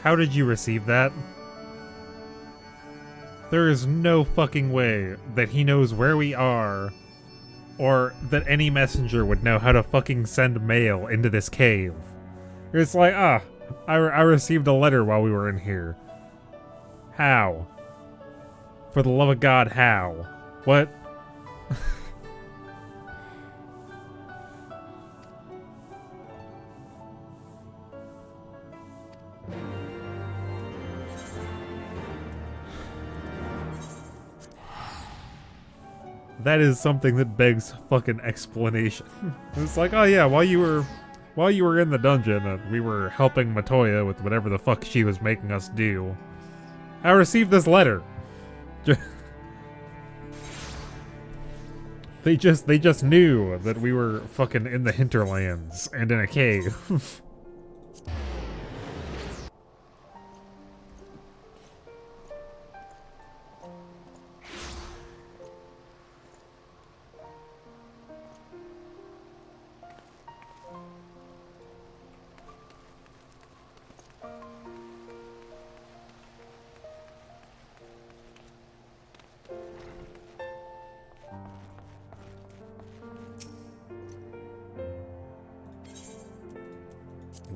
How did you receive that? There is no fucking way that he knows where we are, or that any messenger would know how to fucking send mail into this cave. It's like, I received a letter while we were in here. How? For the love of God, how? What? That is something that begs fucking explanation. It's like, oh yeah, while you were in the dungeon, we were helping Matoya with whatever the fuck she was making us do. I received this letter. They just knew that we were fucking in the hinterlands and in a cave.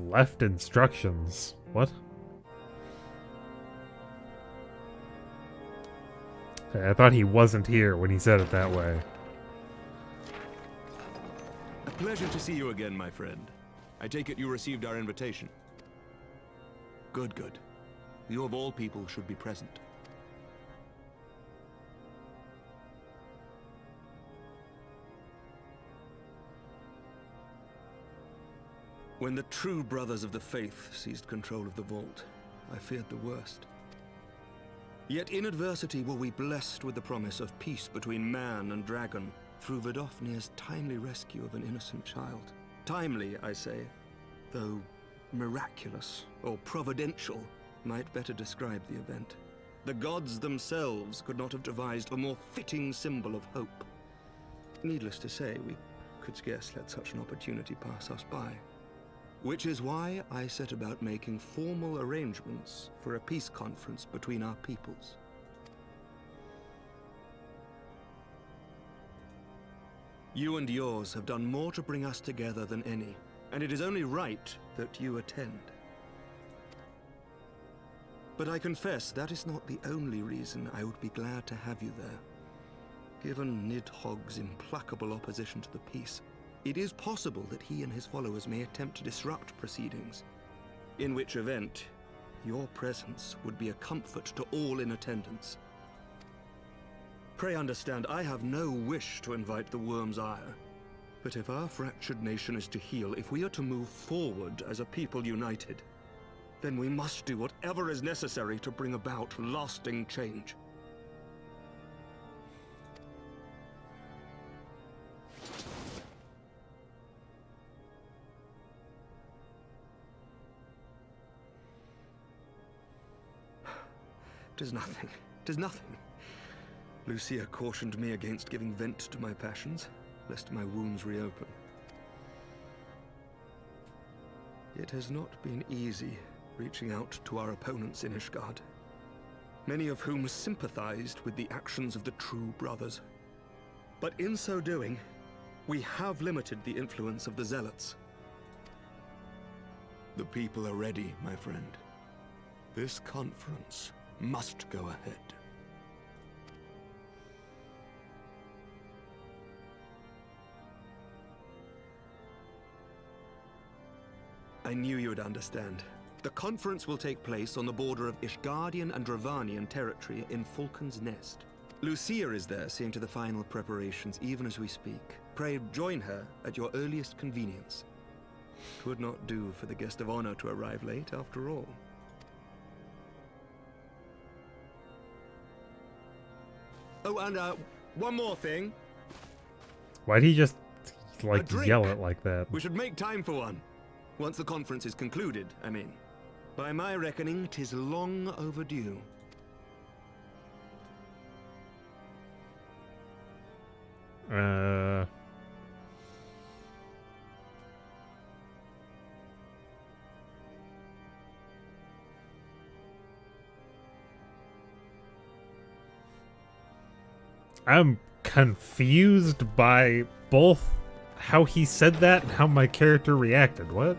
Left instructions. What? I thought he wasn't here when he said it that way. A pleasure to see you again, my friend. I take it you received our invitation. Good, good. You of all people should be present. When the true brothers of the faith seized control of the vault, I feared the worst. Yet in adversity were we blessed with the promise of peace between man and dragon through Vidofnir's timely rescue of an innocent child. Timely, I say, though miraculous or providential might better describe the event. The gods themselves could not have devised a more fitting symbol of hope. Needless to say, we could scarce let such an opportunity pass us by. Which is why I set about making formal arrangements for a peace conference between our peoples. You and yours have done more to bring us together than any, and it is only right that you attend. But I confess that is not the only reason I would be glad to have you there. Given Nidhogg's implacable opposition to the peace, it is possible that he and his followers may attempt to disrupt proceedings, in which event, your presence would be a comfort to all in attendance. Pray understand, I have no wish to invite the Worm's ire, but if our fractured nation is to heal, if we are to move forward as a people united, then we must do whatever is necessary to bring about lasting change. Tis nothing. 'Tis nothing. Lucia cautioned me against giving vent to my passions, lest my wounds reopen. It has not been easy reaching out to our opponents in Ishgard, many of whom sympathized with the actions of the true brothers. But in so doing, we have limited the influence of the Zealots. The people are ready, my friend. This conference must go ahead. I knew you would understand. The conference will take place on the border of Ishgardian and Dravanian territory in Falcon's Nest. Lucia is there seeing to the final preparations even as we speak. Pray join her at your earliest convenience. It would not do for the guest of honor to arrive late after all. Oh, and one more thing. Why'd he just, like, yell it like that? We should make time for one. Once the conference is concluded, I mean. By my reckoning, 'tis long overdue. I'm confused by both how he said that and how my character reacted. What?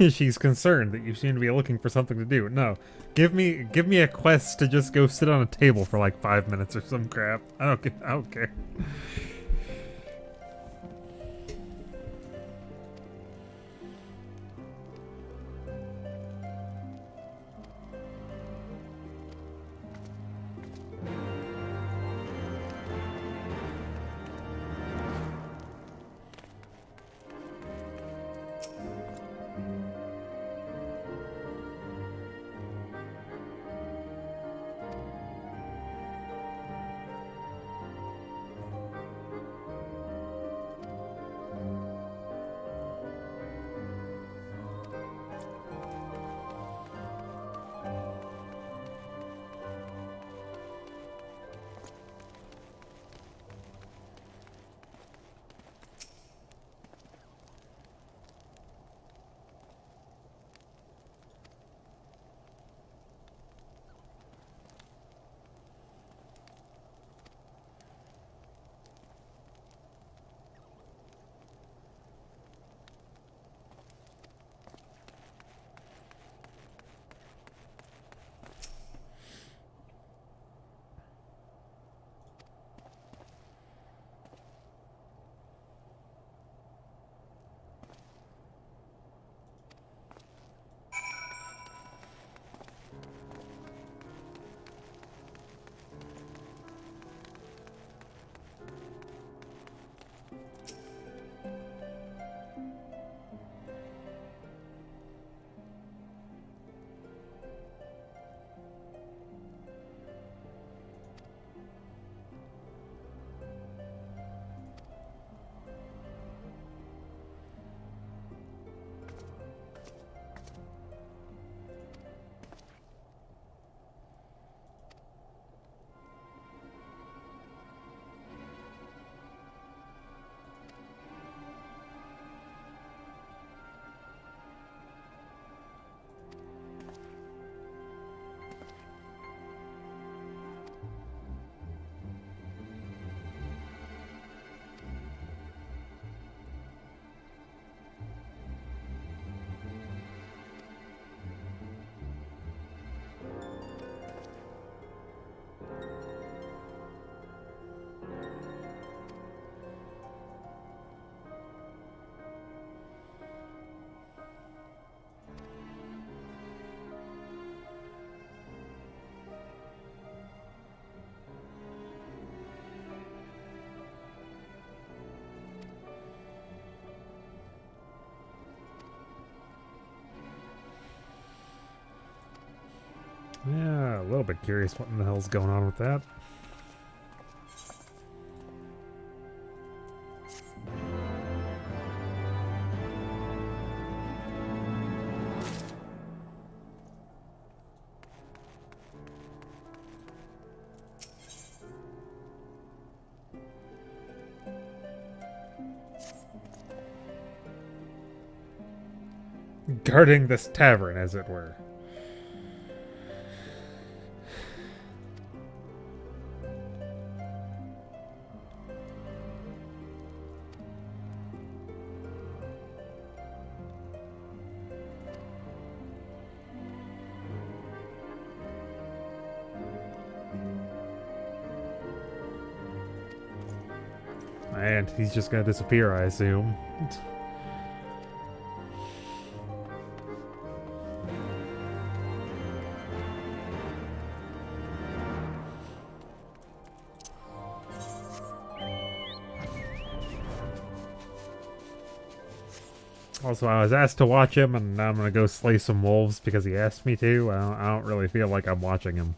She's concerned that you seem to be looking for something to do. No. Give me a quest to just go sit on a table for like 5 minutes or some crap. I don't care. Yeah, a little bit curious what in the hell's going on with that. guarding this tavern, as it were. And he's just gonna disappear, I assume. Also, I was asked to watch him, and now I'm gonna go slay some wolves because he asked me to. I don't really feel like I'm watching him.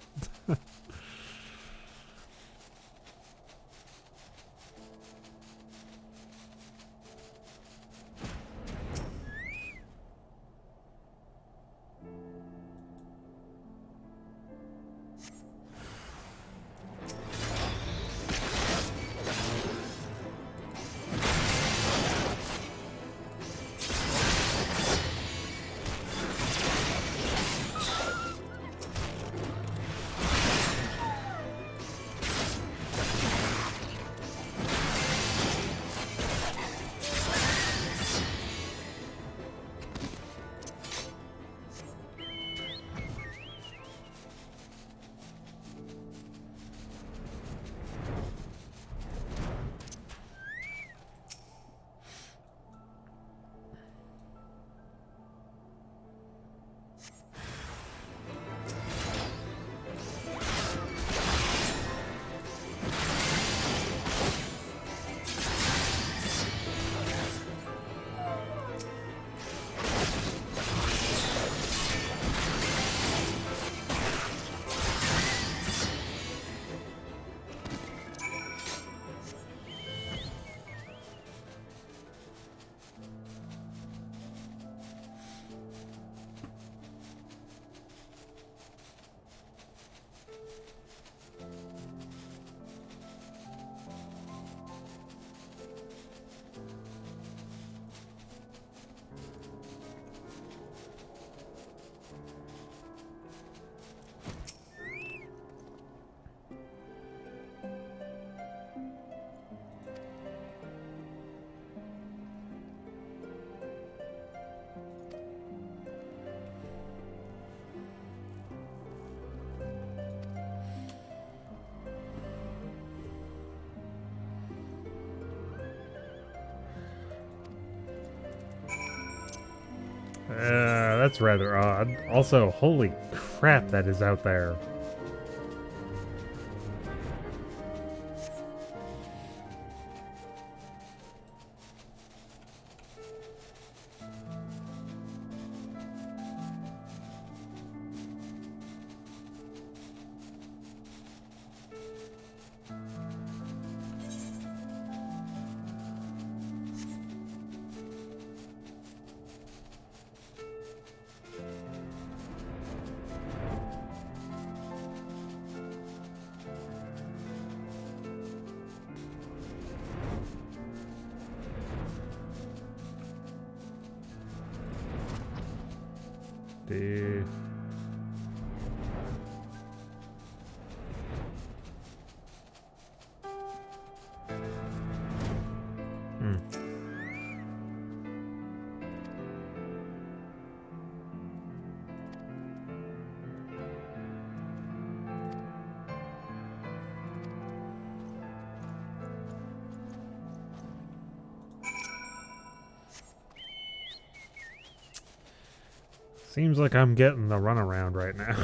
That's rather odd. Also, holy crap, that is out there. Seems like I'm getting the runaround right now.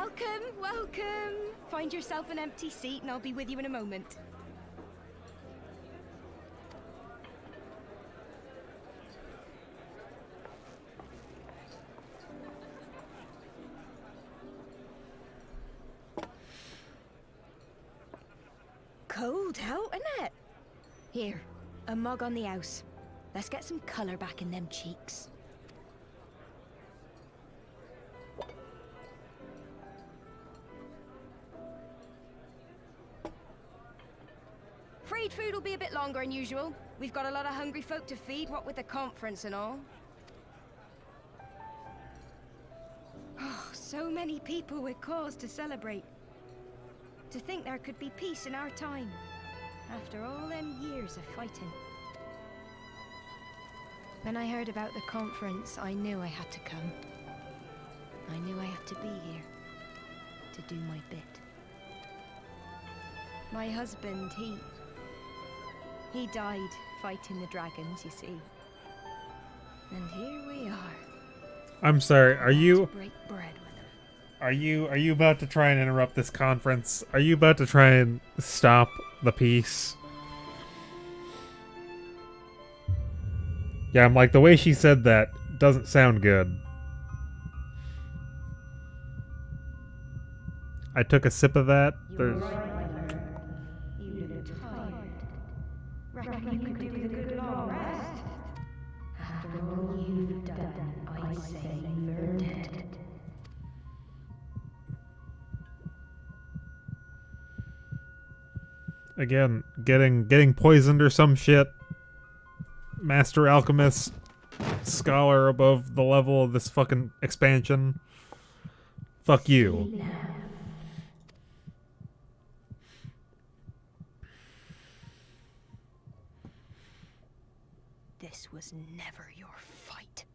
Welcome, welcome. Find yourself an empty seat and I'll be with you in a moment. Cold out, isn't it? Here, a mug on the house. Let's get some colour back in them cheeks. Freed food will be a bit longer than usual. We've got a lot of hungry folk to feed, what with the conference and all. Oh, so many people with cause to celebrate. To think there could be peace in our time, after all them years of fighting. When I heard about the conference, I knew I had to come. I knew I had to be here, to do my bit. My husband, he died fighting the dragons, you see. And here we are. I'm sorry, are you... Break bread with them. Are you about to try and interrupt this conference? Are you about to try and stop the peace? Yeah, I'm like, the way she said that doesn't sound good. I took a sip of that. There's... You look tired. Reckon you could do with a good long rest? After all you've done, I say you've earned it. Again, getting poisoned or some shit. Master alchemist, scholar above the level of this fucking expansion. Fuck you. This was never your fight.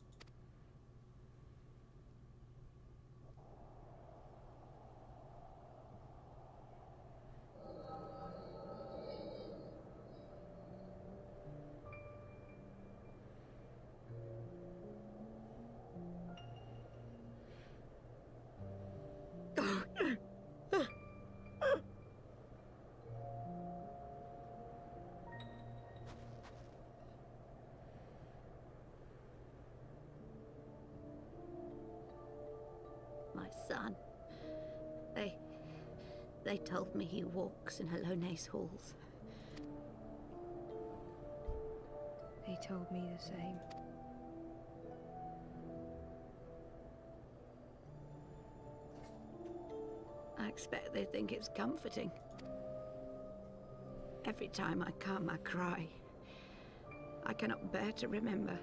My son. They told me he walks in Halone's halls. They told me the same. I expect they think it's comforting. Every time I come, I cry. I cannot bear to remember,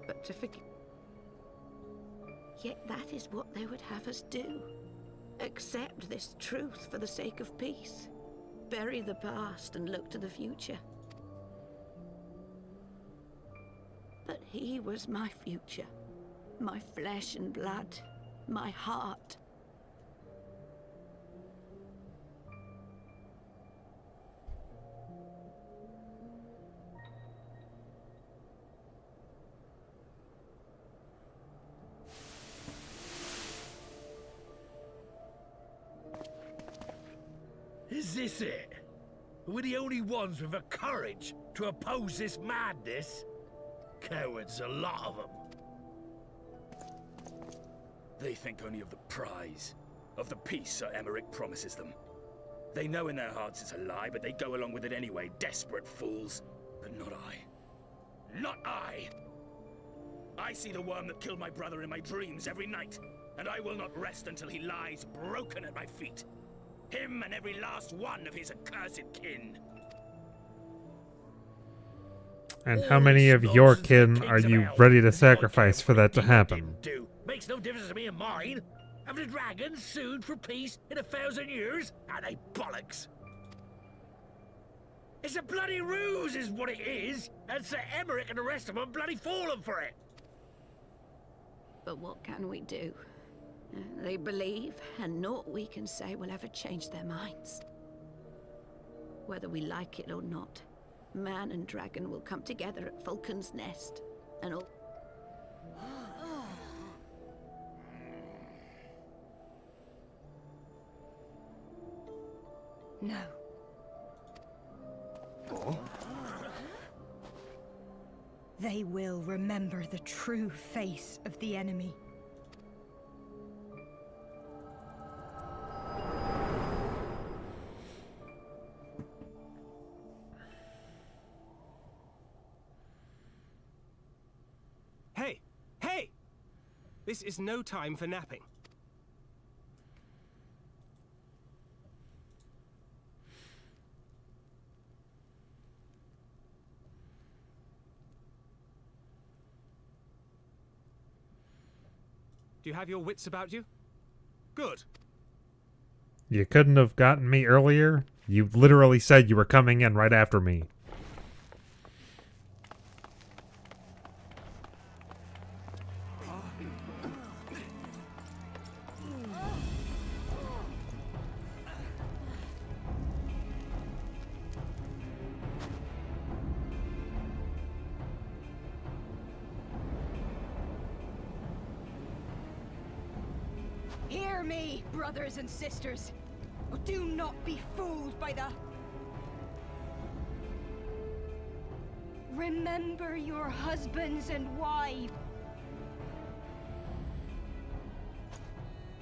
but to forget. Yet that is what they would have us do. Accept this truth for the sake of peace. Bury the past and look to the future. But he was my future. My flesh and blood. My heart. Is this it? We're the only ones with the courage to oppose this madness? Cowards, a lot of them. They think only of the prize, of the peace Sir Emmerich promises them. They know in their hearts it's a lie, but they go along with it anyway, desperate fools. But not I. Not I! I see the worm that killed my brother in my dreams every night, and I will not rest until he lies broken at my feet. Him and every last one of his accursed kin. And how many of your kin are you ready to sacrifice for that to happen? Makes no difference to me and mine. Have the dragons sued for peace in 1,000 years? Are they bollocks? It's a bloody ruse is what it is, and Sir Emmerich and the rest of them bloody fallen for it. But what can we do? They believe, and naught we can say will ever change their minds. Whether we like it or not, man and dragon will come together at Vulcan's Nest, and all... They will remember the true face of the enemy. Hey! Hey! This is no time for napping. Do you have your wits about you? Good. You couldn't have gotten me earlier? You literally said you were coming in right after me. Hear me, brothers and sisters. Do not be fooled by the... Remember your husbands and wives.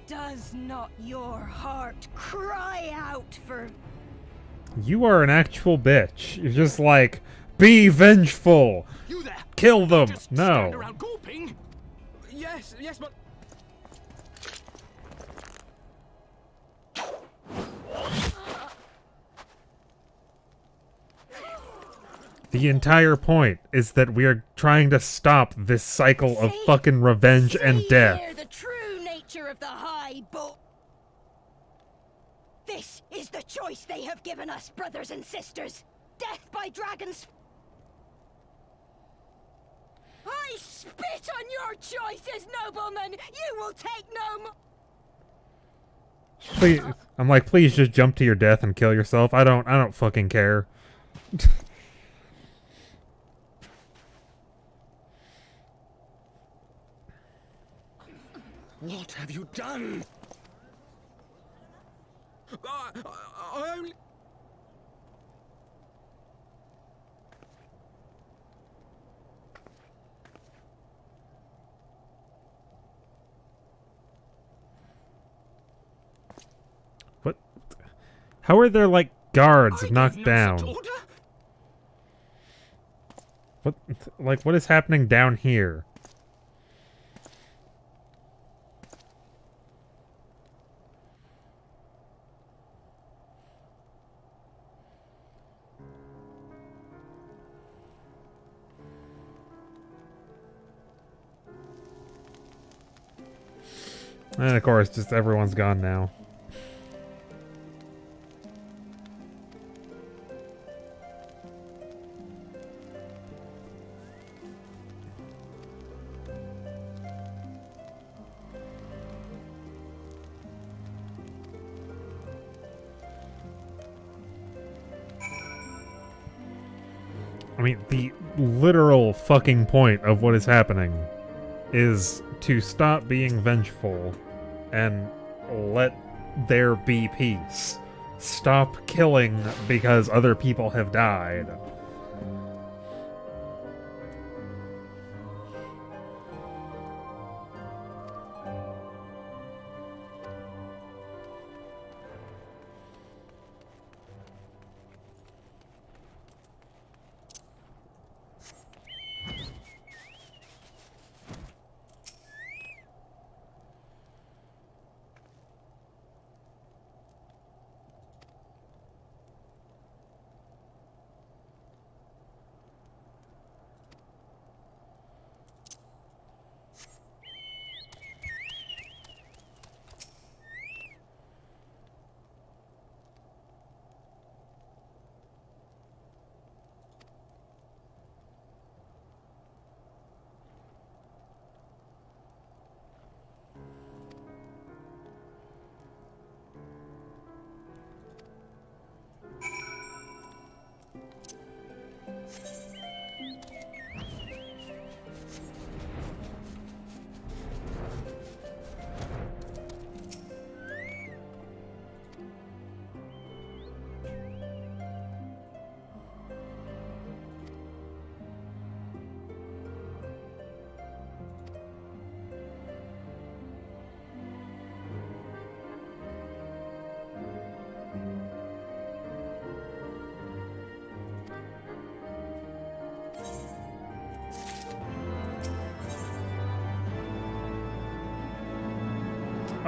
Does not your heart cry out for... You are an actual bitch. You're just like, be vengeful! You there! Kill them! Just No. stand around gawping? Yes, but... The entire point is that we are trying to stop this cycle of fucking revenge and death. Hear the true nature of the High Bull. This is the choice they have given us, brothers and sisters. Death by dragons. I spit on your choices, noblemen. You will take no more. Please, I'm like, please just jump to your death and kill yourself. I don't fucking care. What have you done? I only... What? How are there, like, guards knocked down? What? Like, what is happening down here? And of course, just everyone's gone now. I mean, the literal fucking point of what is happening is to stop being vengeful and let there be peace. Stop killing because other people have died.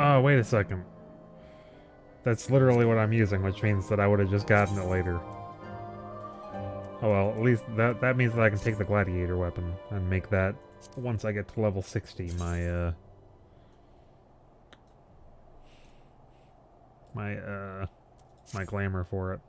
Oh, wait a second. That's literally what I'm using, which means that I would have just gotten it later. Oh well, at least that means that I can take the gladiator weapon and make that, once I get to level 60, my glamour for it.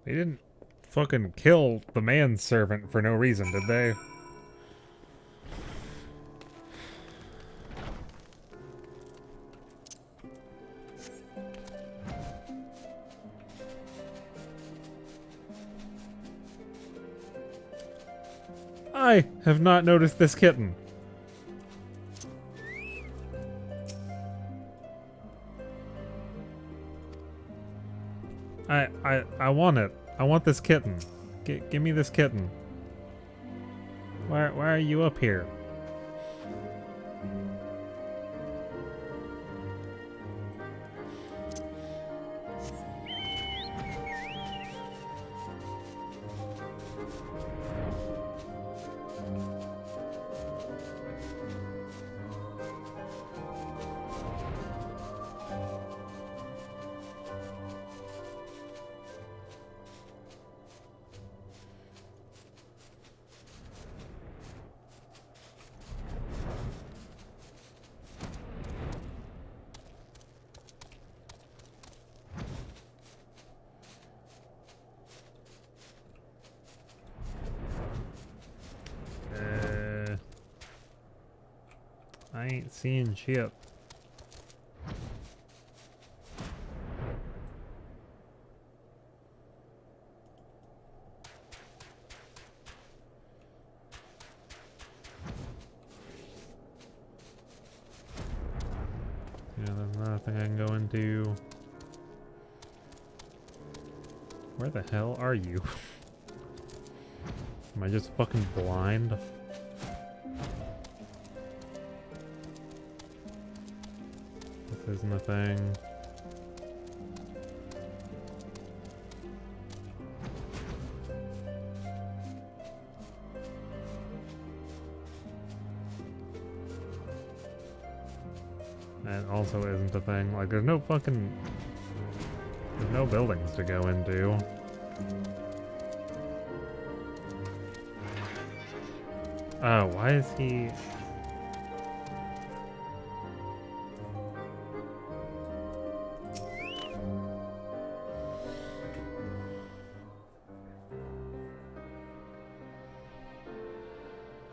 They didn't fucking kill the manservant for no reason, did they? I have not noticed this kitten. I want it. I want this kitten. Give me this kitten. Why are you up here? I ain't seeing shit. Yeah, there's nothing I can go into. Where the hell are you? Am I just fucking blind? This isn't a thing. That also isn't a thing. Like, there's no fucking... There's no buildings to go into. Oh, why is he...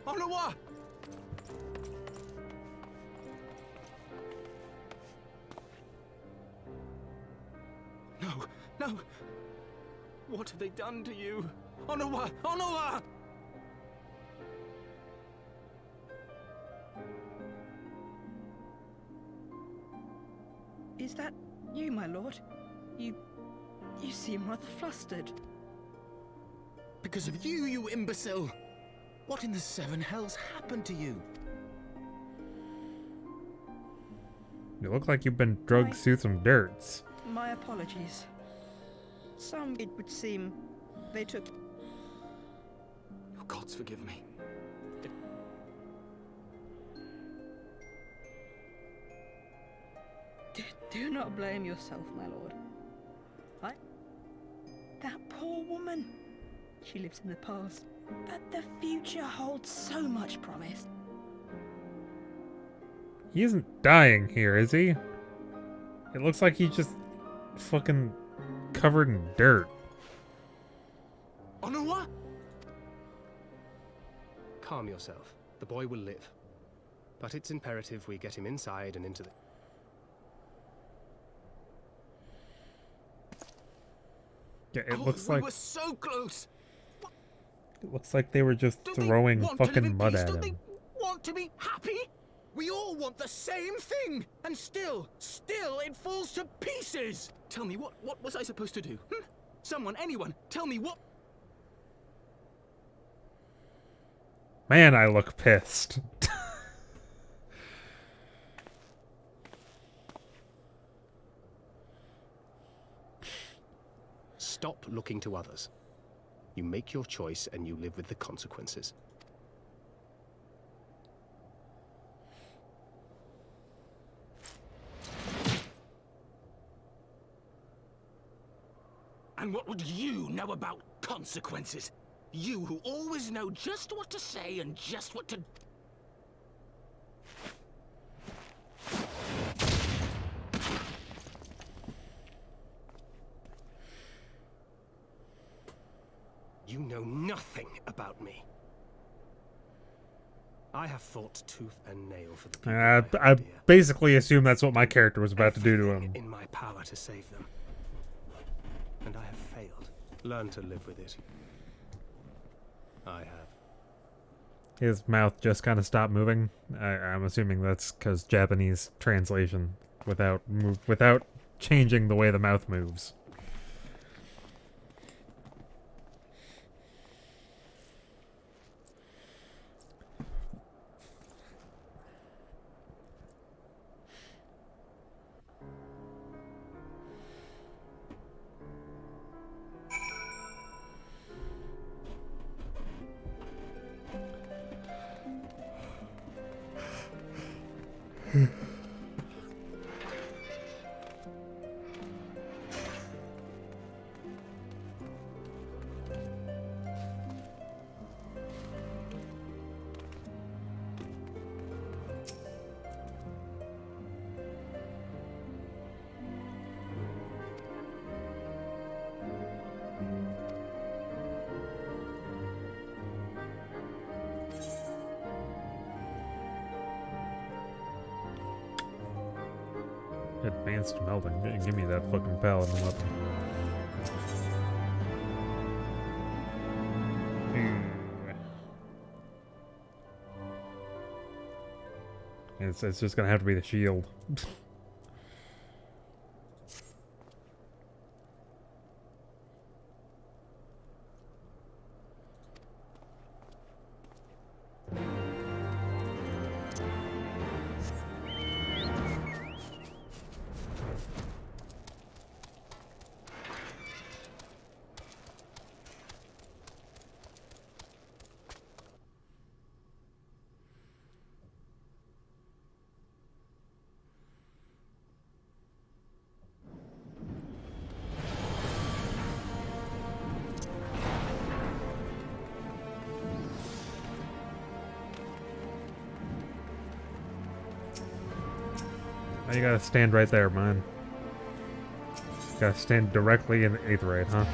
Onawa! No, no! What have they done to you? Onawa! Onawa! Is that you, my lord? You seem rather flustered. Because of you, you imbecile! What in the seven hells happened to you? You look like you've been drugged through some dirts. My apologies. Some, it would seem, they took... Oh, gods forgive me. Do not blame yourself, my lord. That poor woman. She lives in the past, but the future holds so much promise. He isn't dying here, is he? It looks like he's just fucking covered in dirt. Onawa? Calm yourself. The boy will live. But it's imperative we get him inside and into the... Yeah, it looks like... We were so close! It looks like they were just throwing fucking mud at him. Want to be happy? We all want the same thing! And still it falls to pieces! Tell me, what was I supposed to do? Someone, anyone, tell me what... Man, I look pissed. Stop looking to others. You make your choice and you live with the consequences. And what would you know about consequences? You who always know just what to say and just what to... You know nothing about me. I have fought tooth and nail for the people I basically assume that's what my character was about to do to him. in my power to save them. And I have failed. Learn to live with it. I have. His mouth just kind of stopped moving. I'm assuming that's because Japanese translation without changing the way the mouth moves. Advanced melting. Give me that fucking paladin weapon. It's just gonna have to be the shield. Oh, you gotta stand right there, man. Gotta stand directly in the 8th raid, huh?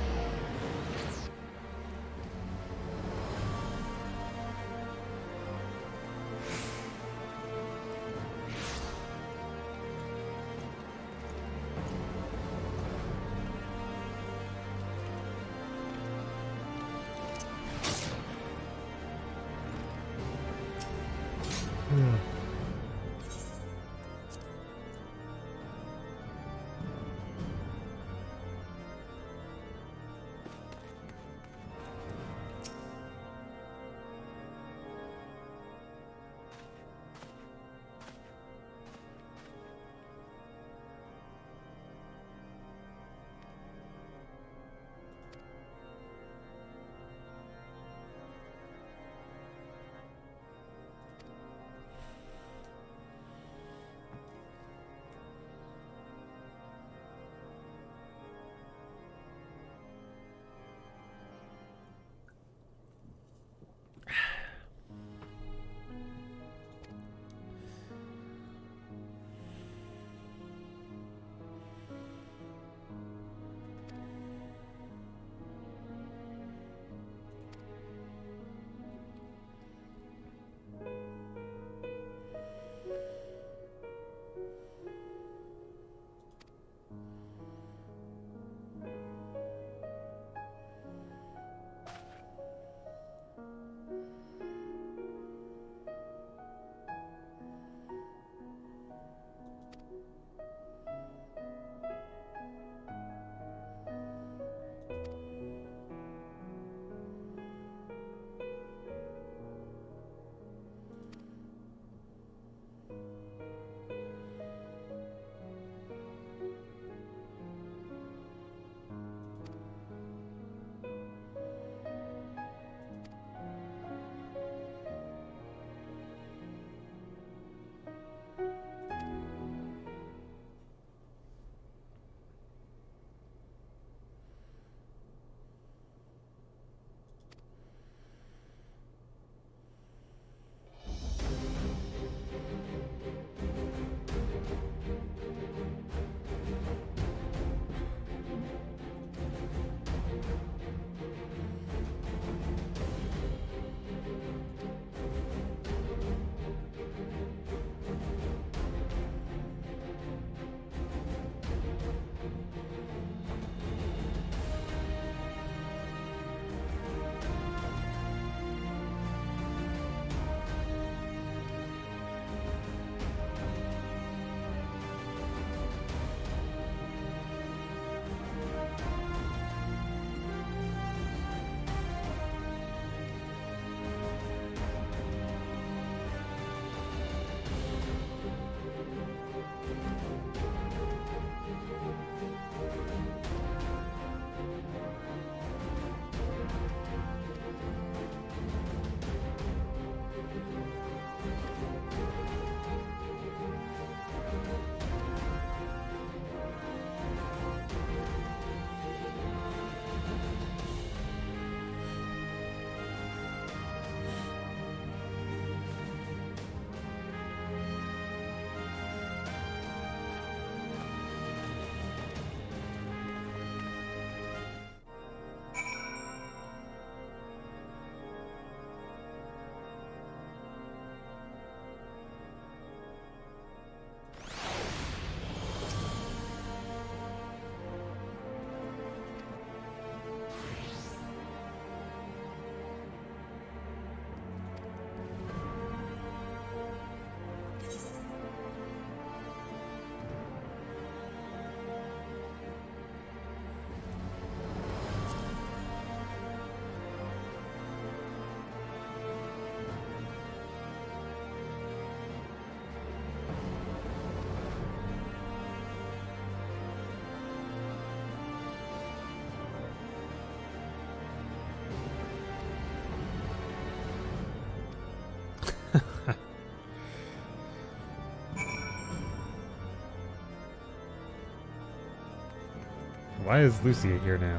Why is Lucia here now?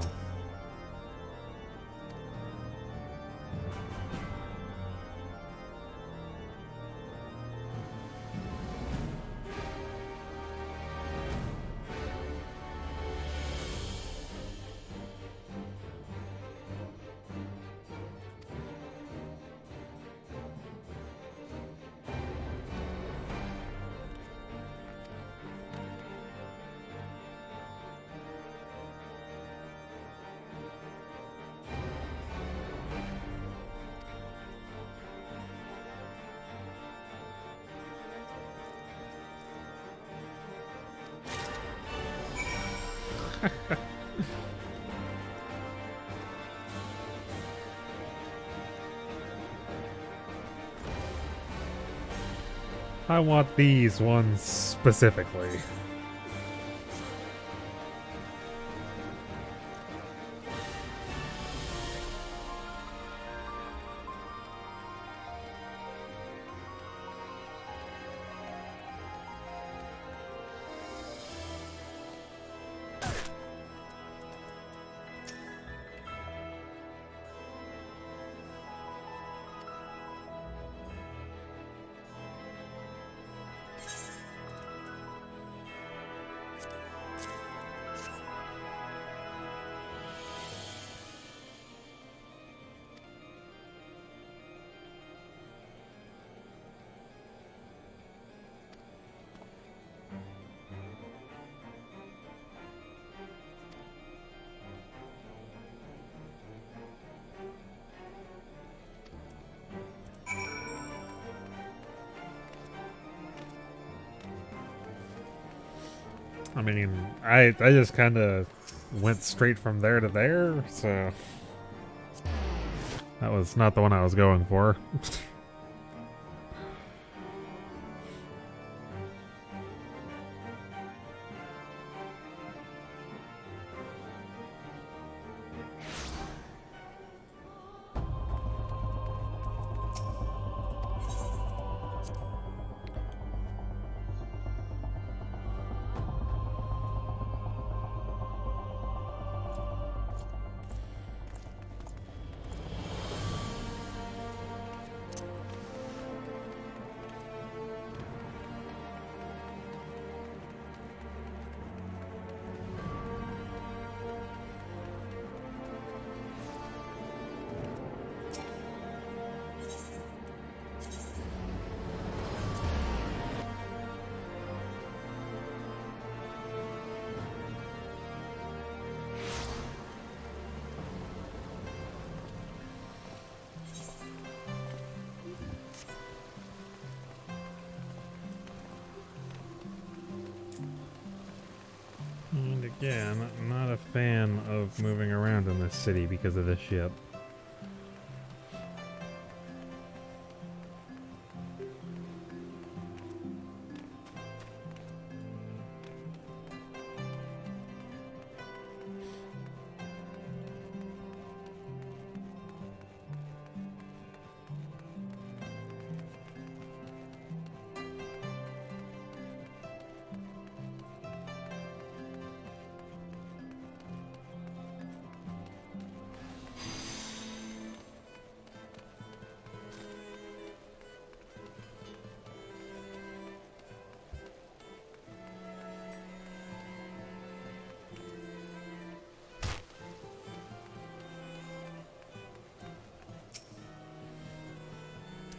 I want these ones specifically. I mean, I just kind of went straight from there to there, so that was not the one I was going for. And again, not a fan of moving around in this city because of this shit.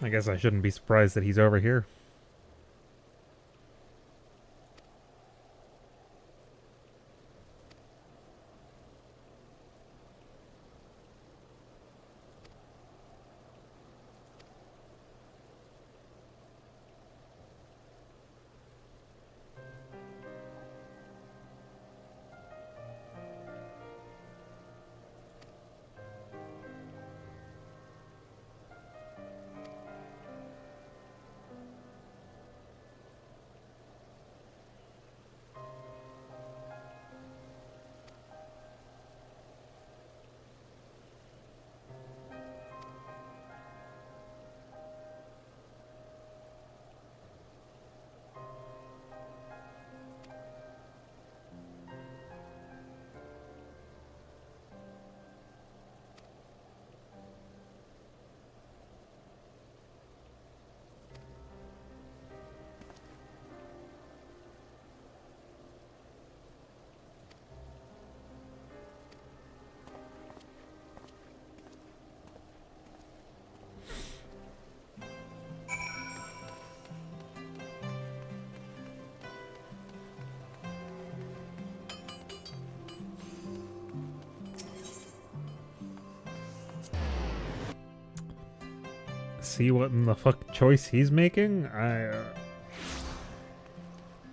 I guess I shouldn't be surprised that he's over here. See what in the fuck choice he's making?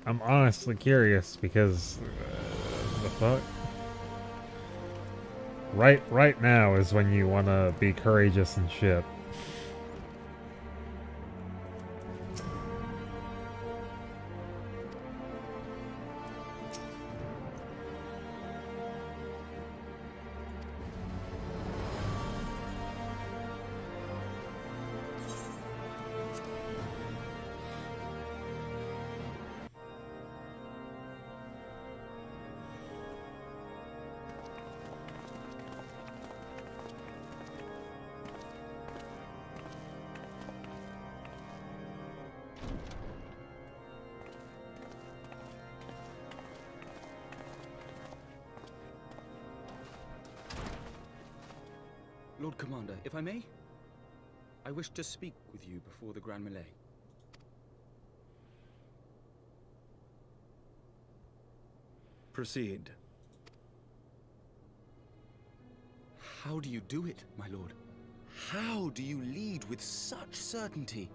I'm honestly curious because the fuck? Right now is when you want to be courageous and shit. Lord Commander, if I may, I wish to speak with you before the Grand Melee. Proceed. How do you do it, my lord? How do you lead with such certainty,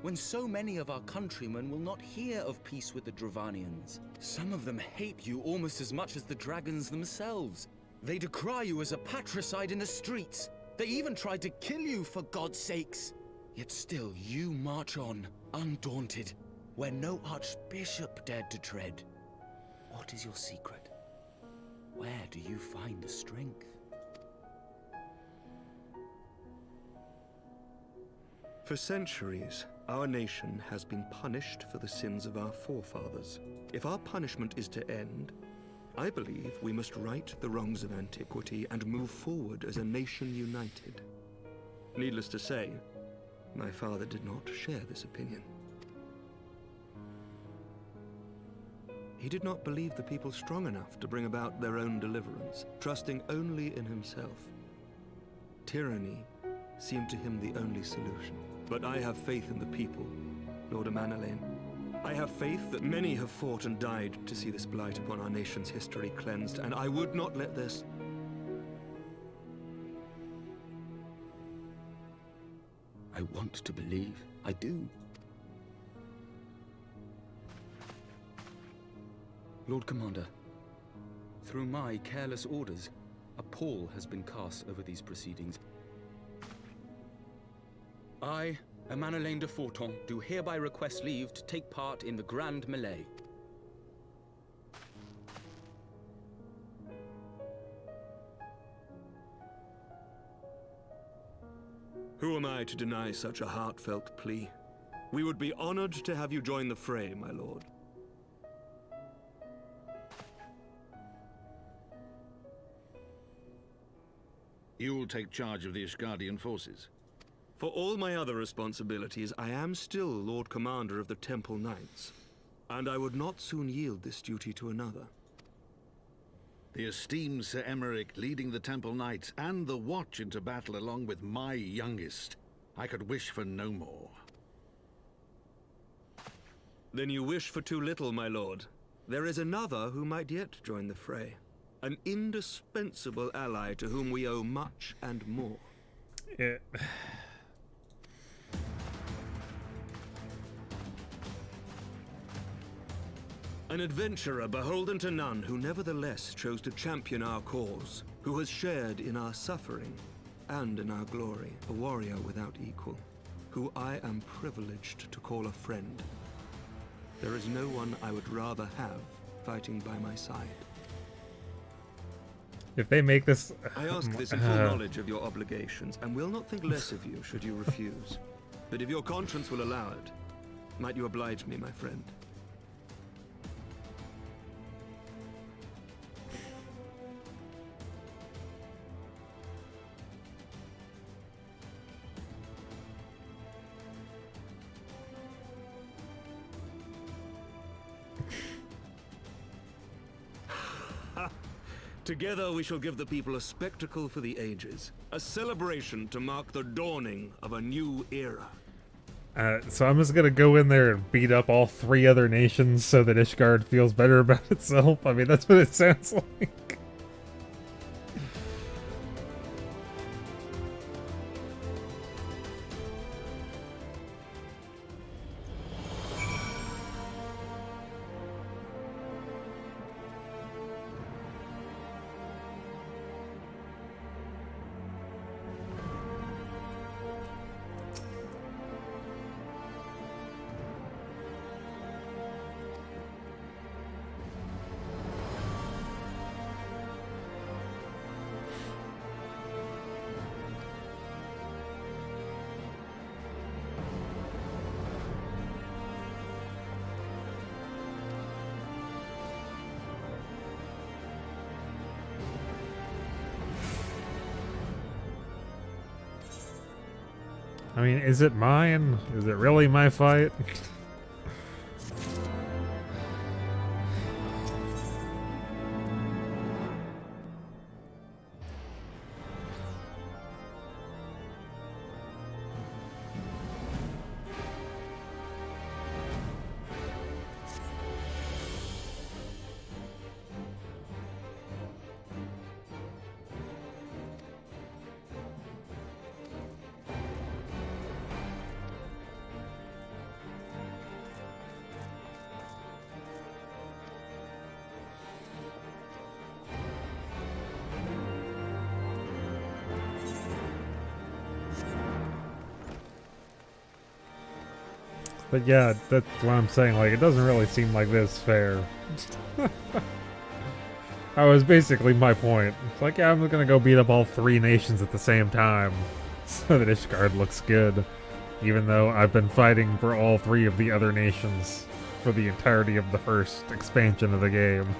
when so many of our countrymen will not hear of peace with the Dravanians? Some of them hate you almost as much as the dragons themselves. They decry you as a patricide in the streets. They even tried to kill you, for God's sakes. Yet still you march on, undaunted, where no archbishop dared to tread. What is your secret? Where do you find the strength? For centuries, our nation has been punished for the sins of our forefathers. If our punishment is to end, I believe we must right the wrongs of antiquity and move forward as a nation united. Needless to say, my father did not share this opinion. He did not believe the people strong enough to bring about their own deliverance, trusting only in himself. Tyranny seemed to him the only solution. But I have faith in the people, Lord Amanalain. I have faith that many have fought and died to see this blight upon our nation's history cleansed, and I would not let this... I want to believe. I do. Lord Commander, through my careless orders, a pall has been cast over these proceedings. I, Amanalain de Forton, do hereby request leave to take part in the Grand Melee. Who am I to deny such a heartfelt plea? We would be honored to have you join the fray, my lord. You will take charge of the Ishgardian forces? For all my other responsibilities, I am still Lord Commander of the Temple Knights, and I would not soon yield this duty to another. The esteemed Sir Emeric leading the Temple Knights and the Watch into battle along with my youngest. I could wish for no more. Then you wish for too little, my lord. There is another who might yet join the fray. An indispensable ally to whom we owe much and more. An adventurer beholden to none, who nevertheless chose to champion our cause, who has shared in our suffering and in our glory, a warrior without equal, who I am privileged to call a friend. There is no one I would rather have fighting by my side. If they make this... I ask this in full knowledge of your obligations, and will not think less of you should you refuse. But if your conscience will allow it, might you oblige me, my friend? Together we shall give the people a spectacle for the ages, a celebration to mark the dawning of a new era. So I'm just gonna go in there and beat up all 3 other nations so that Ishgard feels better about itself. I mean, that's what it sounds like. I mean, is it mine? Is it really my fight? But yeah, that's what I'm saying, like, it doesn't really seem like this fair. That was basically my point. It's like, yeah, I'm gonna go beat up all 3 nations at the same time, so that Ishgard looks good. Even though I've been fighting for all 3 of the other nations for the entirety of the first expansion of the game.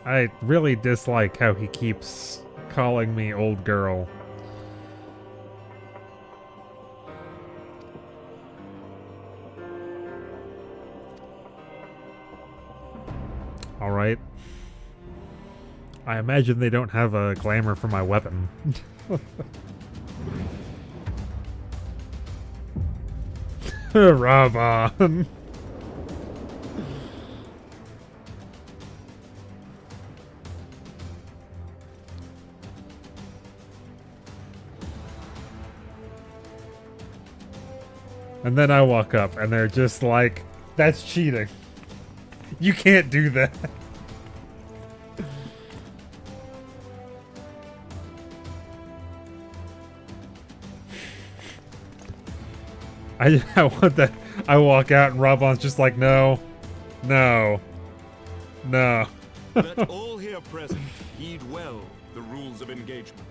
I really dislike how he keeps calling me old girl. Alright. I imagine they don't have a glamour for my weapon. Raban! And then I walk up, and they're just like, that's cheating. You can't do that. I want that. I walk out, and Raban's just like, no. No. No. Let all here present heed well the rules of engagement.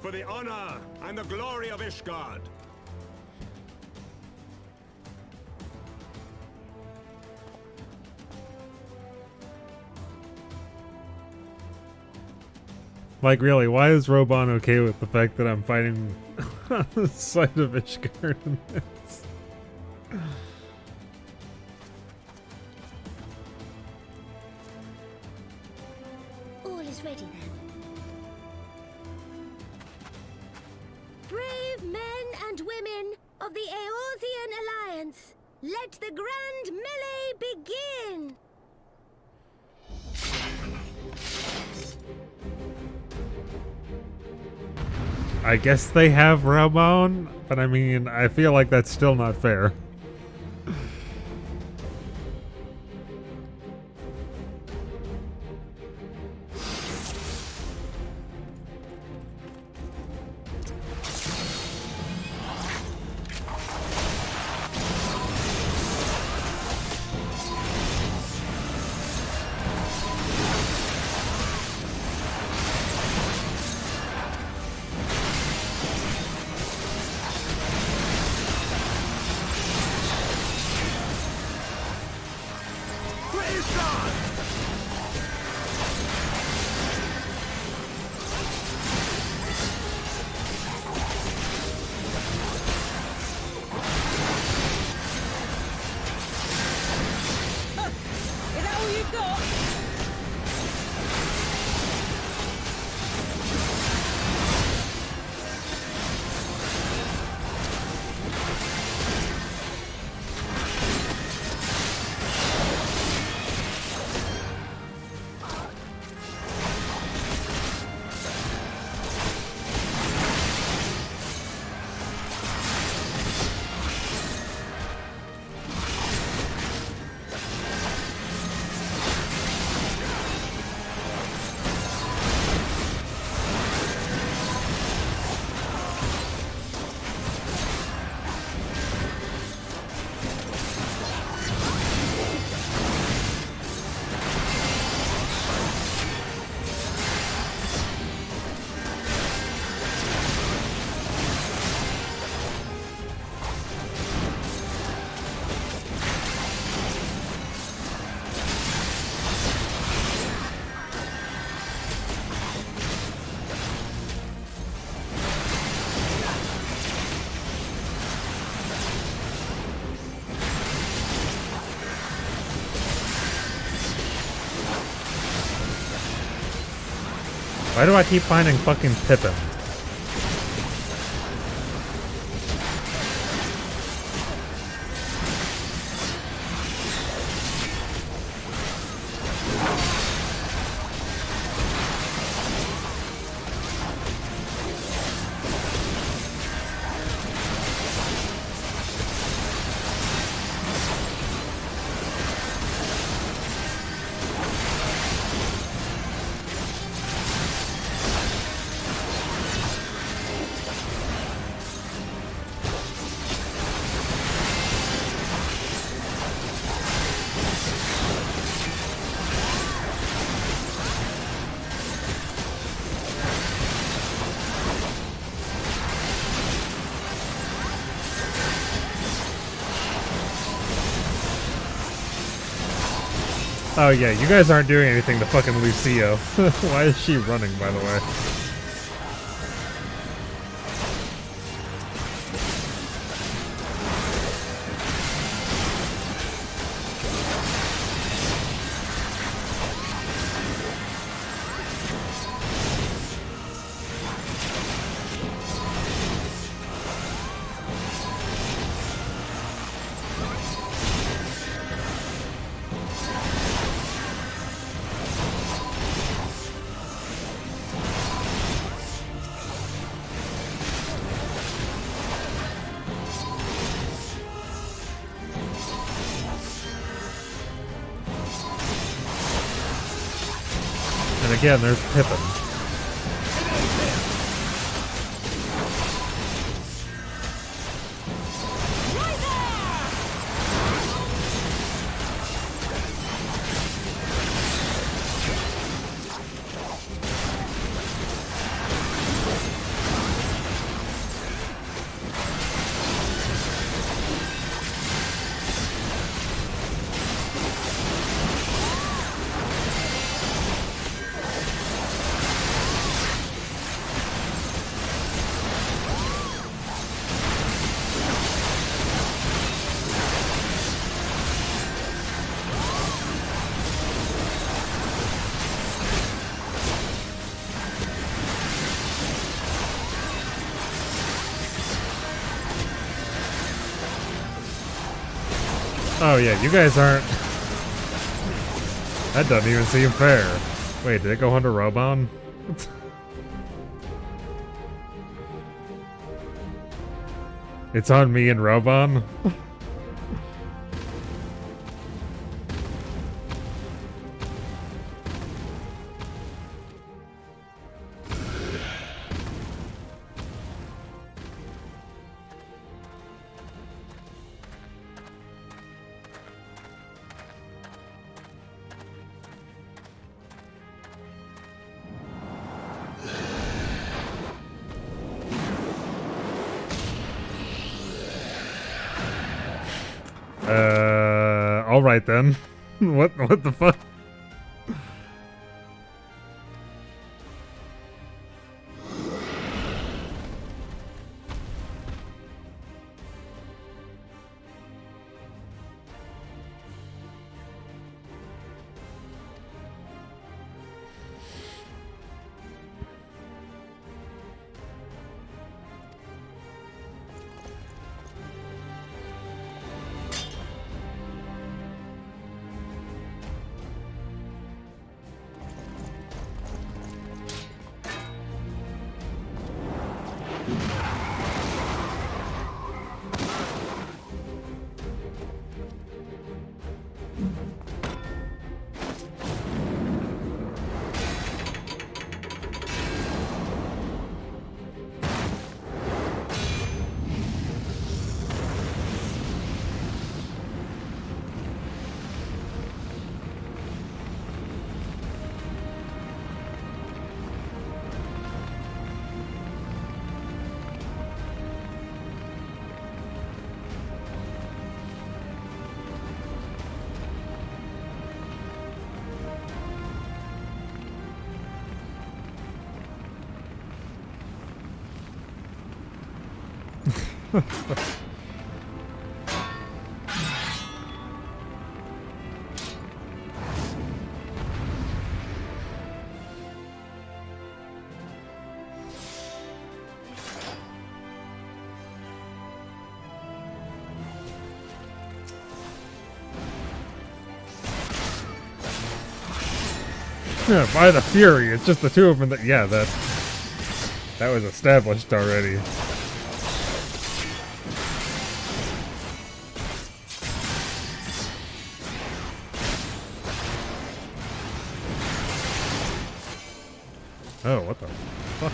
For the honor and the glory of Ishgard. Like, really, why is Raban okay with the fact that I'm fighting on the side of Ishgard in this? All is ready then. Brave men and women of the Eorzean Alliance, let the grand melee begin! I guess they have Ramon, but I mean, I feel like that's still not fair. Is that all you've got? Why do I keep finding fucking Pippin? Oh yeah, you guys aren't doing anything to fucking Lucio. Why is she running, by the way? And again, there's Pippin. Oh yeah, you guys aren't... That doesn't even seem fair. Wait, did it go under Robon? It's on me and Robon. Alright then. What the fuck? Yeah, by the Fury, it's just the two of them that, yeah, that was established already. Oh, what the fuck?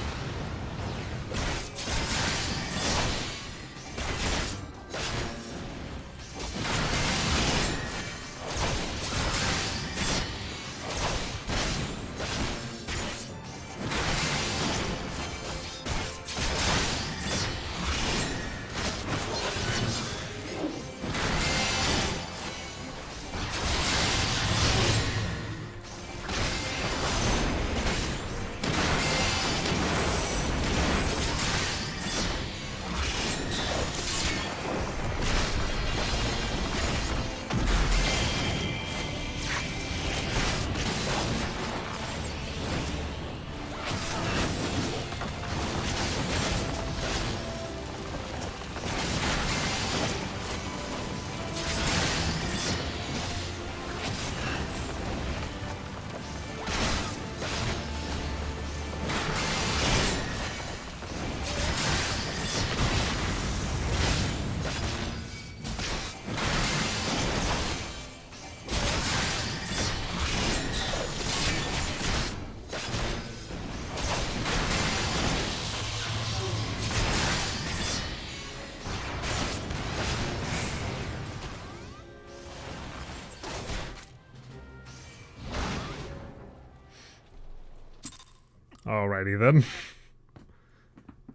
Alrighty then.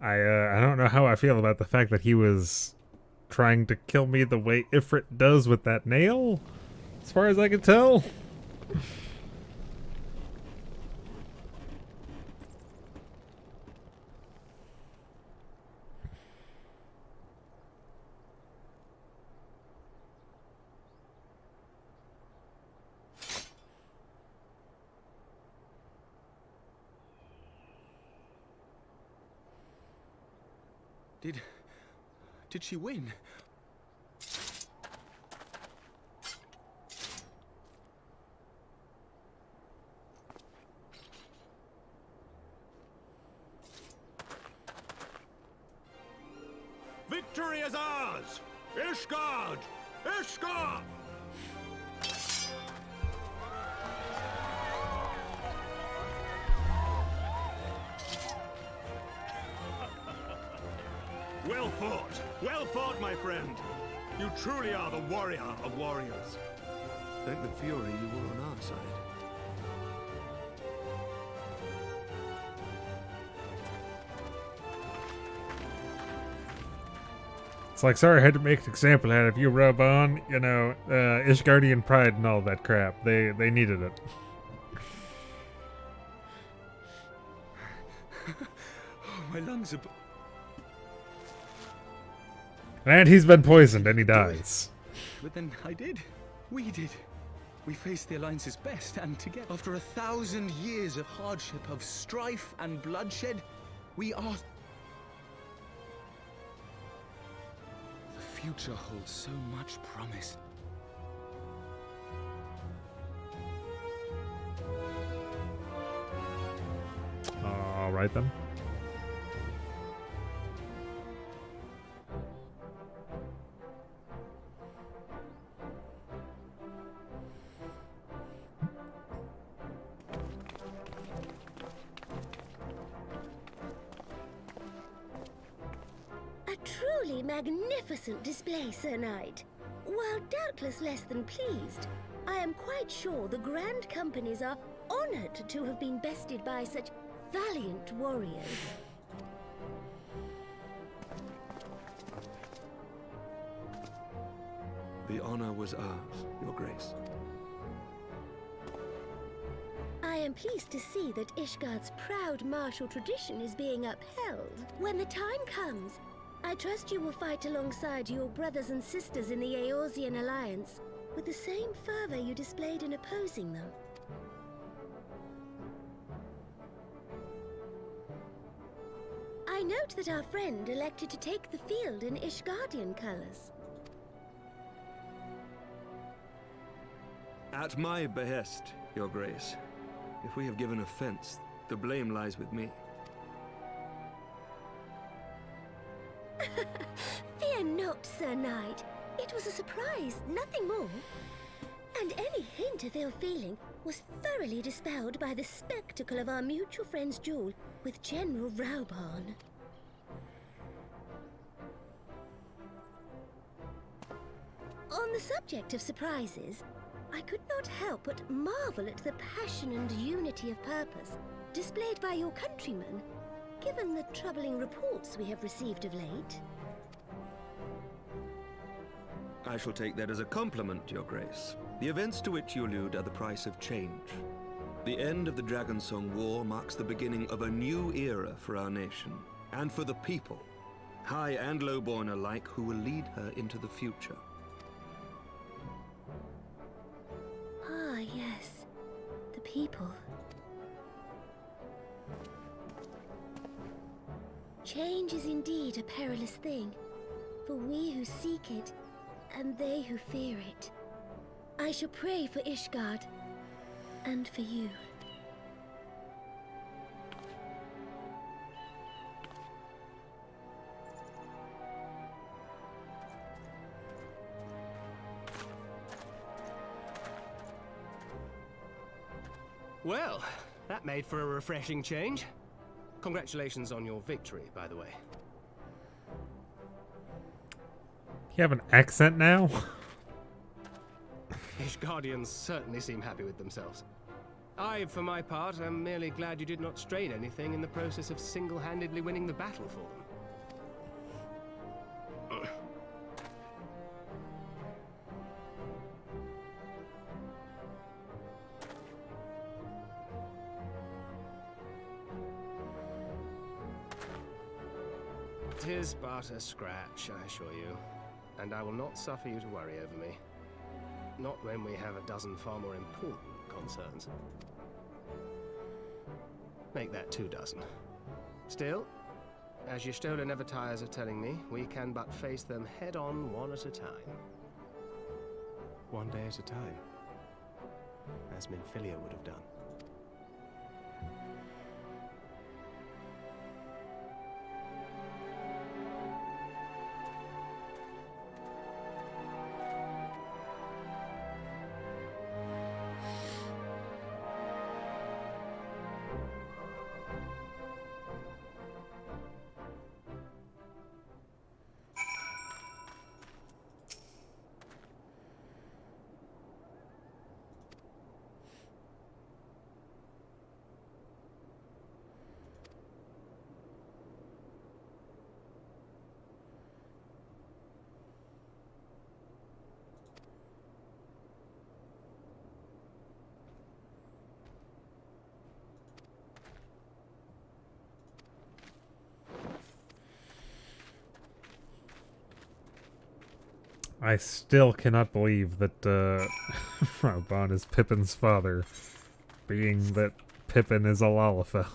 I don't know how I feel about the fact that he was trying to kill me the way Ifrit does with that nail, as far as I can tell. Did she win? Victory! Victory is ours! Ishgard! Ishgard! Well fought! Well fought, my friend! You truly are the warrior of warriors. Thank the Fury you were on our side. It's like, sorry, I had to make an example out of you, rub on, you know, Ishgardian pride and all that crap. They needed it. Oh, my lungs are... And he's been poisoned, and he dies. But then I did. We did. We faced the Alliance's best, and together, after 1,000 years of hardship, of strife and bloodshed, we are... The future holds so much promise. All right, then. Truly magnificent display, Sir Knight. While doubtless less than pleased, I am quite sure the Grand Companies are honored to have been bested by such valiant warriors. The honor was ours, Your Grace. I am pleased to see that Ishgard's proud martial tradition is being upheld. When the time comes, I trust you will fight alongside your brothers and sisters in the Eorzean Alliance with the same fervor you displayed in opposing them. I note that our friend elected to take the field in Ishgardian colors. At my behest, Your Grace. If we have given offense, the blame lies with me. Fear not, Sir Knight. It was a surprise, nothing more. And any hint of ill feeling was thoroughly dispelled by the spectacle of our mutual friend's duel with General Raubarn. On the subject of surprises, I could not help but marvel at the passion and unity of purpose displayed by your countrymen, given the troubling reports we have received of late. I shall take that as a compliment, Your Grace. The events to which you allude are the price of change. The end of the Dragonsong War marks the beginning of a new era for our nation, and for the people, high and lowborn alike, who will lead her into the future. Ah, yes. The people. Change is indeed a perilous thing, for we who seek it, and they who fear it. I shall pray for Ishgard, and for you. Well, that made for a refreshing change. Congratulations on your victory, by the way. You have an accent now? Ishgardians certainly seem happy with themselves. I, for my part, am merely glad you did not strain anything in the process of single-handedly winning the battle for them. 'Tis but a scratch, I assure you, and I will not suffer you to worry over me. Not when we have a dozen far more important concerns. Make that 2 dozen. Still, as your Stola never tires of telling me, we can but face them head-on, one at a time. One day at a time, as Minfilia would have done. I still cannot believe that Raubahn is Pippin's father, being that Pippin is a Lalafell.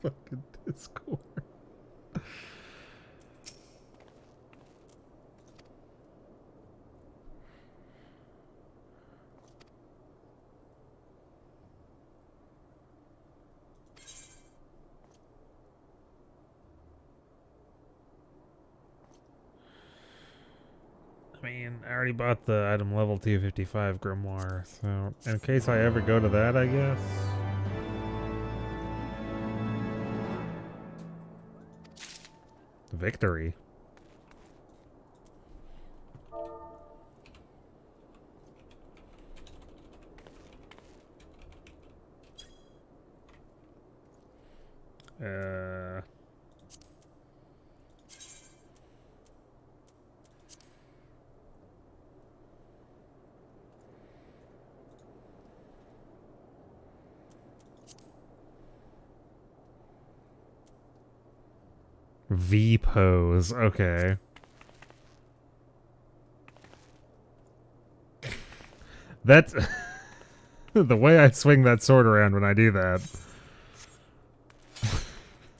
Fucking Discord. I mean, I already bought the item level 255 grimoire, so in case I ever go to that, I guess. Victory. V pose, okay. That's the way I swing that sword around when I do that.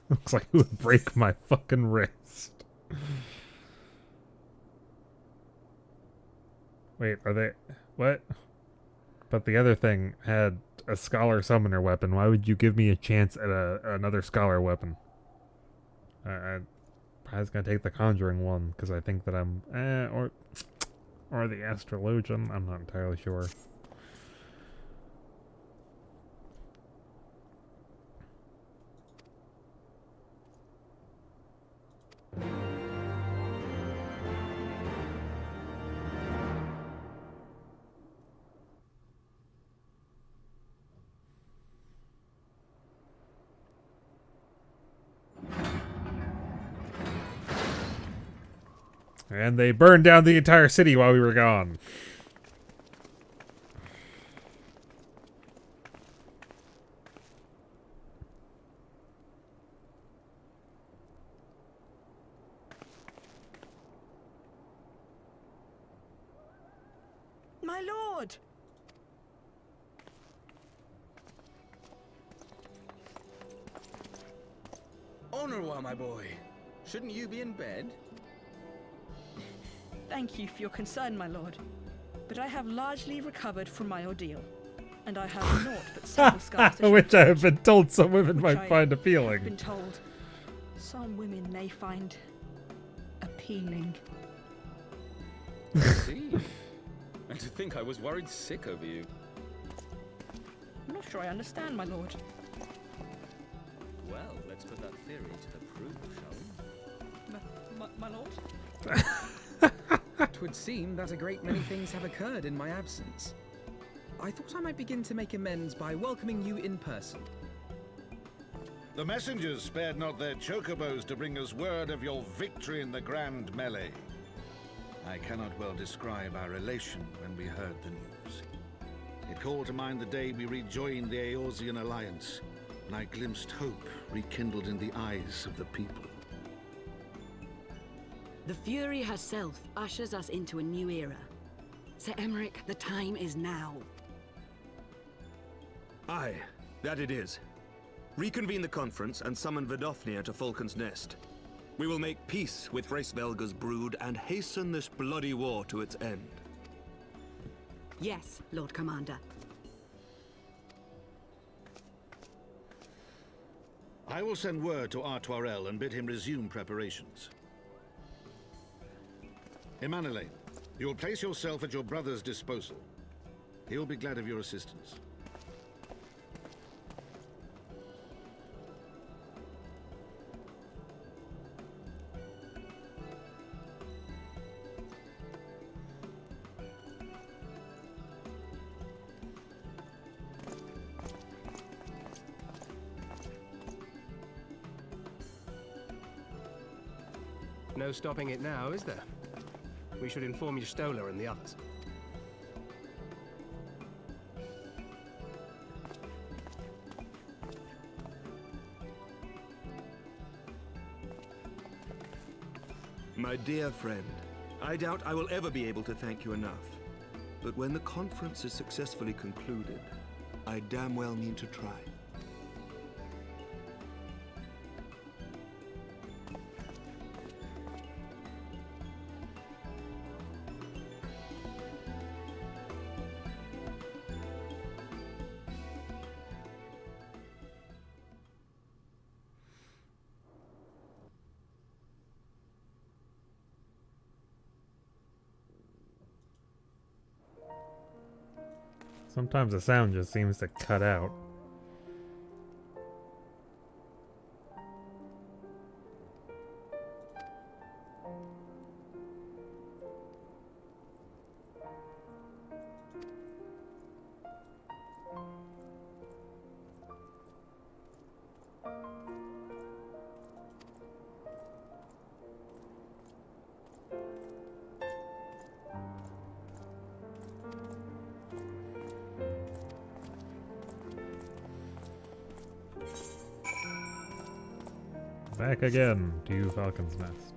Looks like it would break my fucking wrist. Wait, are they... What? But the other thing had a scholar summoner weapon. Why would you give me a chance at another scholar weapon? I was gonna take the conjuring one because I think that I'm or the astrologian. I'm not entirely sure. And they burned down the entire city while we were gone. My lord! Honorwa, my boy. Shouldn't you be in bed? Thank you for your concern, my lord. But I have largely recovered from my ordeal. And I have naught but simple scars to Which show I have been told some women which might find I've appealing. been told some women may find appealing. I see. And to think I was worried sick over you. I'm not sure I understand, my lord. Well, let's put that theory to the proof, shall we? My lord? It would seem that a great many things have occurred in my absence. I thought I might begin to make amends by welcoming you in person. The messengers spared not their chocobos to bring us word of your victory in the grand melee. I cannot well describe our elation when we heard the news. It called to mind the day we rejoined the Eorzean alliance, and I glimpsed hope rekindled in the eyes of the people. The Fury herself ushers us into a new era. Sir Emmerich, the time is now. Aye, that it is. Reconvene the conference and summon Vidofnir to Falcon's Nest. We will make peace with Hraesvelga's brood and hasten this bloody war to its end. Yes, Lord Commander. I will send word to Artoirel and bid him resume preparations. Emanelaine, you will place yourself at your brother's disposal. He will be glad of your assistance. No stopping it now, is there? We should inform Stola and the others. My dear friend, I doubt I will ever be able to thank you enough. But when the conference is successfully concluded, I damn well mean to try. Sometimes the sound just seems to cut out. Back again to Falcon's Nest.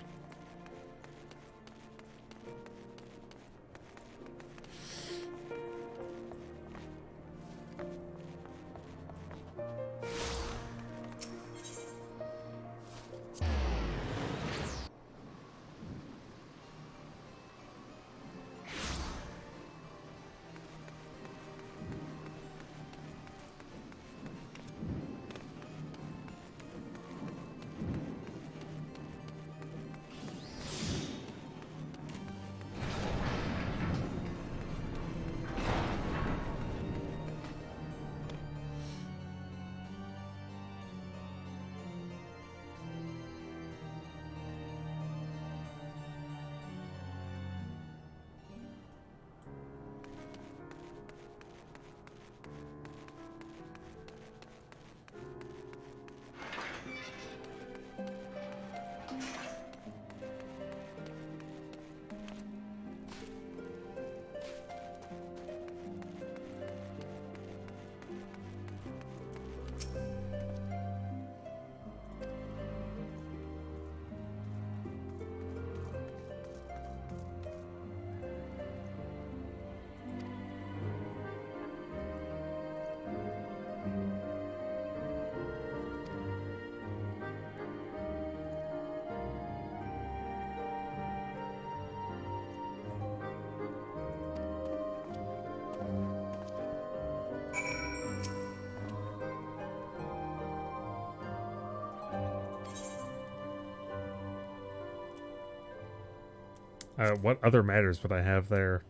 What other matters would I have there?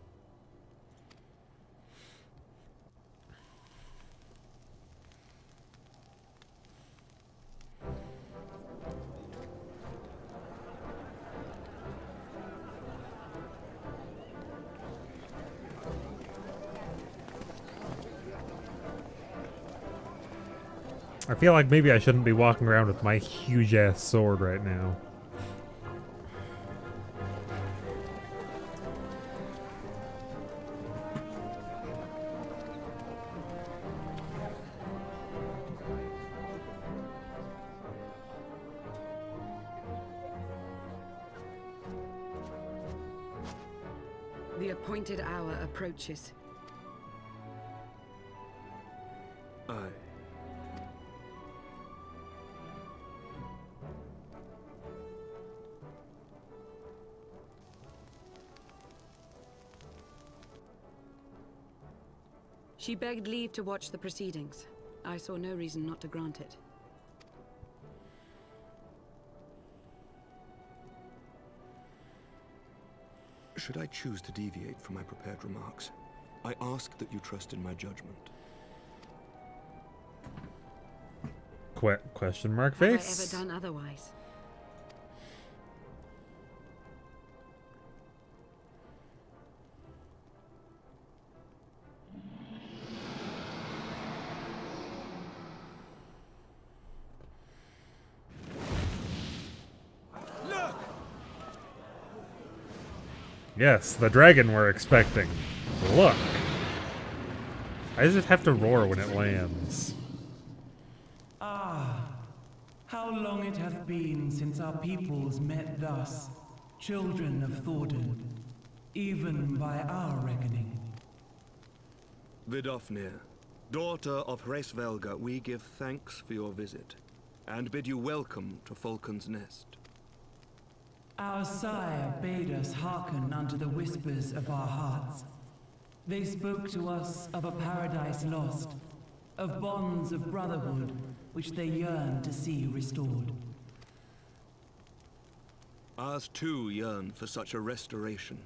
I feel like maybe I shouldn't be walking around with my huge-ass sword right now. The appointed hour approaches. Aye. She begged leave to watch the proceedings. I saw no reason not to grant it. Should I choose to deviate from my prepared remarks, I ask that you trust in my judgment. Question mark Have face? I ever done otherwise? Yes, the dragon we're expecting. Look. Why does it have to roar when it lands? Ah, how long it hath been since our peoples met thus, children of Thordan, even by our reckoning. Vidofnir, daughter of Hraesvelga, we give thanks for your visit, and bid you welcome to Falcon's Nest. Our sire bade us hearken unto the whispers of our hearts. They spoke to us of a paradise lost, of bonds of brotherhood which they yearn to see restored. Ours too yearn for such a restoration,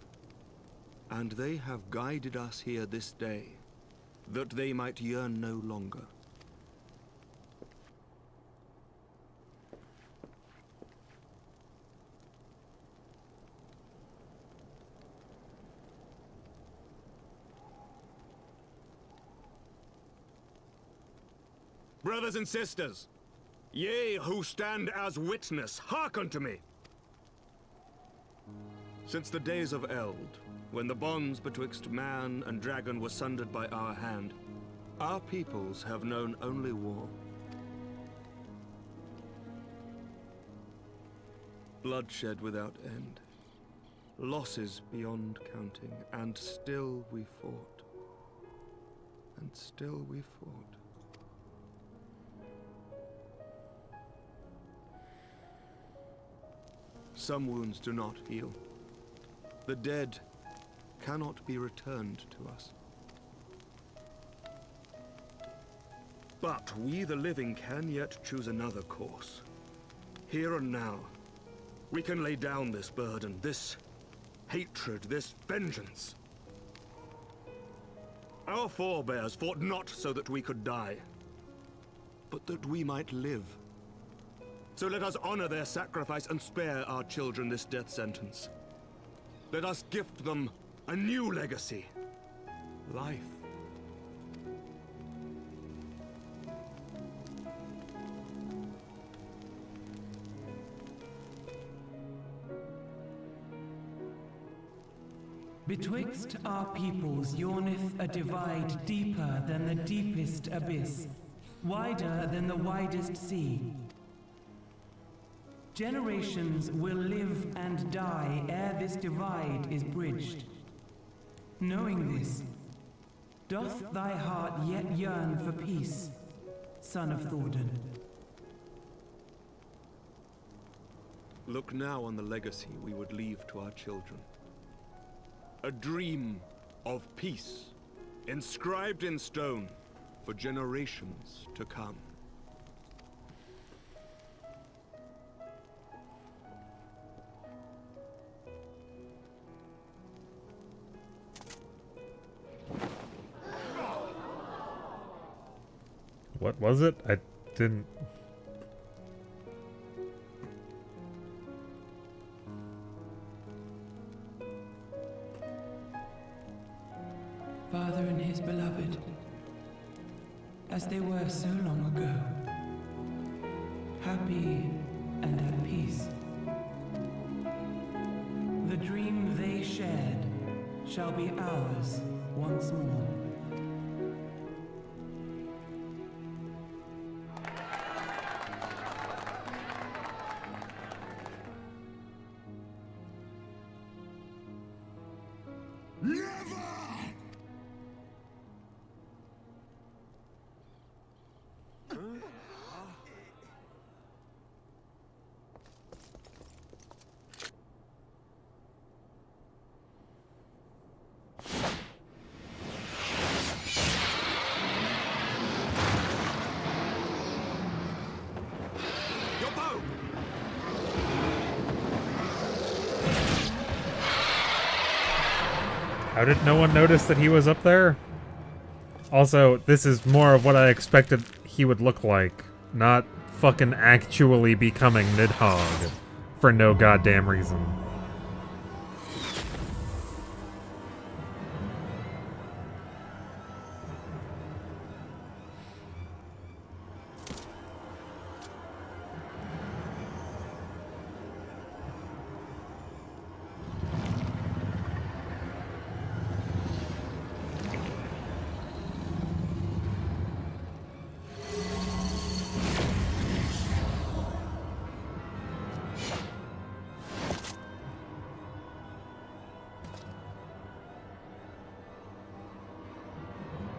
and they have guided us here this day, that they might yearn no longer. Brothers and sisters, ye who stand as witness, hearken to me. Since the days of Eld, when the bonds betwixt man and dragon were sundered by our hand, our peoples have known only war. Bloodshed without end, losses beyond counting, and still we fought. And still we fought. Some wounds do not heal. The dead cannot be returned to us. But we, the living, can yet choose another course. Here and now, we can lay down this burden, this hatred, this vengeance. Our forebears fought not so that we could die, but that we might live. So let us honor their sacrifice and spare our children this death sentence. Let us gift them a new legacy. Life. Betwixt our peoples yawneth a divide deeper than the deepest abyss, wider than the widest sea. Generations will live and die ere this divide is bridged. Knowing this, doth thy heart yet yearn for peace, son of Thordan? Look now on the legacy we would leave to our children. A dream of peace, inscribed in stone for generations to come. What was it? I didn't... Father and his beloved, as they were so long ago, happy and at peace. The dream they shared shall be ours once more. How did no one notice that he was up there? Also, this is more of what I expected he would look like, not fucking actually becoming Nidhogg for no goddamn reason.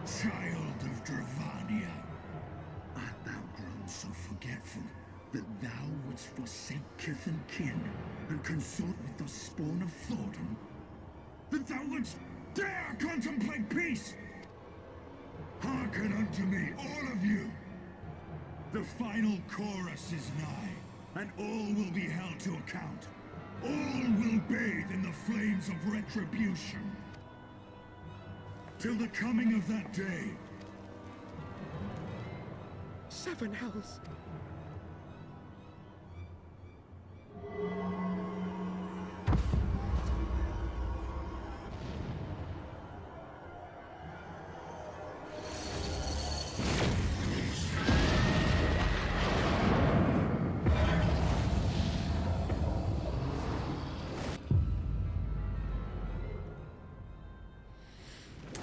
Child of Dravania, art thou grown so forgetful that thou wouldst forsake kith and kin and consort with the spawn of Thornton? That thou wouldst dare contemplate peace? Hearken unto me, all of you! The final chorus is nigh, and all will be held to account. All will bathe in the flames of retribution. Till the coming of that day. Seven hells.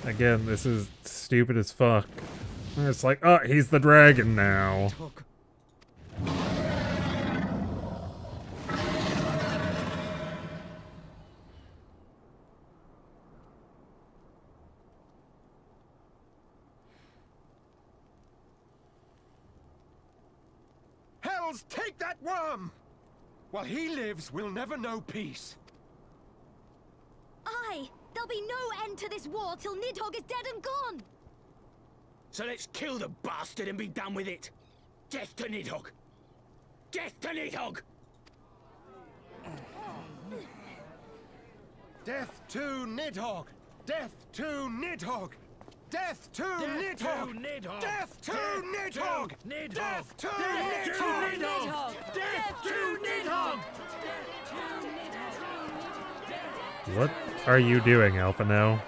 Again, this is stupid as fuck. It's like, oh, he's the dragon now. Hells, take that worm! While he lives, we'll never know peace. Aye! There'll be no end to this war till Nidhogg is dead and gone! So let's kill the bastard and be done with it. Death to Nidhogg! Death to Nidhogg! Death to Nidhogg! Death to Nidhogg! Death to Nidhogg! Death to Nidhogg! Death to Nidhogg! Death to Nidhogg! What are you doing, Alphino?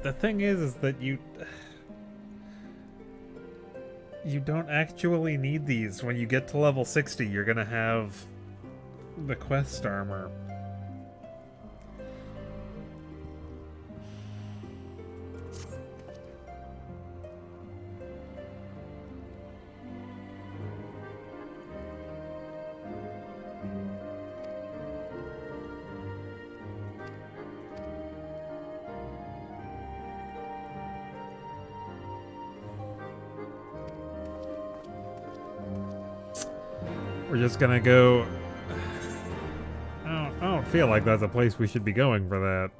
The thing is that you don't actually need these. When you get to level 60, you're gonna have the quest armor. We're just gonna go... I don't feel like that's a place we should be going for that.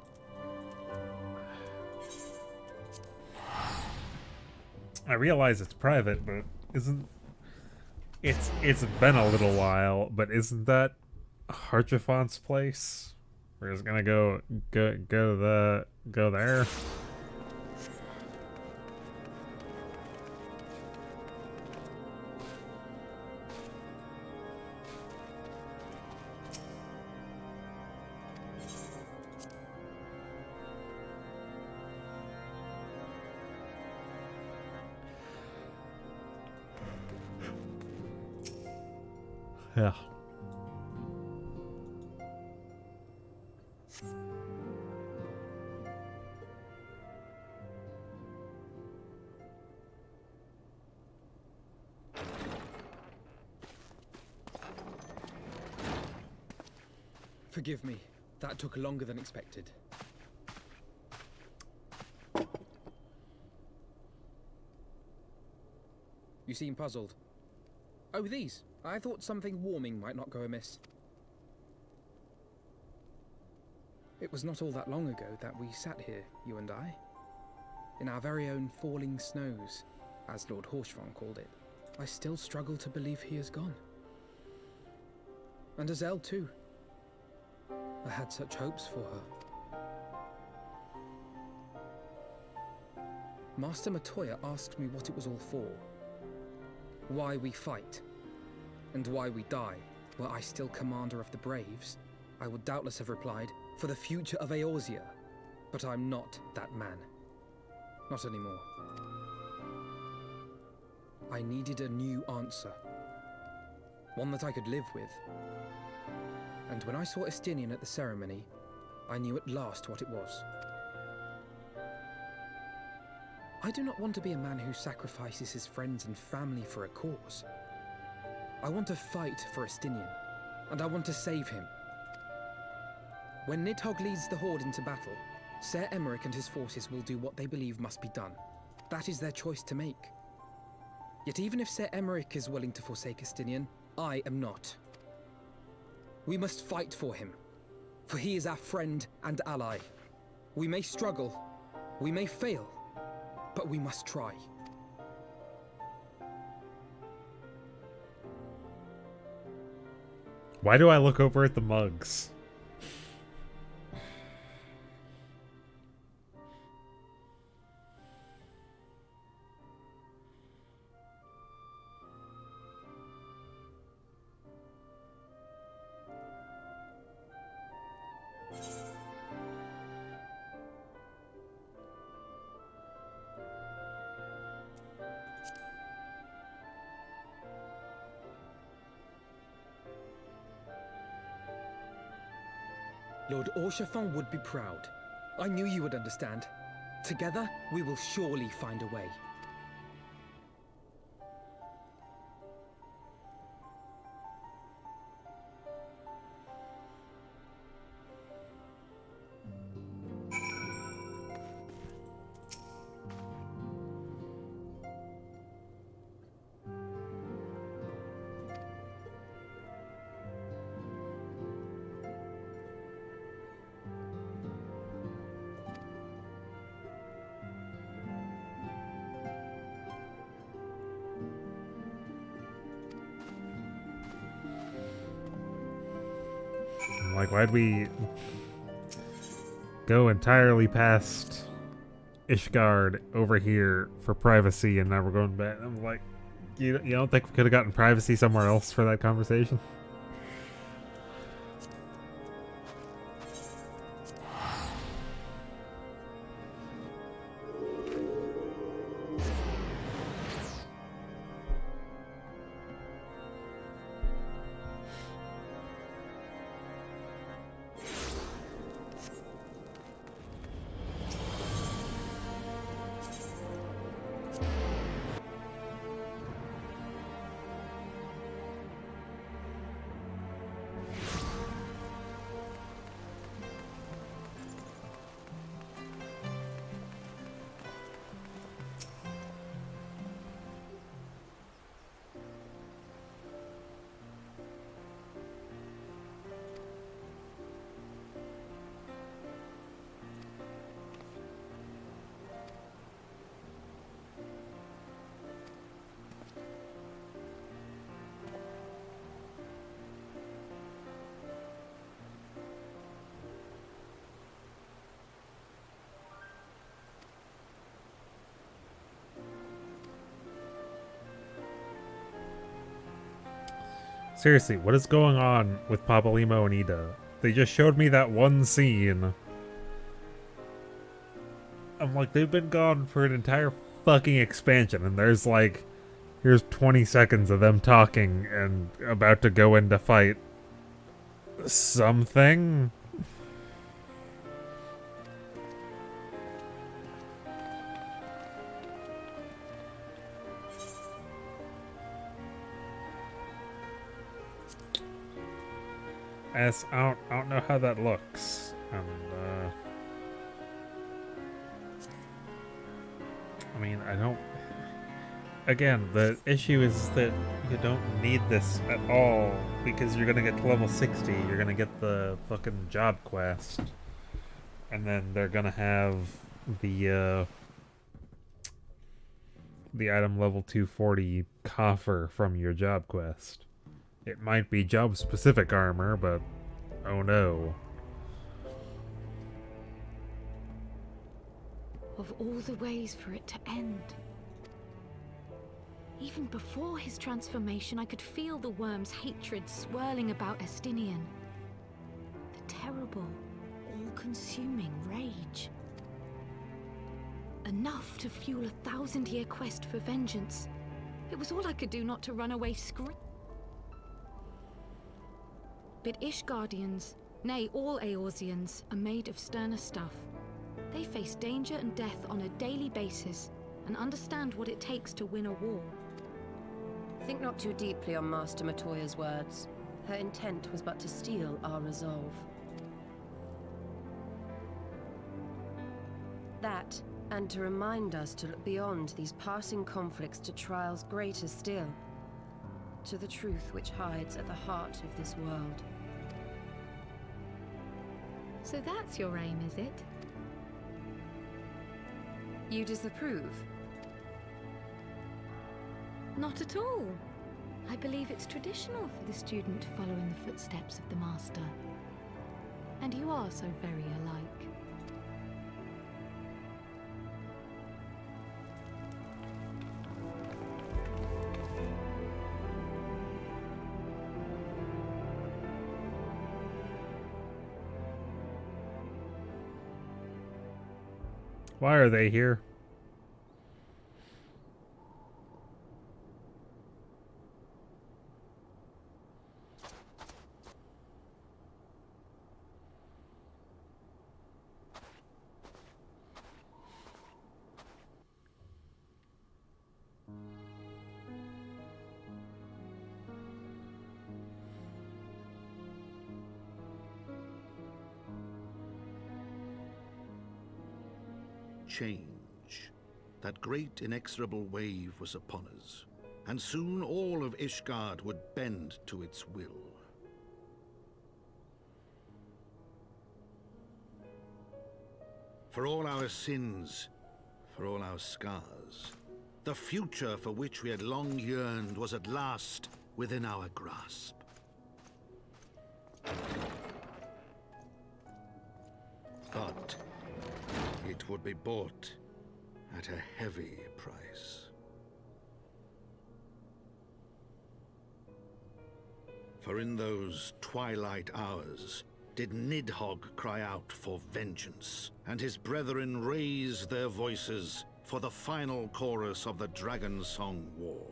I realize it's private, but isn't... It's been a little while, but isn't that Harchifont's place? We're just gonna go there. Yeah. Forgive me. That took longer than expected. You seem puzzled. Oh, these. I thought something warming might not go amiss. It was not all that long ago that we sat here, you and I. In our very own falling snows, as Lord Horshfon called it. I still struggle to believe he is gone. And Azelle too. I had such hopes for her. Master Matoya asked me what it was all for. Why we fight. And why we die. Were I still commander of the Braves, I would doubtless have replied, for the future of Eorzea. But I'm not that man. Not anymore. I needed a new answer. One that I could live with. And when I saw Estinian at the ceremony, I knew at last what it was. I do not want to be a man who sacrifices his friends and family for a cause. I want to fight for Estinian, and I want to save him. When Nidhogg leads the Horde into battle, Ser Emeric and his forces will do what they believe must be done. That is their choice to make. Yet even if Ser Emeric is willing to forsake Estinian, I am not. We must fight for him, for he is our friend and ally. We may struggle, we may fail, but we must try. Why do I look over at the mugs? Lord Horshfon would be proud. I knew you would understand. Together, we will surely find a way. Like, why'd we go entirely past Ishgard over here for privacy and now we're going back? I'm like, you don't think we could have gotten privacy somewhere else for that conversation? Seriously, what is going on with Papalymo and Ida? They just showed me that one scene. I'm like, they've been gone for an entire fucking expansion, and there's like, here's 20 seconds of them talking and about to go in to fight something? I don't know how that looks. And, I mean, I don't... Again, the issue is that you don't need this at all, because you're gonna get to level 60, you're gonna get the fucking job quest. And then they're gonna have the item level 240 coffer from your job quest. It might be job-specific armor, but oh no. Of all the ways for it to end. Even before his transformation, I could feel the worm's hatred swirling about Estinian. The terrible, all-consuming rage. Enough to fuel a 1000-year quest for vengeance. It was all I could do not to run away screaming. But Ishgardians, nay, all Eorzeans, are made of sterner stuff. They face danger and death on a daily basis, and understand what it takes to win a war. Think not too deeply on Master Matoya's words. Her intent was but to steal our resolve. That, and to remind us to look beyond these passing conflicts to trials greater still. To the truth which hides at the heart of this world. So that's your aim, is it? You disapprove? Not at all. I believe it's traditional for the student to follow in the footsteps of the master. And you are so very alike. Why are they here? Change. That great inexorable wave was upon us, and soon all of Ishgard would bend to its will. For all our sins, for all our scars, the future for which we had long yearned was at last within our grasp. But it would be bought at a heavy price. For in those twilight hours did Nidhogg cry out for vengeance, and his brethren raise their voices for the final chorus of the Dragon Song War.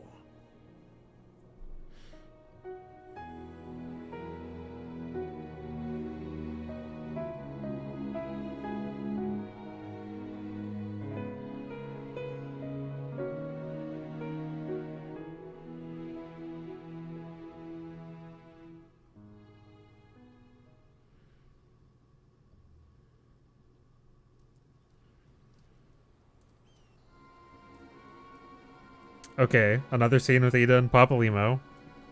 Okay, another scene with Ida and Papalymo.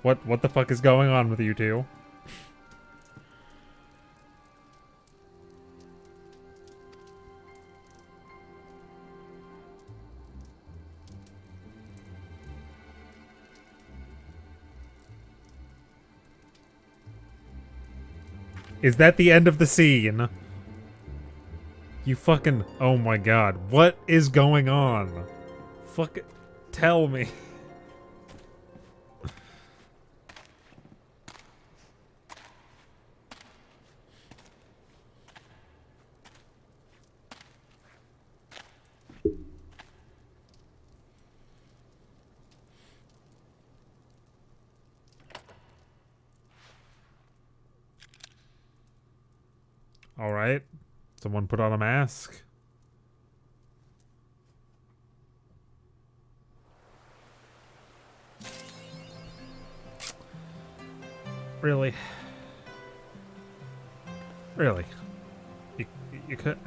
What the fuck is going on with you two? Is that the end of the scene? You fucking... Oh my god. What is going on? Fuck... Tell me. Someone put on a mask. Really? Really? You could...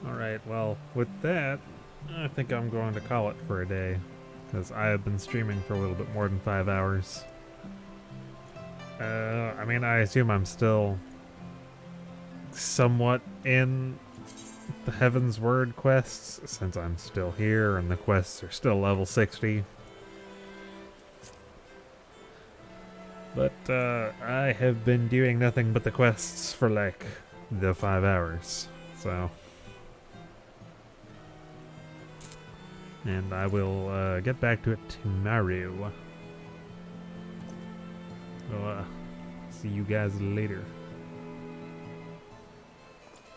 Alright, well, with that, I think I'm going to call it for a day, because I have been streaming for a little bit more than 5 hours. I mean, I assume I'm still somewhat in the Heavensward quests, since I'm still here and the quests are still level 60. But, I have been doing nothing but the quests for, like, the 5 hours, so... And I will get back to it tomorrow. So, see you guys later.